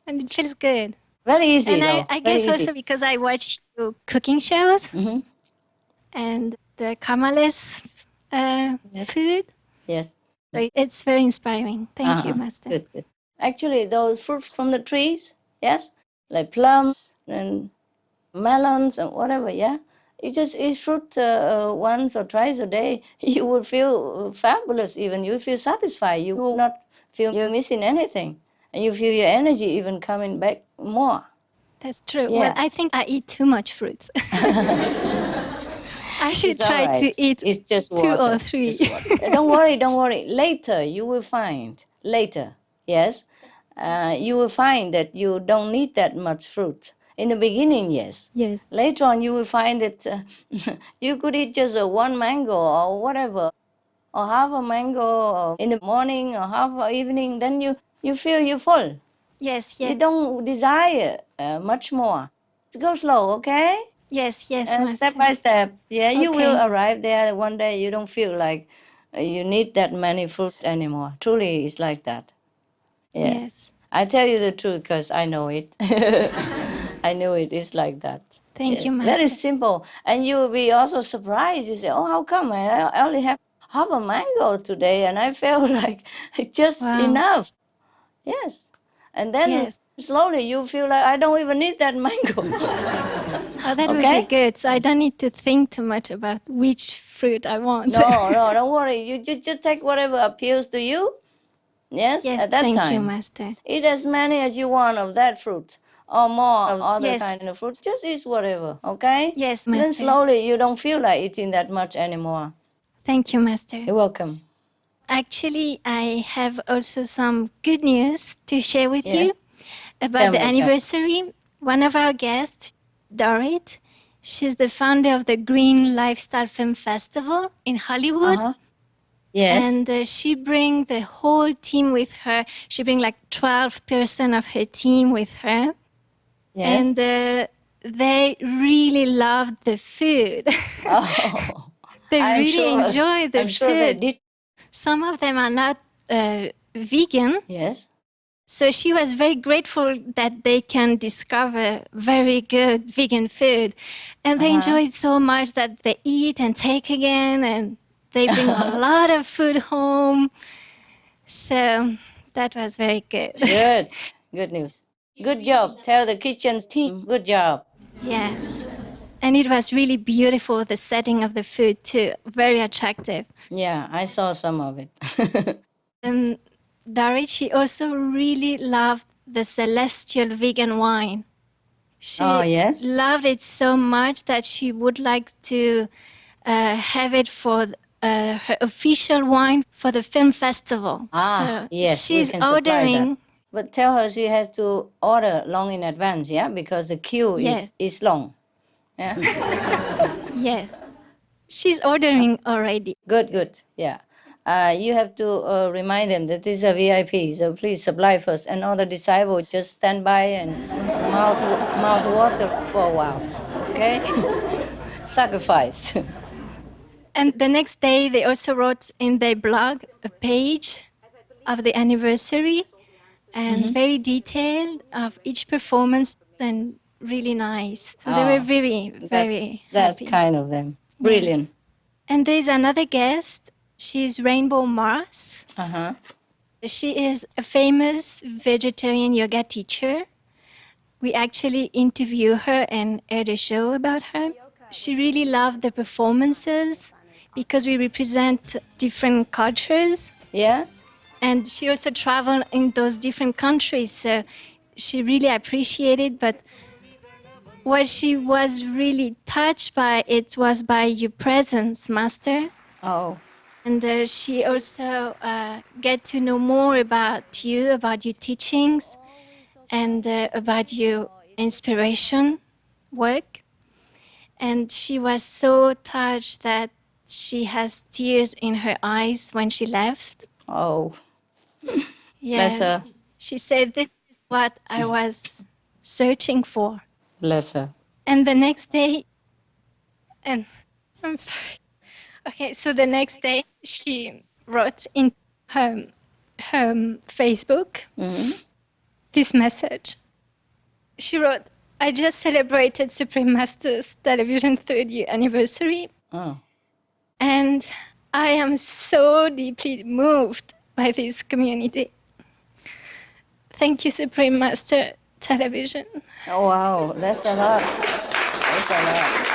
and it feels good. Very easy, And though. I Very guess easy. also because I watch your cooking shows and the karmales food. Yes. So it's very inspiring. Thank you, Master. Good. Actually, those fruits from the trees, yes, like plums and melons and whatever, yeah. You just eat fruit once or twice a day. You would feel fabulous even. You would feel satisfied. You will not feel you're missing anything. And you feel your energy even coming back more. That's true. Yeah. Well, I think I eat too much fruits. I should It's all try right. to eat It's just 2 or water. 3. It's water. Don't worry. Later, you will find. Later, yes. You will find that you don't need that much fruit. In the beginning, yes. Yes. Later on, you will find that you could eat just one mango or whatever, or half a mango in the morning or half a evening. Then you feel you're full. Yes. You don't desire much more. Go slow, okay? Yes, Step Master. by step. Yeah, you will Okay. arrive there one day. You don't feel like you need that many fruits anymore. Truly, it's like that. Yeah. Yes. I tell you the truth because I know it. I knew it is like that. Thank you, Very Master. simple. And you will be also surprised. You say, oh, how come? I only have half a mango today and I felt like just Wow. enough. Yes. And then Yes. slowly you feel like I don't even need that mango. Oh, that would Okay? be good. So I don't need to think too much about which fruit I want. No, don't worry. You just take whatever appeals to you. Yes, Yes, at that thank time. you, Master. Eat as many as you want of that fruit or more of other Yes. kind of fruit. Just eat whatever, okay? Yes, Then Master. slowly you don't feel like eating that much anymore. Thank you, Master. You're welcome. Actually, I have also some good news to share with Yeah. you about Tell the me. anniversary. One of our guests, Dorit, she's the founder of the Green Lifestyle Film Festival in Hollywood. Yes. And she bring the whole team with her. She bring like 12% of her team with her. Yes. And they really loved the food. Oh, They I'm really sure- enjoy the I'm food. sure they did. Some of them are not vegan. Yes. So she was very grateful that they can discover very good vegan food. And they enjoy it so much that they eat and take again, and they bring a lot of food home. So that was very good. Good. Good news. Good job. Tell the kitchen team, good job. Yes. And it was really beautiful, the setting of the food too. Very attractive. Yeah, I saw some of it. Dorit, she also really loved the celestial vegan wine. She yes? loved it so much that she would like to have it for her official wine for the film festival. So yes, we she's can supply ordering. that. But tell her she has to order long in advance, yeah? Because the queue Yes. is long. Yeah. Yes. She's ordering already. Good. Yeah. You have to remind them that this is a VIP, so please supply first. And all the disciples just stand by and mouth water for a while. Okay? Sacrifice. And the next day, they also wrote in their blog a page of the anniversary and very detailed of each performance and really nice. So they were very That's happy. kind of them. Brilliant. And there's another guest. She's Rainbow Mars. Uh-huh. She is a famous vegetarian yoga teacher. We actually interview her and aired a show about her. She really loved the performances because we represent different cultures. Yeah? And she also traveled in those different countries, so she really appreciated. But what she was really touched by, it was by your presence, Master. Oh. And she also get to know more about you, about your teachings, and about your inspiration work. And she was so touched that she has tears in her eyes when she left. Oh. Yes. Bless her. She said, "This is what I was searching for." Bless her. And the next day, and I'm sorry. Okay, so the next day she wrote in her Facebook this message. She wrote, "I just celebrated Supreme Master's television 3rd year anniversary. Oh. And I am so deeply moved by this community. Thank you, Supreme Master Television." Oh, wow. That's a lot. That's a lot.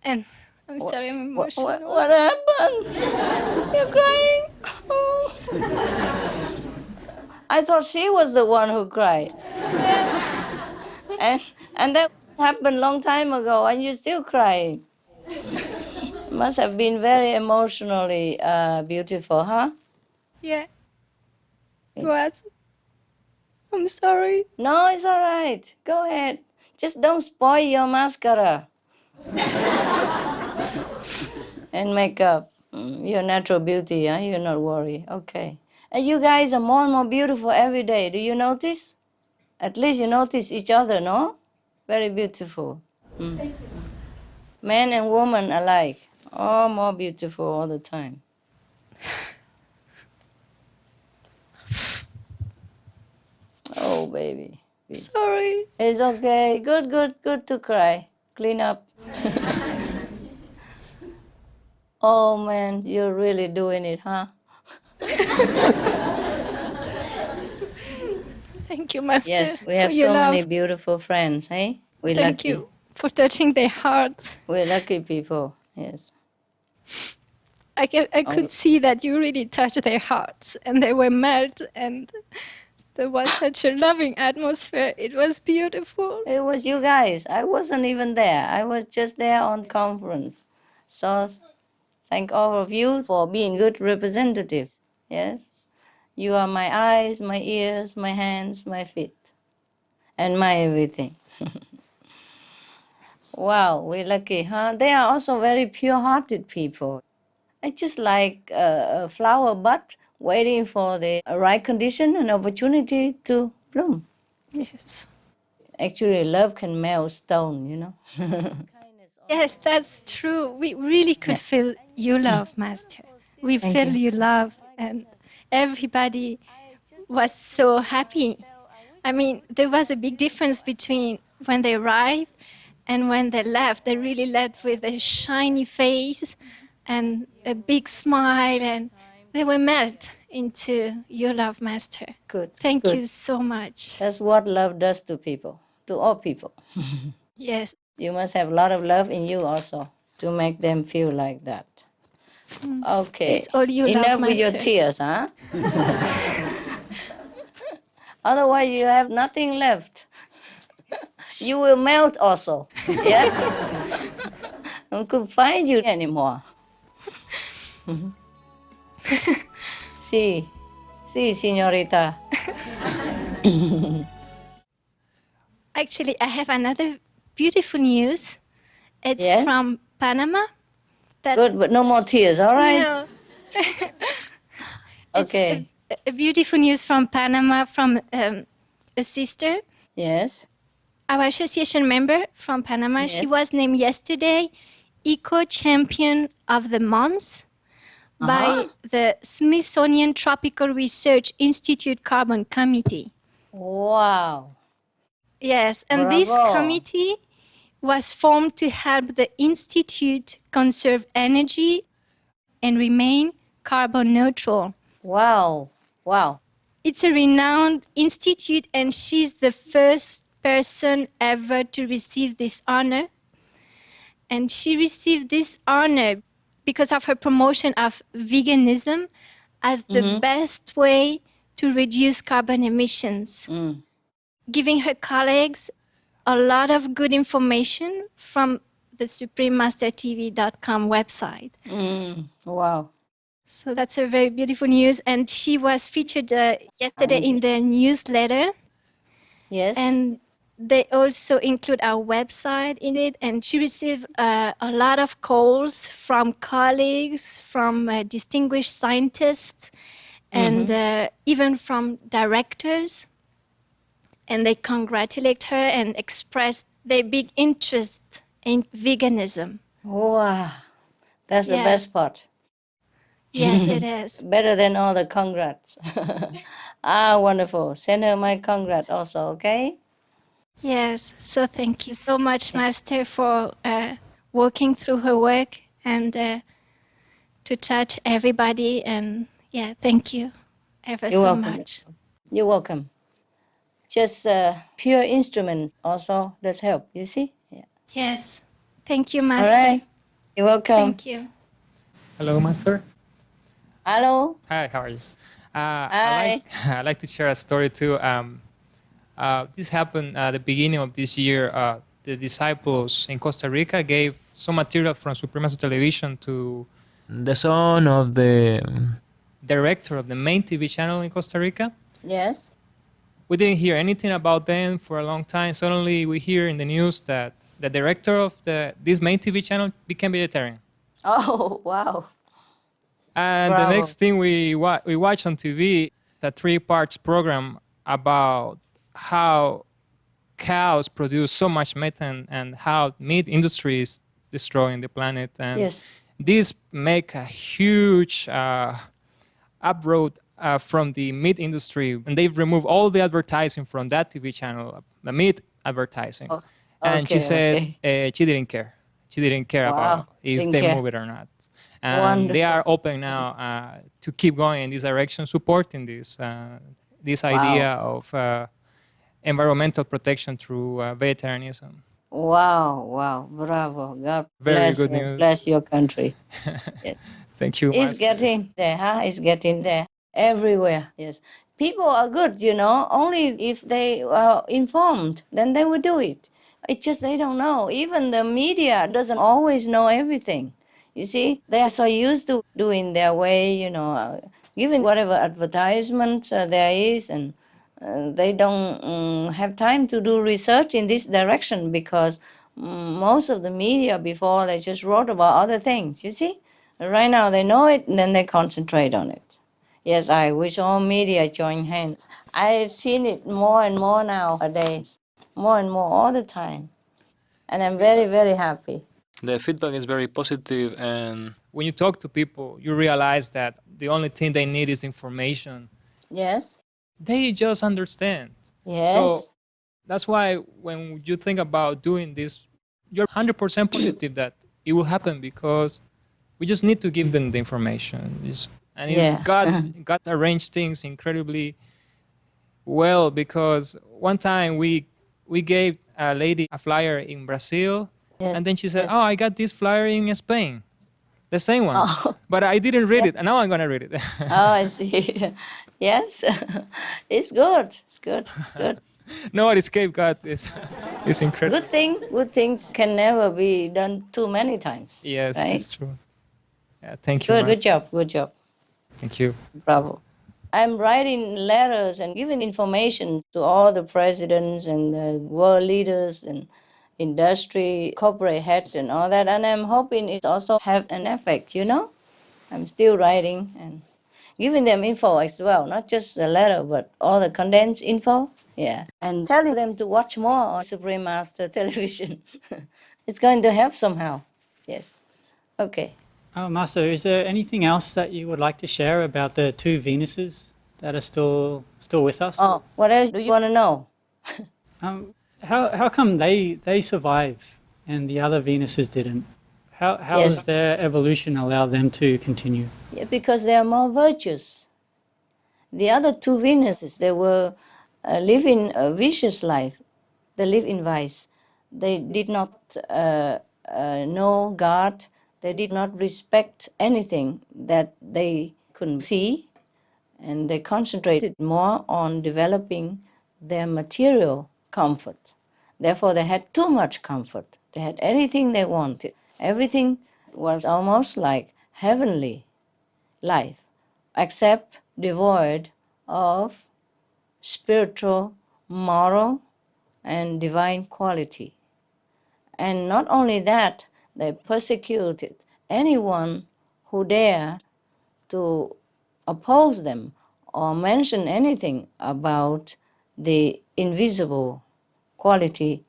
And I'm sorry, I'm emotional. What happened? You're crying? Oh. I thought she was the one who cried. And that happened a long time ago, and you're still crying. Must have been very emotionally beautiful, huh? Yeah. It was. I'm sorry. No, it's all right. Go ahead. Just don't spoil your mascara. And makeup. Your natural beauty, huh? You're not worried. Okay. And you guys are more and more beautiful every day. Do you notice? At least you notice each other, no? Very beautiful. Men and women alike. All more beautiful all the time. Oh, baby. Sorry. It's okay. Good to cry. Clean up. Oh, man, you're really doing it, huh? Thank you, Master. Yes, we have for your so love. many beautiful friends, hey? We're Thank lucky. you for touching their hearts. We're lucky people, yes. I could see that you really touched their hearts, and they were melted, and there was such a loving atmosphere. It was beautiful. It was you guys. I wasn't even there. I was just there on conference. So thank all of you for being good representatives, yes? You are my eyes, my ears, my hands, my feet, and my everything. Wow, we're lucky, huh? They are also very pure-hearted people. It's just like a flower bud waiting for the right condition and opportunity to bloom. Yes. Actually, love can melt stone, you know. Yes, that's true. We really could feel your love, Master. We Thank feel you. your love, and everybody was so happy. I mean, there was a big difference between when they arrived and when they left. They really left with a shiny face and a big smile, and they were melt into your love, Master. Good. Thank good. you so much. That's what love does to people, to all people. Yes. You must have a lot of love in you also to make them feel like that. Okay. It's all you love, Enough with your Master. tears, huh? Otherwise, you have nothing left. You will melt also. Yeah? I couldn't find you anymore. Sí, señorita. Actually, I have another beautiful news. It's Yes? from Panama. Good, but no more tears, all right? No. It's Okay. a beautiful news from Panama from a sister. Yes. Our association member from Panama, Yes. she was named yesterday Eco Champion of the Month by the Smithsonian Tropical Research Institute Carbon Committee. Wow. Yes, and this Bravo. committee was formed to help the Institute conserve energy and remain carbon neutral. Wow. Wow. It's a renowned institute, and she's the first person ever to receive this honor. And she received this honor because of her promotion of veganism as the best way to reduce carbon emissions, giving her colleagues a lot of good information from the suprememastertv.com website. Wow. So that's a very beautiful news. And she was featured yesterday in their newsletter. Yes. And they also include our website in it. And she received a lot of calls from colleagues, from distinguished scientists, and even from directors. And they congratulate her and express their big interest in veganism. Wow. That's the Yeah. best part. Yes, it is. Better than all the congrats. Wonderful. Send her my congrats also, okay? Yes, so thank you so much, Master, for walking through her work and to touch everybody. And yeah, thank you ever You're so welcome. much. You're welcome. Just pure instrument also does help, you see? Yeah. Yes, thank you, All Master. right. You're welcome. Thank you. Hello, Master. Hello. Hi, how are you? Hi. I'd like to share a story too. This happened at the beginning of this year. The disciples in Costa Rica gave some material from Supremacy Television to the son of the director of the main TV channel in Costa Rica. Yes. We didn't hear anything about them for a long time. Suddenly, we hear in the news that the director of this main TV channel became vegetarian. Oh, wow. And Bravo. the next thing we watch on TV, a 3-part program about how cows produce so much methane and how meat industry is destroying the planet. And Yes. this make a huge uproot from the meat industry, and they've removed all the advertising from that TV channel, the meat advertising. Oh, And she okay, said okay. She didn't care. She didn't care Wow, about if didn't they care. move it or not. And they Wonderful. are open now to keep going in this direction, supporting this idea of environmental protection through vegetarianism. Wow. Bravo. God Very bless good you. news. Bless your country. Yes. Thank you, It's Master. getting there, huh? It's getting there everywhere. Yes. People are good, only if they are informed, then they will do it. It's just they don't know. Even the media doesn't always know everything. You see, they are so used to doing their way, giving whatever advertisement there is, and they don't have time to do research in this direction because most of the media before they just wrote about other things, you see? Right now they know it and then they concentrate on it. Yes, I wish all media join hands. I've seen it more and more nowadays. more and more all the time. And I'm very, very happy. The feedback is very positive, and when you talk to people, you realize that the only thing they need is information. Yes. They just understand. Yes. So that's why when you think about doing this, you're 100% positive that it will happen, because we just need to give them the information. Yeah. God arranged things incredibly well, because one time we gave a lady a flyer in Brazil, Yes. and then she said, Yes. "Oh, I got this flyer in Spain, the same one, Oh. but I didn't read Yeah. it, and now I'm gonna read it." Oh, I see. Yes. It's good. It's good. Good. No, escape God is incredible. Good things can never be done too many times. Yes, right? it's true. Yeah, thank you. Good Master. job. Good job. Thank you. Bravo. I'm writing letters and giving information to all the presidents and the world leaders and industry, corporate heads and all that. And I'm hoping it also have an effect, I'm still writing and giving them info as well, not just the letter, but all the condensed info. Yeah. And telling them to watch more on Supreme Master television. It's going to help somehow. Yes. Okay. Master, is there anything else that you would like to share about the two Venuses that are still with us? Oh, what else do you want to know? How come they survive and the other Venuses didn't? How Yes. does their evolution allow them to continue? Yeah, because they are more virtuous. The other two Venuses, they were living a vicious life. They live in vice. They did not know God. They did not respect anything that they couldn't see. And they concentrated more on developing their material comfort. Therefore, they had too much comfort. They had anything they wanted. Everything was almost like heavenly life, except devoid of spiritual, moral, and divine quality. And not only that, they persecuted anyone who dared to oppose them or mention anything about the invisible quality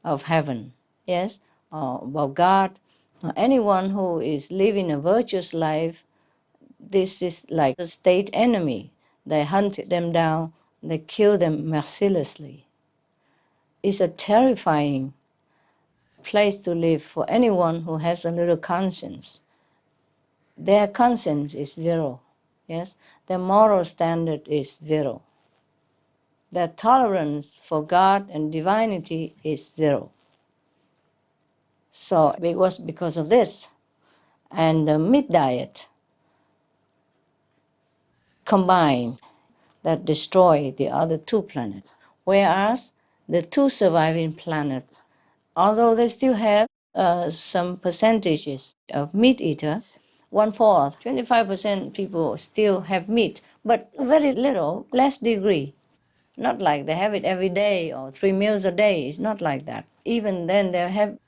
of heaven, yes, or about God. Anyone who is living a virtuous life, this is like a state enemy. They hunt them down, they kill them mercilessly. It's a terrifying place to live for anyone who has a little conscience. Their conscience is zero, yes? Their moral standard is zero. Their tolerance for God and divinity is zero. So it was because of this. And the meat diet combined that destroy the other two planets. Whereas the two surviving planets, although they still have some percentages of meat eaters, 1/4, 25% people still have meat, but very little, less degree. Not like they have it every day or 3 meals a day. It's not like that. Even then, they have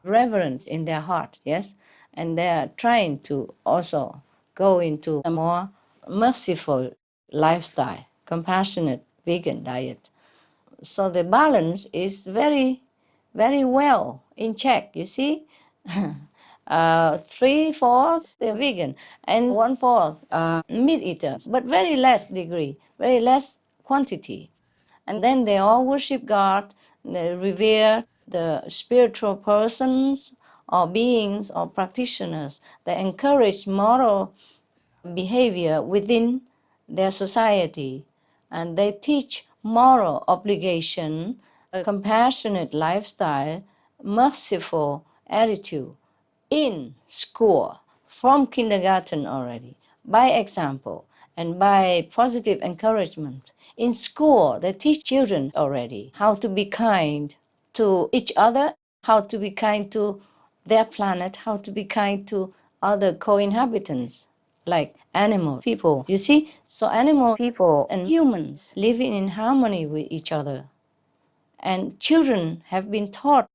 reverence in their heart, yes? And they are trying to also go into a more merciful lifestyle, compassionate vegan diet. So the balance is very, very well in check, you see? 3/4 they're vegan and 1/4 meat eaters, but very less degree, very less quantity. And then they all worship God, they revere the spiritual persons or beings or practitioners. They encourage moral behavior within their society, and they teach moral obligation, a compassionate lifestyle, merciful attitude in school from kindergarten already, by example and by positive encouragement. In school, they teach children already how to be kind to each other, how to be kind to their planet, how to be kind to other co-inhabitants, like animal people. You see, so animal people and humans living in harmony with each other. And children have been taught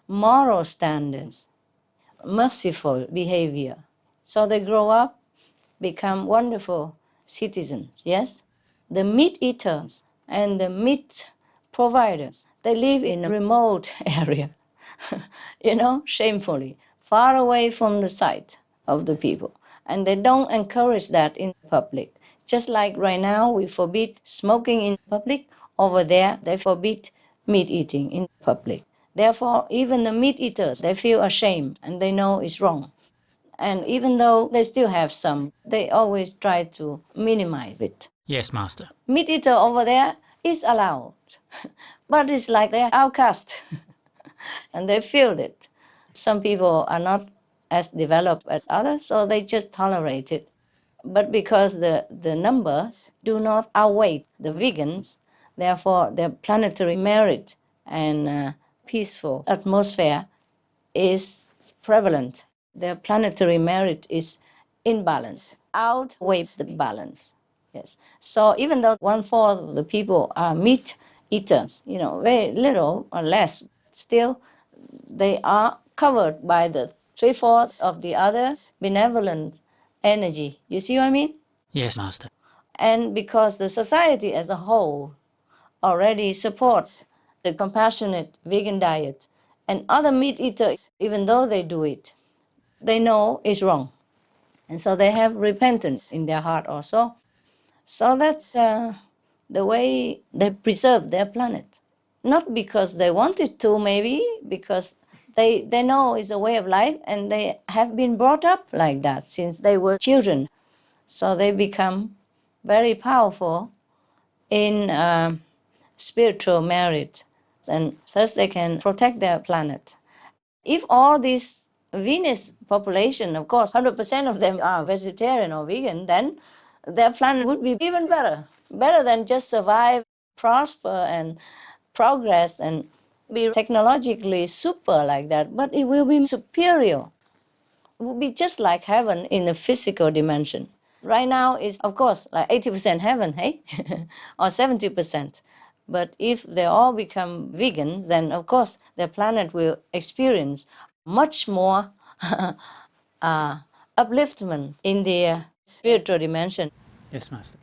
moral standards, merciful behavior. So they grow up, become wonderful citizens, yes? The meat eaters and the meat providers, They live in a remote area, shamefully, far away from the sight of the people. And they don't encourage that in public. Just like right now, we forbid smoking in public, over there, they forbid meat eating in public. Therefore, even the meat eaters, they feel ashamed and they know it's wrong. And even though they still have some, they always try to minimize it. Yes, Master. Meat eater over there is allowed, but it's like they're outcast and they feel it. Some people are not as developed as others, so they just tolerate it. But because the numbers do not outweigh the vegans, therefore their planetary merit and peaceful atmosphere is prevalent. Their planetary merit is in balance, outweighs the balance. Yes. So even though 1/4 of the people are meat eaters, very little or less, still they are covered by the 3/4 of the others benevolent energy. You see what I mean? Yes, Master. And because the society as a whole already supports the compassionate vegan diet, and other meat eaters, even though they do it, they know it's wrong. And so they have repentance in their heart also. So that's the way they preserve their planet. Not because they wanted to, maybe, because they know it's a way of life and they have been brought up like that since they were children. So they become very powerful in spiritual merit, and thus they can protect their planet. If all this Venus population, of course, 100% of them are vegetarian or vegan, then their planet would be even better than just survive, prosper, and progress and be technologically super like that, but it will be superior. It will be just like heaven in the physical dimension. Right now is, of course, like 80% heaven, hey? Or 70%. But if they all become vegan, then of course their planet will experience much more upliftment in their spiritual dimension. Yes, Master.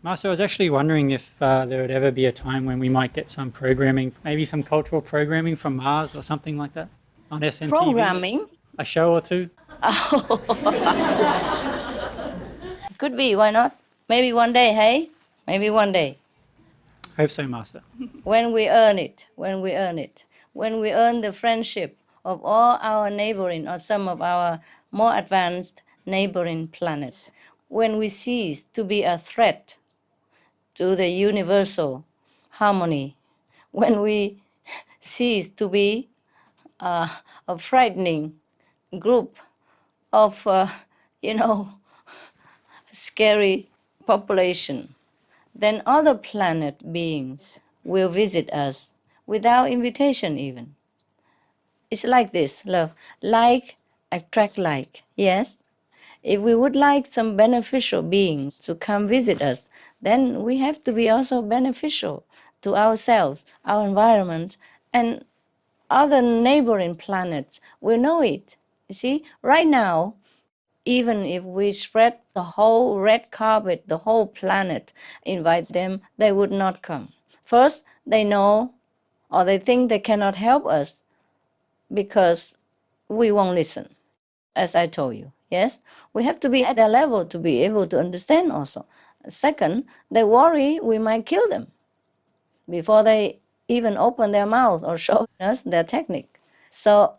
Master, I was actually wondering if there would ever be a time when we might get some programming, maybe some cultural programming from Mars or something like that on SMTV. Programming? A show or two? Could be, why not? Maybe one day, hey? Maybe one day. Hope so, Master. When we earn it, when we earn the friendship of all our neighboring or some of our more advanced neighboring planets, when we cease to be a threat to the universal harmony, when we cease to be a frightening group of, scary population, then other planet beings will visit us without invitation even. It's like this, love. Like attract like, yes? If we would like some beneficial beings to come visit us, then we have to be also beneficial to ourselves, our environment, and other neighboring planets will know it. You see, right now, even if we spread the whole red carpet, the whole planet, invite them, they would not come. First, they know or they think they cannot help us because we won't listen, as I told you. Yes, we have to be at their level to be able to understand also. Second, they worry we might kill them before they even open their mouth or show us their technique. So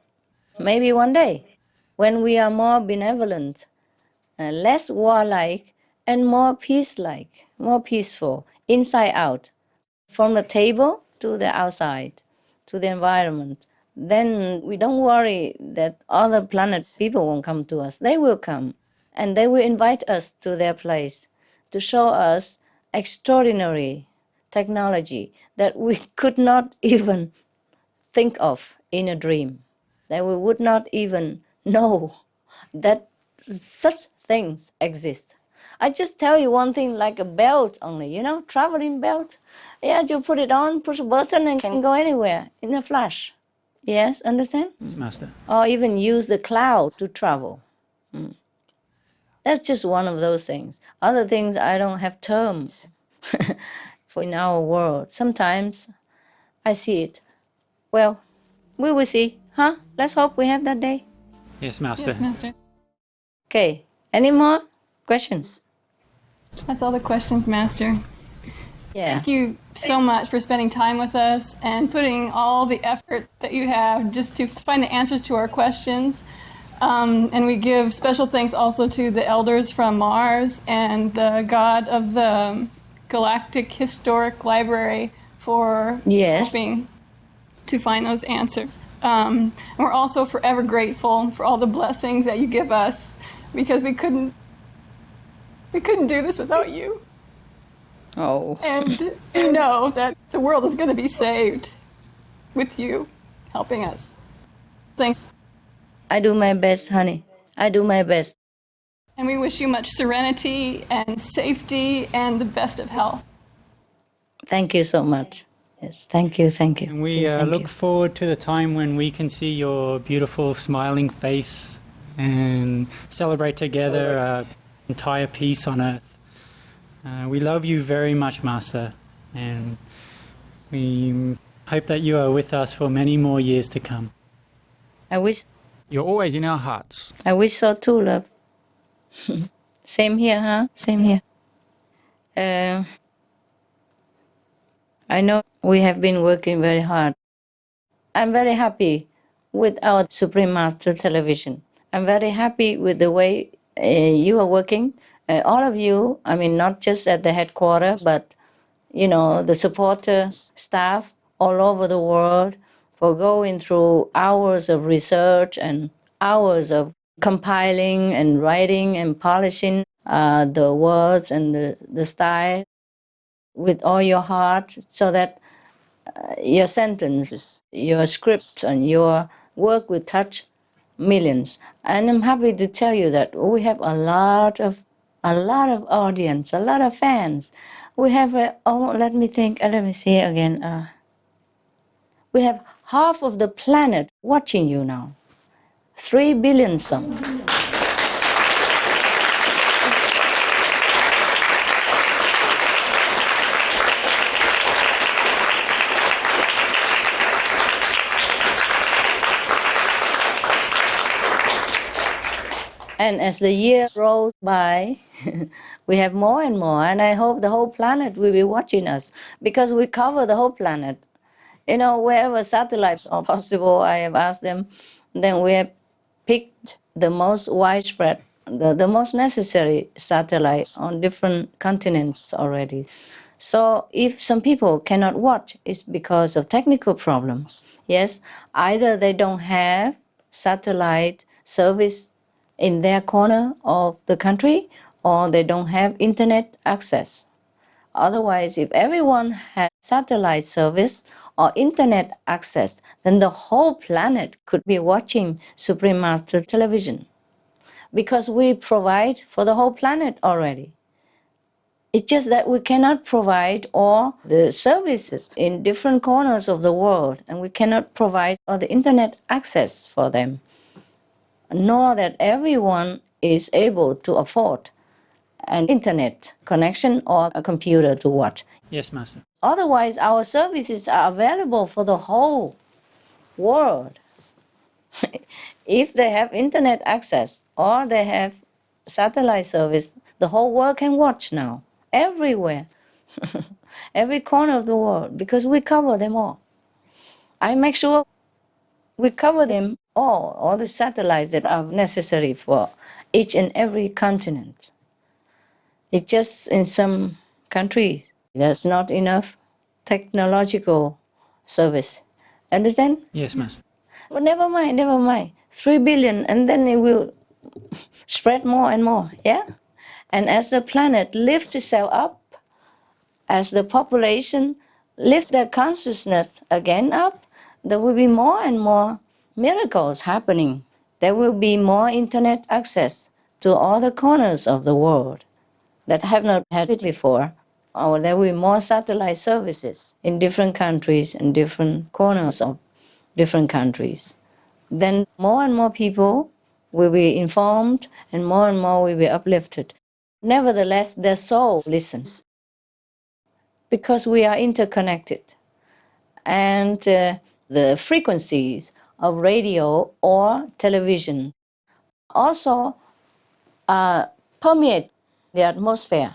maybe one day, when we are more benevolent, less warlike, and more peace-like, more peaceful, inside out, from the table to the outside, to the environment, then we don't worry that other planet people won't come to us. They will come, and they will invite us to their place to show us extraordinary technology that we could not even think of in a dream, that we would not even know that such things exist. I just tell you one thing, like a belt only, traveling belt. Yeah, you put it on, push a button, and can go anywhere in a flash. Yes, understand? Yes, Master. Or even use the cloud to travel. That's just one of those things. Other things, I don't have terms for in our world. Sometimes I see it. Well, we will see, huh? Let's hope we have that day. Yes, Master. Yes, Master. Okay, any more questions? That's all the questions, Master. Yeah. Thank you so much for spending time with us and putting all the effort that you have just to find the answers to our questions. And we give special thanks also to the elders from Mars and the god of the Galactic Historic Library for helping to find those answers. And we're also forever grateful for all the blessings that you give us, because we couldn't do this without you. Oh. And you know that the world is going to be saved with you helping us. Thanks. I do my best, honey. I do my best. And we wish you much serenity and safety and the best of health. Thank you so much. Yes, thank you, thank you. And we look forward to the time when we can see your beautiful smiling face and celebrate together entire peace on earth. We love you very much, Master, and we hope that you are with us for many more years to come. I wish. You're always in our hearts. I wish so too, love. Same here, huh? Same here. I know we have been working very hard. I'm very happy with our Supreme Master Television. I'm very happy with the way you are working. All of you, I mean, not just at the headquarters, but, you know, the supporter staff all over the world for going through hours of research and hours of compiling and writing and polishing the words and the style with all your heart, so that your sentences, your script, and your work will touch millions. And I'm happy to tell you that we have a lot of audience, a lot of fans. We have, let me see again. We have half of the planet watching you now. 3 billion some. And as the year rolls by, we have more and more, and I hope the whole planet will be watching us, because we cover the whole planet. You know, wherever satellites are possible, I have asked them, then we have picked the most widespread, the most necessary satellites on different continents already. So if some people cannot watch, it's because of technical problems. Yes, either they don't have satellite service in their corner of the country, or they don't have internet access. Otherwise, if everyone had satellite service or internet access, then the whole planet could be watching Supreme Master Television, because we provide for the whole planet already. It's just that we cannot provide all the services in different corners of the world, and we cannot provide all the internet access for them, nor that everyone is able to afford an internet connection or a computer to watch. Yes, Master. Otherwise, our services are available for the whole world. If they have internet access or they have satellite service, the whole world can watch now, everywhere, every corner of the world, because we cover them all. I make sure we cover them all the satellites that are necessary for each and every continent. It's just in some countries, there's not enough technological service. Understand? Yes, Master. But never mind. 3 billion, and then it will spread more and more, yeah? And as the planet lifts itself up, as the population lifts their consciousness again up, there will be more and more miracles happening. There will be more internet access to all the corners of the world that have not had it before. Or there will be more satellite services in different countries and different corners of different countries. Then more and more people will be informed, and more will be uplifted. Nevertheless, their soul listens, because we are interconnected. and the frequencies of radio or television also permeate the atmosphere.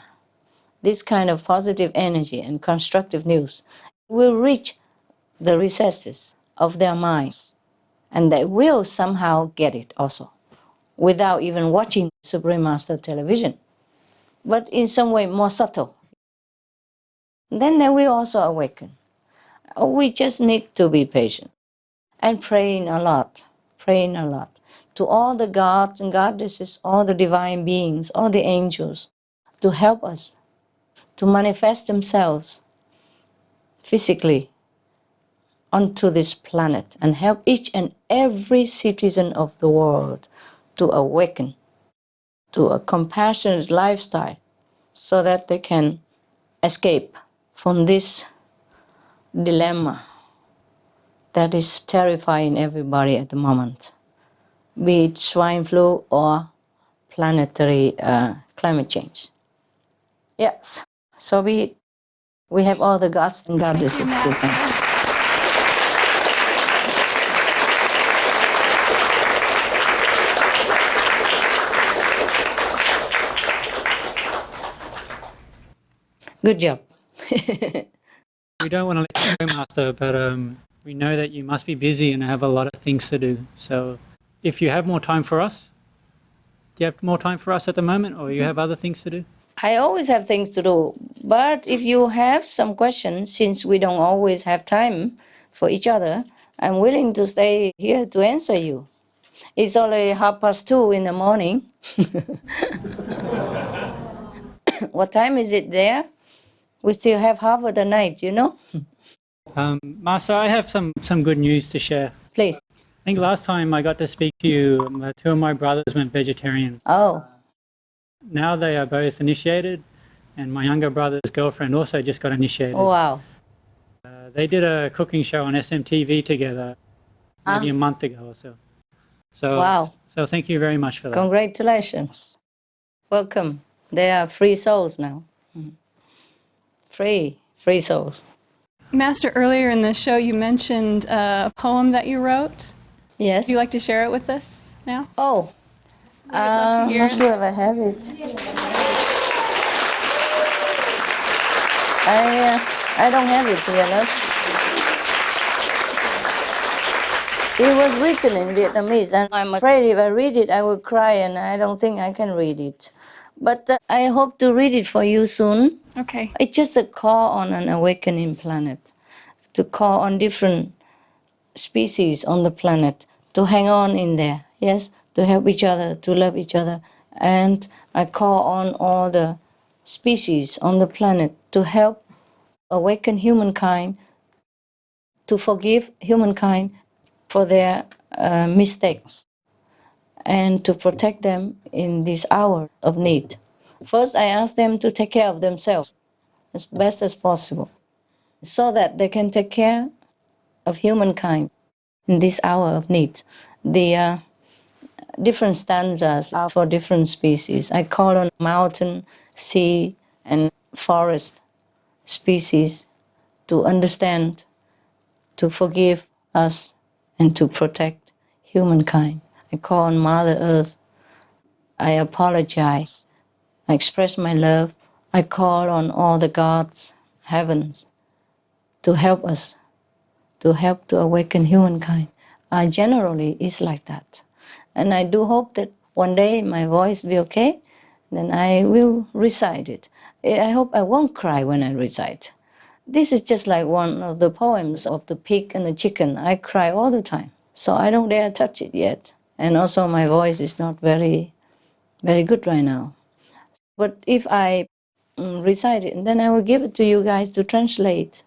This kind of positive energy and constructive news will reach the recesses of their minds, and they will somehow get it also, without even watching Supreme Master television, but in some way more subtle. Then they will also awaken. We just need to be patient and praying a lot to all the gods and goddesses, all the divine beings, all the angels, to help us to manifest themselves physically onto this planet and help each and every citizen of the world to awaken to a compassionate lifestyle so that they can escape from this dilemma that is terrifying everybody at the moment, be it swine flu or planetary climate change. Yes, so we have all the gods and goddesses to thank. Good job. We don't want to let you go, Master, but we know that you must be busy and have a lot of things to do. So if you have more time for us, do you have more time for us at the moment, or you have other things to do? I always have things to do, but if you have some questions, since we don't always have time for each other, I'm willing to stay here to answer you. It's only 2:30 in the morning. What time is it there? We still have half of the night, you know? Master, I have some good news to share. Please. I think last time I got to speak to you, two of my brothers went vegetarian. Oh. Now they are both initiated, and my younger brother's girlfriend also just got initiated. Oh, wow. They did a cooking show on SMTV together maybe a month ago or so. Wow. So thank you very much for that. Congratulations. Welcome. They are free souls now. Free souls. Master, earlier in the show you mentioned a poem that you wrote. Yes. Would you like to share it with us now? Oh, I'm not sure if I have it. I don't have it here, love. It was written in Vietnamese, and I'm afraid if I read it, I will cry, and I don't think I can read it. But I hope to read it for you soon. Okay. It's just a call on an awakening planet, to call on different species on the planet to hang on in there, yes, to help each other, to love each other. And I call on all the species on the planet to help awaken humankind, to forgive humankind for their mistakes, and to protect them in this hour of need. First, I ask them to take care of themselves as best as possible, so that they can take care of humankind in this hour of need. The different stanzas are for different species. I call on mountain, sea, and forest species to understand, to forgive us, and to protect humankind. I call on Mother Earth. I apologize. I express my love. I call on all the gods, heavens, to help us, to help to awaken humankind. Generally, it's like that. And I do hope that one day my voice will be okay, then I will recite it. I hope I won't cry when I recite. This is just like one of the poems of the pig and the chicken. I cry all the time, so I don't dare touch it yet. And also my voice is not very, very good right now. But if I recite it, then I will give it to you guys to translate.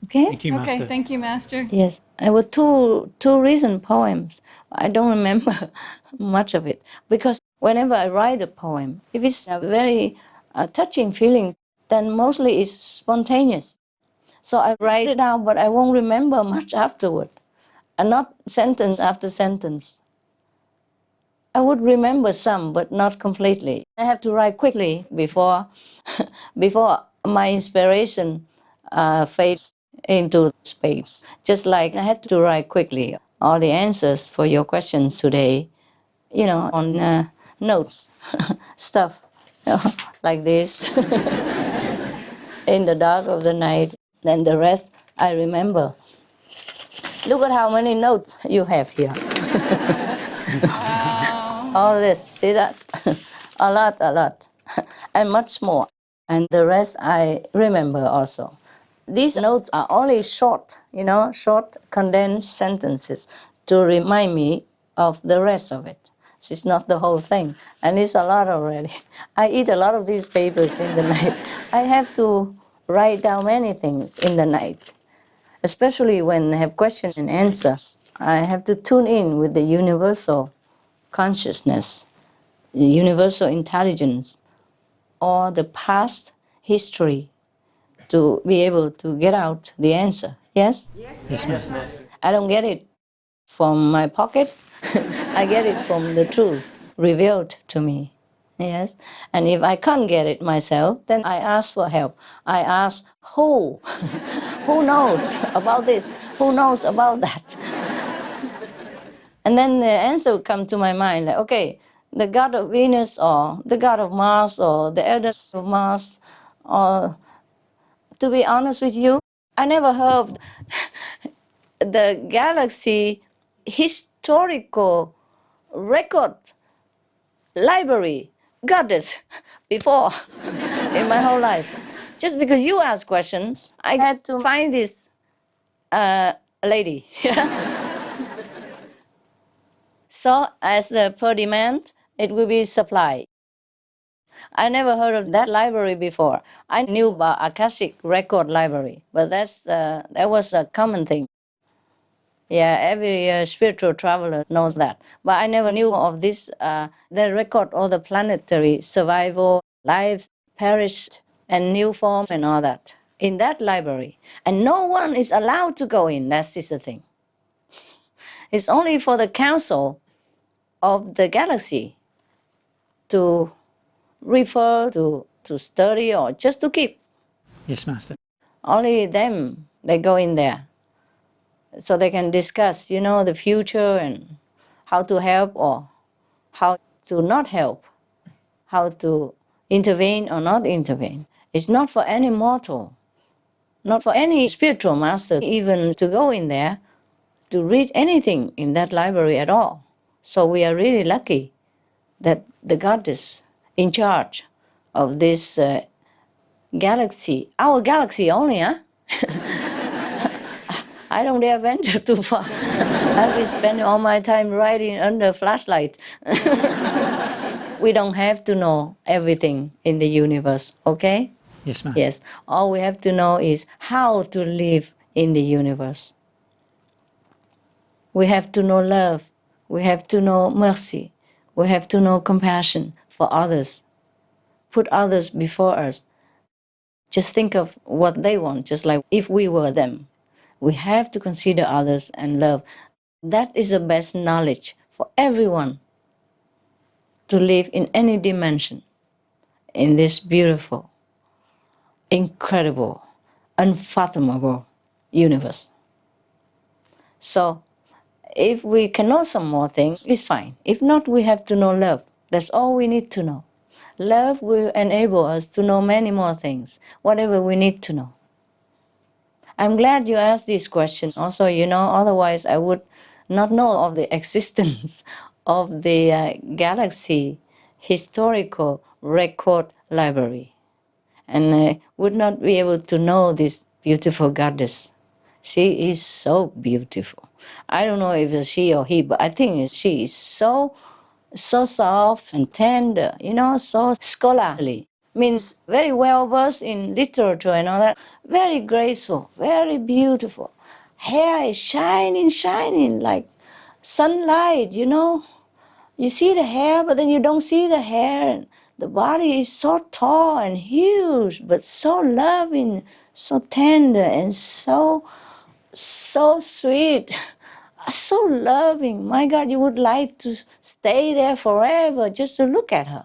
Okay? Thank you, Master. Okay, thank you, Master. Yes, I were two recent poems. I don't remember much of it, because whenever I write a poem, if it's a very touching feeling, then mostly it's spontaneous. So I write it down, but I won't remember much afterward, and not sentence after sentence. I would remember some, but not completely. I have to write quickly before my inspiration fades into space. Just like I had to write quickly all the answers for your questions today, on notes, stuff like this in the dark of the night. Then the rest I remember. Look at how many notes you have here. All this, see that? a lot, and much more. And the rest I remember also. These notes are only short, short condensed sentences to remind me of the rest of it. It's not the whole thing, and it's a lot already. I eat a lot of these papers in the night. I have to write down many things in the night, especially when I have questions and answers. I have to tune in with the universal consciousness, the universal intelligence, or the past history to be able to get out the answer. Yes? Yes, Master. I don't get it from my pocket. I get it from the truth revealed to me. Yes? And if I can't get it myself, then I ask for help. I ask who? Who knows about this? Who knows about that? And then the answer will come to my mind, like, okay, the god of Venus or the god of Mars or the elders of Mars. Or, to be honest with you, I never heard the galaxy historical record library goddess before in my whole life. Just because you ask questions, I had to find this lady. So as per demand, it will be supply. I never heard of that library before. I knew about Akashic Record Library, but that was a common thing. Yeah, every spiritual traveler knows that. But I never knew of this, the record all the planetary survival, lives perished, and new form and all that in that library. And no one is allowed to go in. That's just the thing. It's only for the council of the galaxy to refer, to study, or just to keep. Yes, Master. Only them, they go in there. So they can discuss, the future and how to help or how to not help, how to intervene or not intervene. It's not for any mortal, not for any spiritual master even to go in there to read anything in that library at all. So we are really lucky that the goddess in charge of this galaxy, our galaxy only, huh? I don't dare venture too far. I've been spending all my time writing under flashlight. We don't have to know everything in the universe, okay? Yes, Master. Yes, all we have to know is how to live in the universe. We have to know love. We have to know mercy. We have to know compassion for others. Put others before us. Just think of what they want, just like if we were them. We have to consider others and love. That is the best knowledge for everyone to live in any dimension in this beautiful, incredible, unfathomable universe. So if we can know some more things, it's fine. If not, we have to know love. That's all we need to know. Love will enable us to know many more things, whatever we need to know. I'm glad you asked this question. Also, otherwise I would not know of the existence of the Galaxy Historical Record Library. And I would not be able to know this beautiful goddess. She is so beautiful. I don't know if it's she or he, but I think she is so soft and tender, so scholarly. Means very well versed in literature and all that. Very graceful, very beautiful. Hair is shining like sunlight, You see the hair, but then you don't see the hair. And the body is so tall and huge, but so loving, so tender, and so sweet. So loving. My God, you would like to stay there forever just to look at her.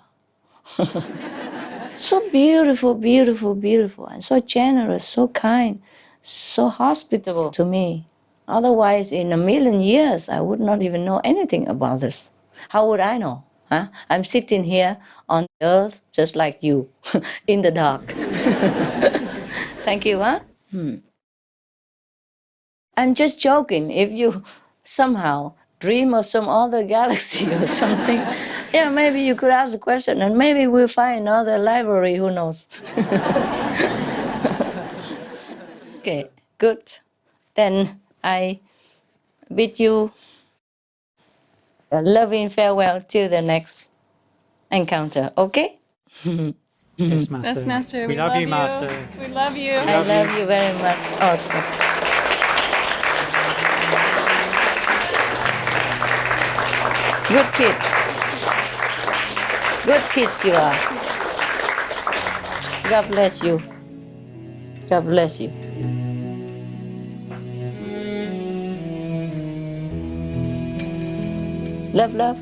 So beautiful, beautiful, beautiful, and so generous, so kind, so hospitable to me. Otherwise, in a million years, I would not even know anything about this. How would I know? Huh? I'm sitting here on earth just like you, in the dark. Thank you, huh? I'm just joking. If you somehow dream of some other galaxy or something, yeah, maybe you could ask a question and maybe we'll find another library, who knows? Okay, good. Then I bid you a loving farewell till the next encounter, okay? Yes, Master. Yes, Master. We love you, Master. We love you. I love you very much also. Good kids. Good kids you are. God bless you. God bless you. Love, love.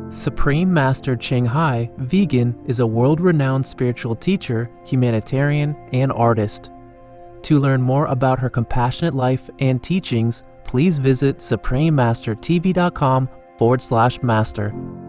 Supreme Master Ching Hai, vegan, is a world-renowned spiritual teacher, humanitarian, and artist. To learn more about her compassionate life and teachings, please visit suprememastertv.com/master.